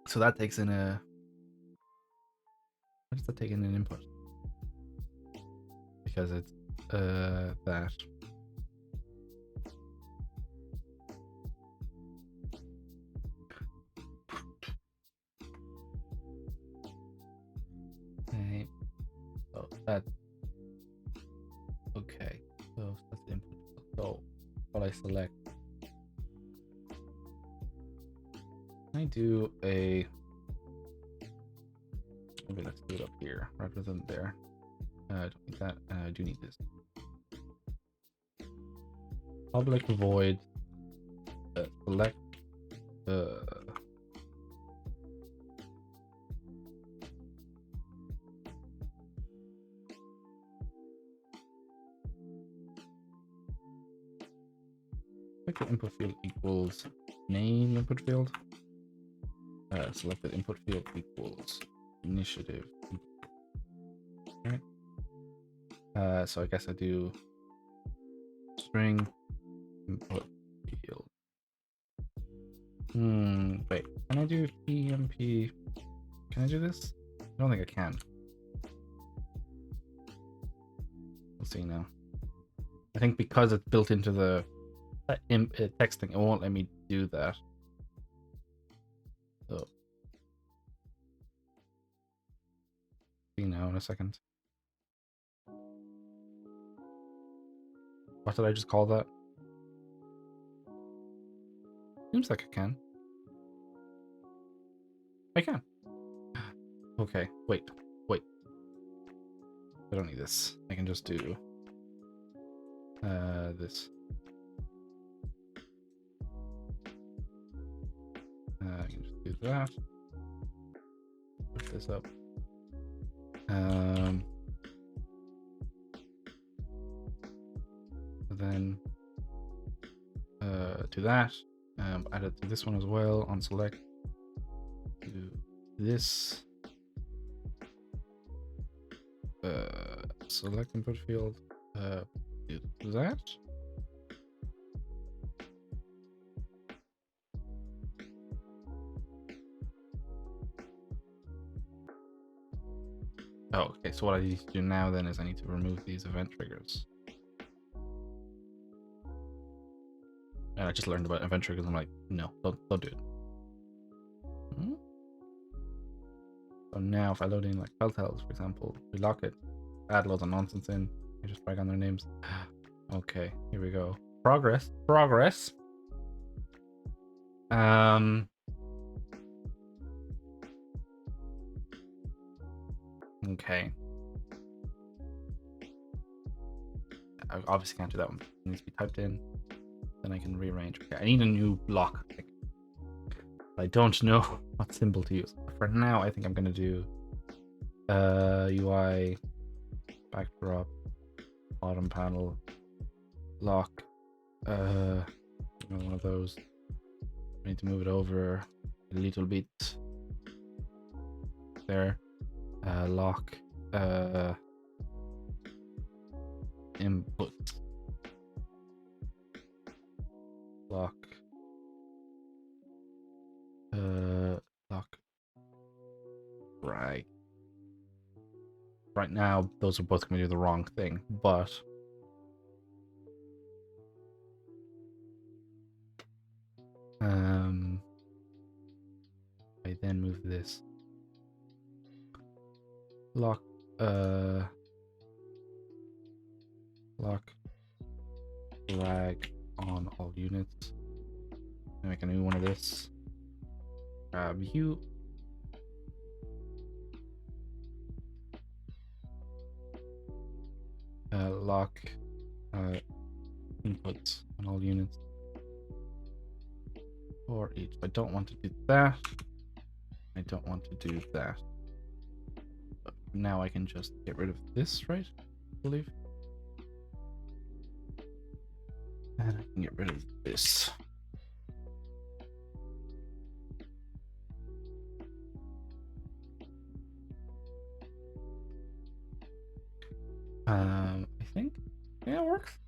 So that takes in a. What does that take in an input? Because it's that. Okay. So that. Okay. So that's the input. So what I select. I do a. Maybe let's do it up here rather than there. I don't need that. I do need this. Public void. Select. Selected input field equals name input field. Selected input field equals initiative. All right. So I guess I do string input field. Wait, can I do PMP? Can I do this? I don't think I can. We'll see now. I think because it's built into the texting, it won't let me do that. So, see now in a second. What did I just call that? Seems like I can. I can. Okay, wait. I don't need this. I can just do this. I can just do that. Push this up. Then do that. Add it to this one as well. On select. Do this. Select input field. Do that. Oh, okay. So what I need to do now then is I need to remove these event triggers. And I just learned about event triggers. I'm like, no, don't do it. So now if I load in like telltales, for example, we lock it, add loads of nonsense in, I just drag on their names. Okay, here we go. Progress. Okay. I obviously can't do that one. It needs to be typed in. Then I can rearrange. Okay, I need a new block. I don't know what symbol to use. For now, I think I'm gonna do UI backdrop bottom panel lock. One of those. I need to move it over a little bit. There. Lock. Input. Lock. Lock. Right. Right now, those are both going to do the wrong thing, but I then move this. Lock. Lock. Drag on all units. Make a new one of this. Grab you. Lock inputs on all units for each. I don't want to do that. I I don't want to do that. But now I can just get rid of this, right? I believe. And I can get rid of this. I think, yeah, it works.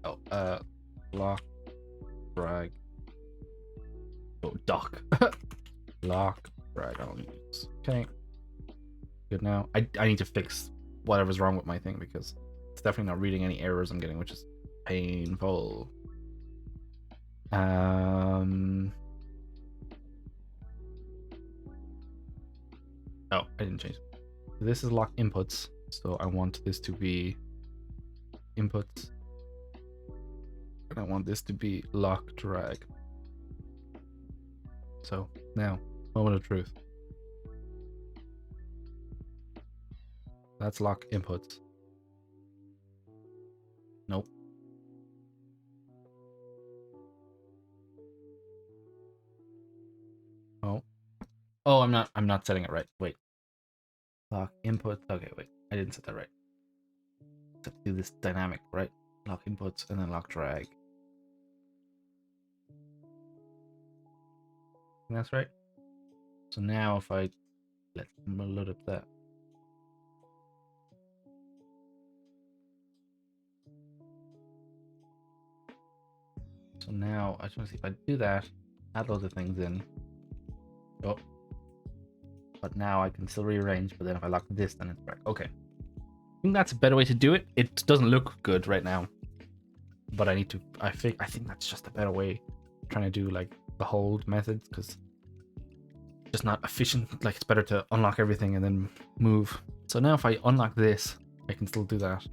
Oh, lock, drag. Oh, dock. Lock, drag. I'll use. Okay. Good now. I need to fix whatever's wrong with my thing because it's definitely not reading any errors I'm getting, which is painful. Oh, I didn't change it. This is lock inputs, so I want this to be inputs, and I want this to be lock drag. So now, moment of truth. That's lock inputs. Nope. Oh. Oh, I'm not setting it right. Wait. Lock input. Okay, wait. I didn't set that right. To do this dynamic, right? Lock inputs and then lock drag. That's right. So now if I let's load up that. So now I just want to see if I do that, add loads of things in. Oh. But now I can still rearrange, but then if I lock this, then it's back. Okay. I think that's a better way to do it. It doesn't look good right now. But I need to I think that's just a better way of trying to do like the hold methods, because just not efficient. Like it's better to unlock everything and then move. So now if I unlock this, I can still do that.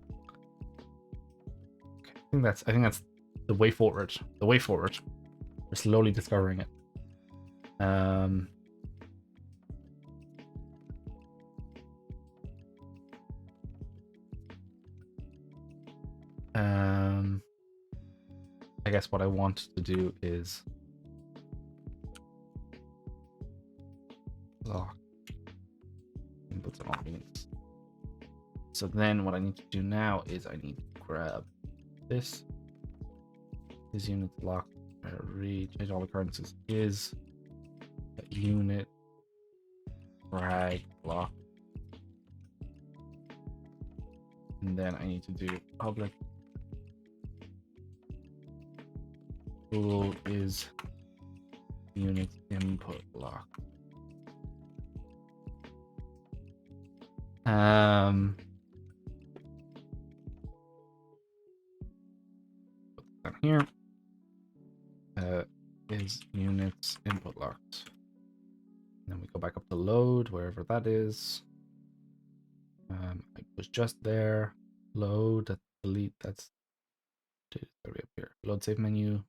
Okay. I think that's the way forward. The way forward. We're slowly discovering it. I guess what I want to do is lock inputs and all units. So then what I need to do now is I need to grab this unit lock, change all occurrences is unit drag lock, and then I need to do public tool is unit input lock. Put that here. Is units input locked. And then we go back up to load, wherever that is. It was just there. Load, that's delete, that's it's gonna be up here. Load save menu.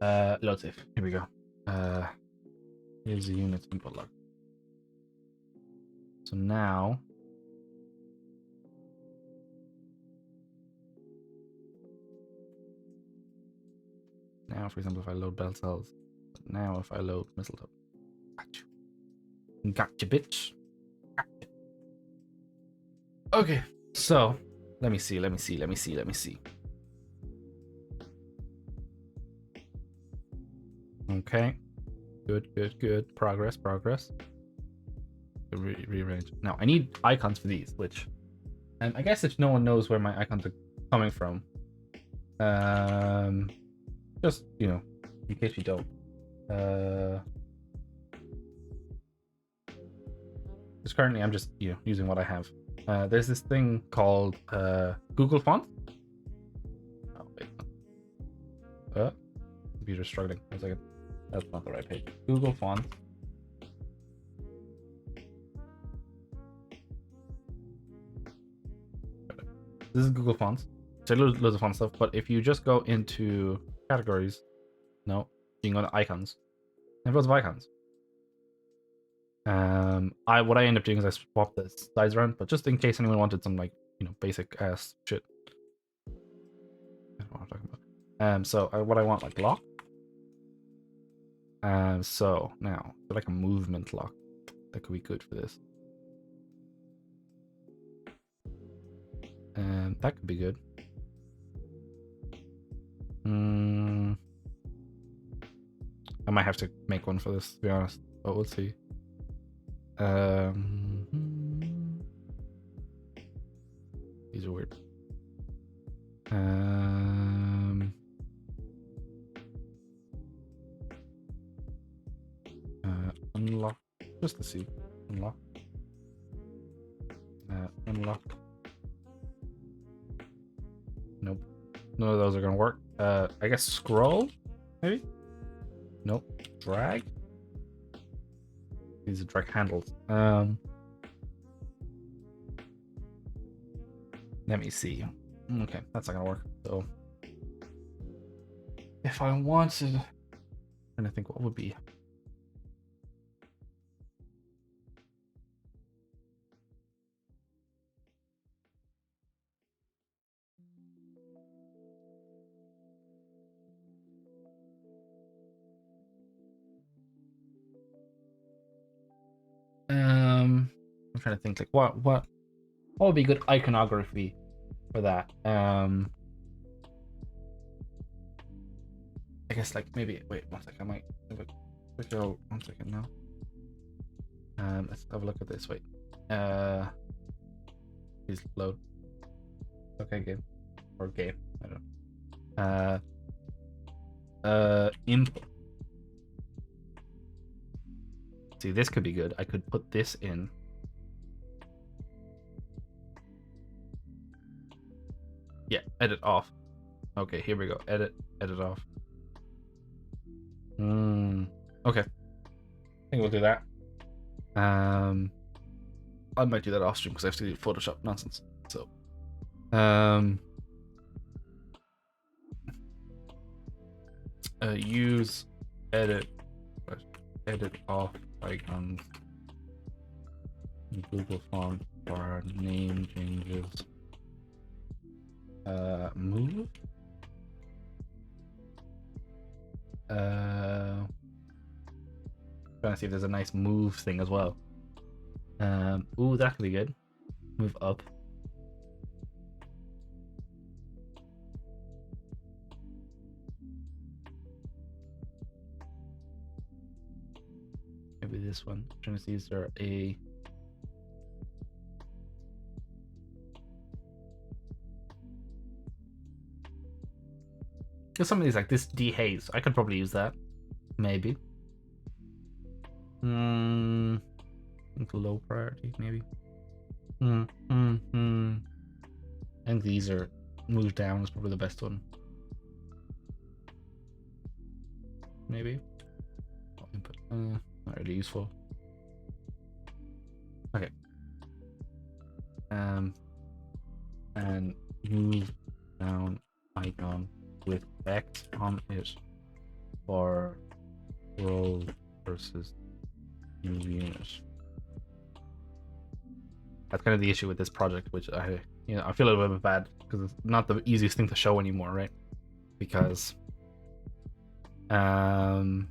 Load save. Here we go. Here's the unit input lock. So now for example, if I load bell cells, now if I load mistletoe, gotcha bitch. Gotcha. Okay, so let me see. Okay, good. Progress. Rearrange. Now I need icons for these, which, and I guess if no one knows where my icons are coming from, just in case you don't, because currently I'm just using what I have. There's this thing called Google Fonts. Oh wait, computer's struggling. 1 second. That's not the right page. Google Fonts. This is Google Fonts. So loads of fun stuff. But if you just go into categories, no, you can go to icons. There's loads of icons. What I end up doing is I swap the size around, but just in case anyone wanted some basic ass shit. I don't know what I'm talking about. So what I want, like lock, So now, like a movement lock that could be good for this. That could be good. I might have to make one for this, to be honest, but we'll see. These are weird. Unlock, just to see. Unlock. Unlock. Nope. None of those are gonna work. I guess scroll, maybe? Nope. Drag? These are drag handles. Let me see. Okay, that's not gonna work. So if I wanted, I'm trying to think what would be. I'm trying to think like what would be good iconography for that. I guess like maybe wait 1 second. I might have a quick go 1 second now. Let's have a look at this. Wait. Please load. Okay, game or game. I don't know. Input. See, this could be good. I could put this in. Yeah, edit off. Okay, here we go. Edit off. Okay. I think we'll do that. I might do that off stream because I have to do Photoshop nonsense. So, use edit off icons in Google Font for name changes. Move. Trying to see if there's a nice move thing as well. Ooh, that could be good. Move up. Maybe this one. I'm trying to see, is there a because some of these like this dehaze, I could probably use that. Maybe. Low priority, maybe. I think these are moved down is probably the best one. Maybe. Input. Not really useful. Okay. And move down icon with X on it for roll versus new unit. That's kind of the issue with this project, which I feel a little bit bad because it's not the easiest thing to show anymore, right? Because what am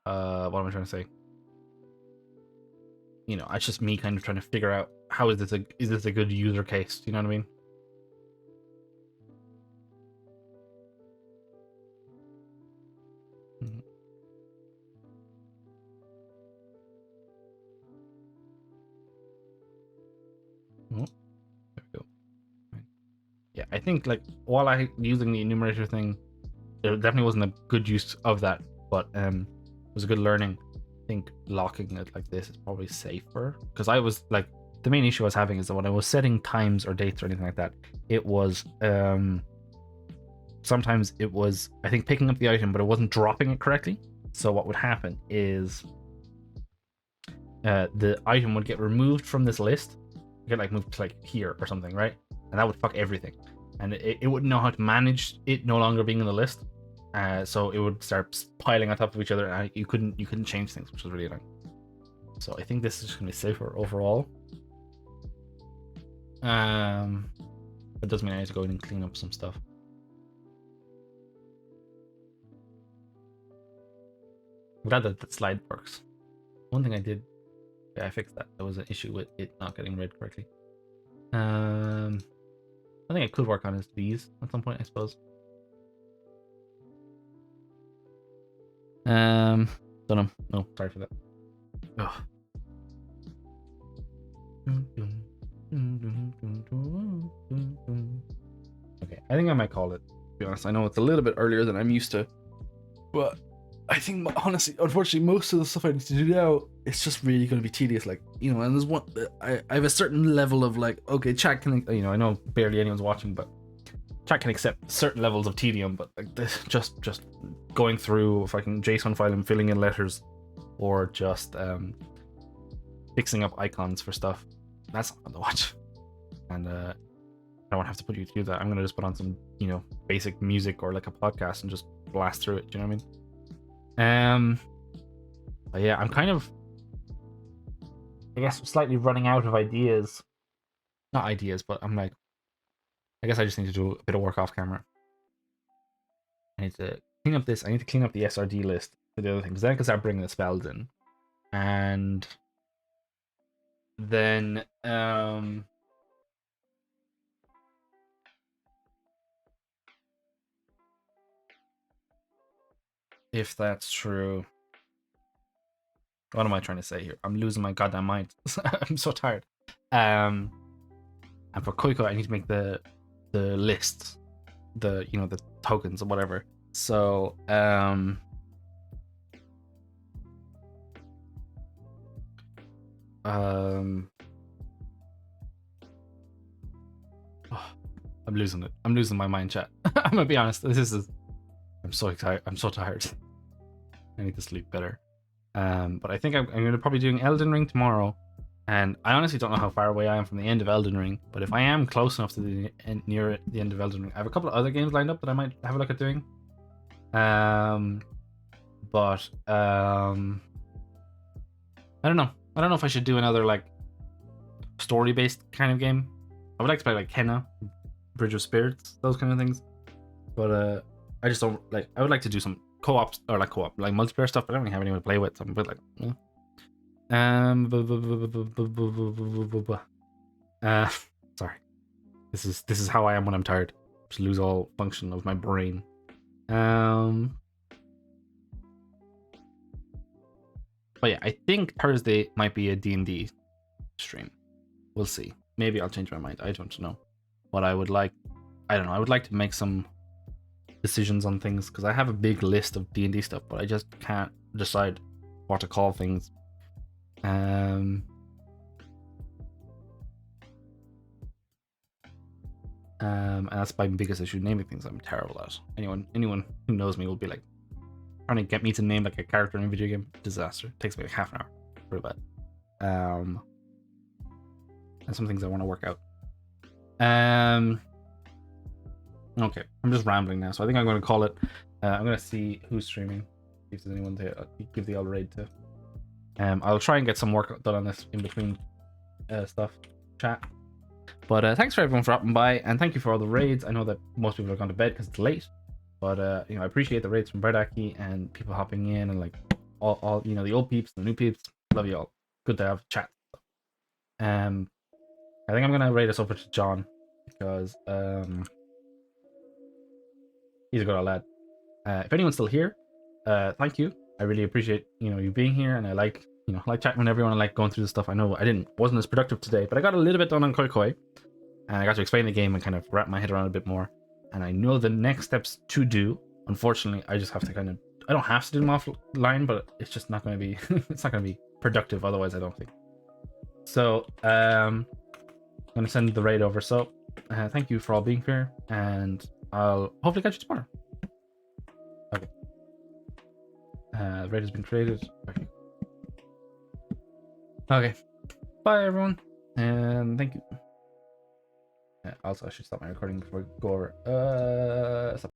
I trying to say? It's just me kind of trying to figure out how is this a good user case? Do you know what I mean? Oh, there we go. Yeah, I think like while I using the enumerator thing, there definitely wasn't a good use of that, but it was a good learning. I think locking it like this is probably safer because I was like the main issue I was having is that when I was setting times or dates or anything like that, it was sometimes it was I think picking up the item but it wasn't dropping it correctly. So what would happen is the item would get removed from this list, get like moved to like here or something, right? And that would fuck everything, and it wouldn't know how to manage it no longer being in the list. So it would start piling on top of each other, and you couldn't change things, which was really annoying. So I think this is just gonna be safer overall. It does mean I need to go in and clean up some stuff. I'm glad that that slide works. One thing I did, yeah, I fixed that. There was an issue with it not getting read correctly. I think I could work on is these at some point, I suppose. Don't know. No, sorry for that. Ugh. Okay, I think I might call it, to be honest. I know it's a little bit earlier than I'm used to, but I think, honestly, unfortunately, most of the stuff I need to do now, it's just really going to be tedious. Like, you know, and there's one, I have a certain level of like, okay, chat can, you know, I know barely anyone's watching, but chat can accept certain levels of tedium, but like this, just going through, if I can JSON file and filling in letters, or just fixing up icons for stuff, that's not fun to watch. And I don't want to have to put you through that. I'm gonna just put on some, you know, basic music or like a podcast and just blast through it. Do you know what I mean? But yeah, I'm kind of, I guess, slightly running out of ideas. Not ideas, but I'm like, I guess I just need to do a bit of work off camera. I need to clean up this. I need to clean up the SRD list for the other things. Then I can start bringing the spells in, and then if that's true, what am I trying to say here? I'm losing my goddamn mind. I'm so tired. And for Koiko, I need to make the lists, the, you know, the tokens or whatever. So oh, I'm losing it. I'm losing my mind, chat. I'm gonna be honest. This is, I'm so tired. I'm so tired. I need to sleep better. But I think I'm gonna probably doing Elden Ring tomorrow. And I honestly don't know how far away I am from the end of Elden Ring, but if I am close enough to the near the end of Elden Ring, I have a couple of other games lined up that I might have a look at doing. But I don't know. I don't know if I should do another like story-based kind of game. I would like to play like Kenna, Bridge of Spirits, those kind of things. But I just don't like. I would like to do some co-op or like multiplayer stuff, but I don't really have anyone to play with. So I'm a bit like, sorry. This is how I am when I'm tired. Just lose all function of my brain. But yeah, I think Thursday might be a D&D stream. We'll see. Maybe I'll change my mind. I don't know. But I would like, I don't know. I would like to make some decisions on things because I have a big list of D&D stuff, but I just can't decide what to call things. And that's my biggest issue, naming things. I'm terrible at. Anyone who knows me will be like, trying to get me to name like a character in a video game, disaster. It takes me like half an hour. Pretty bad. And some things I want to work out. Okay, I'm just rambling now, so I think I'm going to call it. I'm going to see who's streaming, see if there's anyone to give the all raid to. I'll try and get some work done on this in between stuff, chat. But thanks for everyone for dropping by, and thank you for all the raids. I know that most people are gone to bed because it's late, but you know, I appreciate the raids from Berdaki and people hopping in, and like all you know, the old peeps, the new peeps. Love you all. Good to have chat. I think I'm gonna raid us over to John because he's a good old lad. If anyone's still here, thank you. I really appreciate, you know, you being here, and I like, you know, like chatting with everyone. I like going through the stuff. I know I wasn't as productive today, but I got a little bit done on Koi Koi, and I got to explain the game and kind of wrap my head around a bit more. And I know the next steps to do. Unfortunately, I just have to kind of, I don't have to do them offline, but it's just not going to be it's not going to be productive otherwise, I don't think. So I'm going to send the raid over. So thank you for all being here, and I'll hopefully catch you tomorrow. Okay. The raid has been created. Okay. Bye, everyone. And thank you. Also, I should stop my recording before we go over. Stop.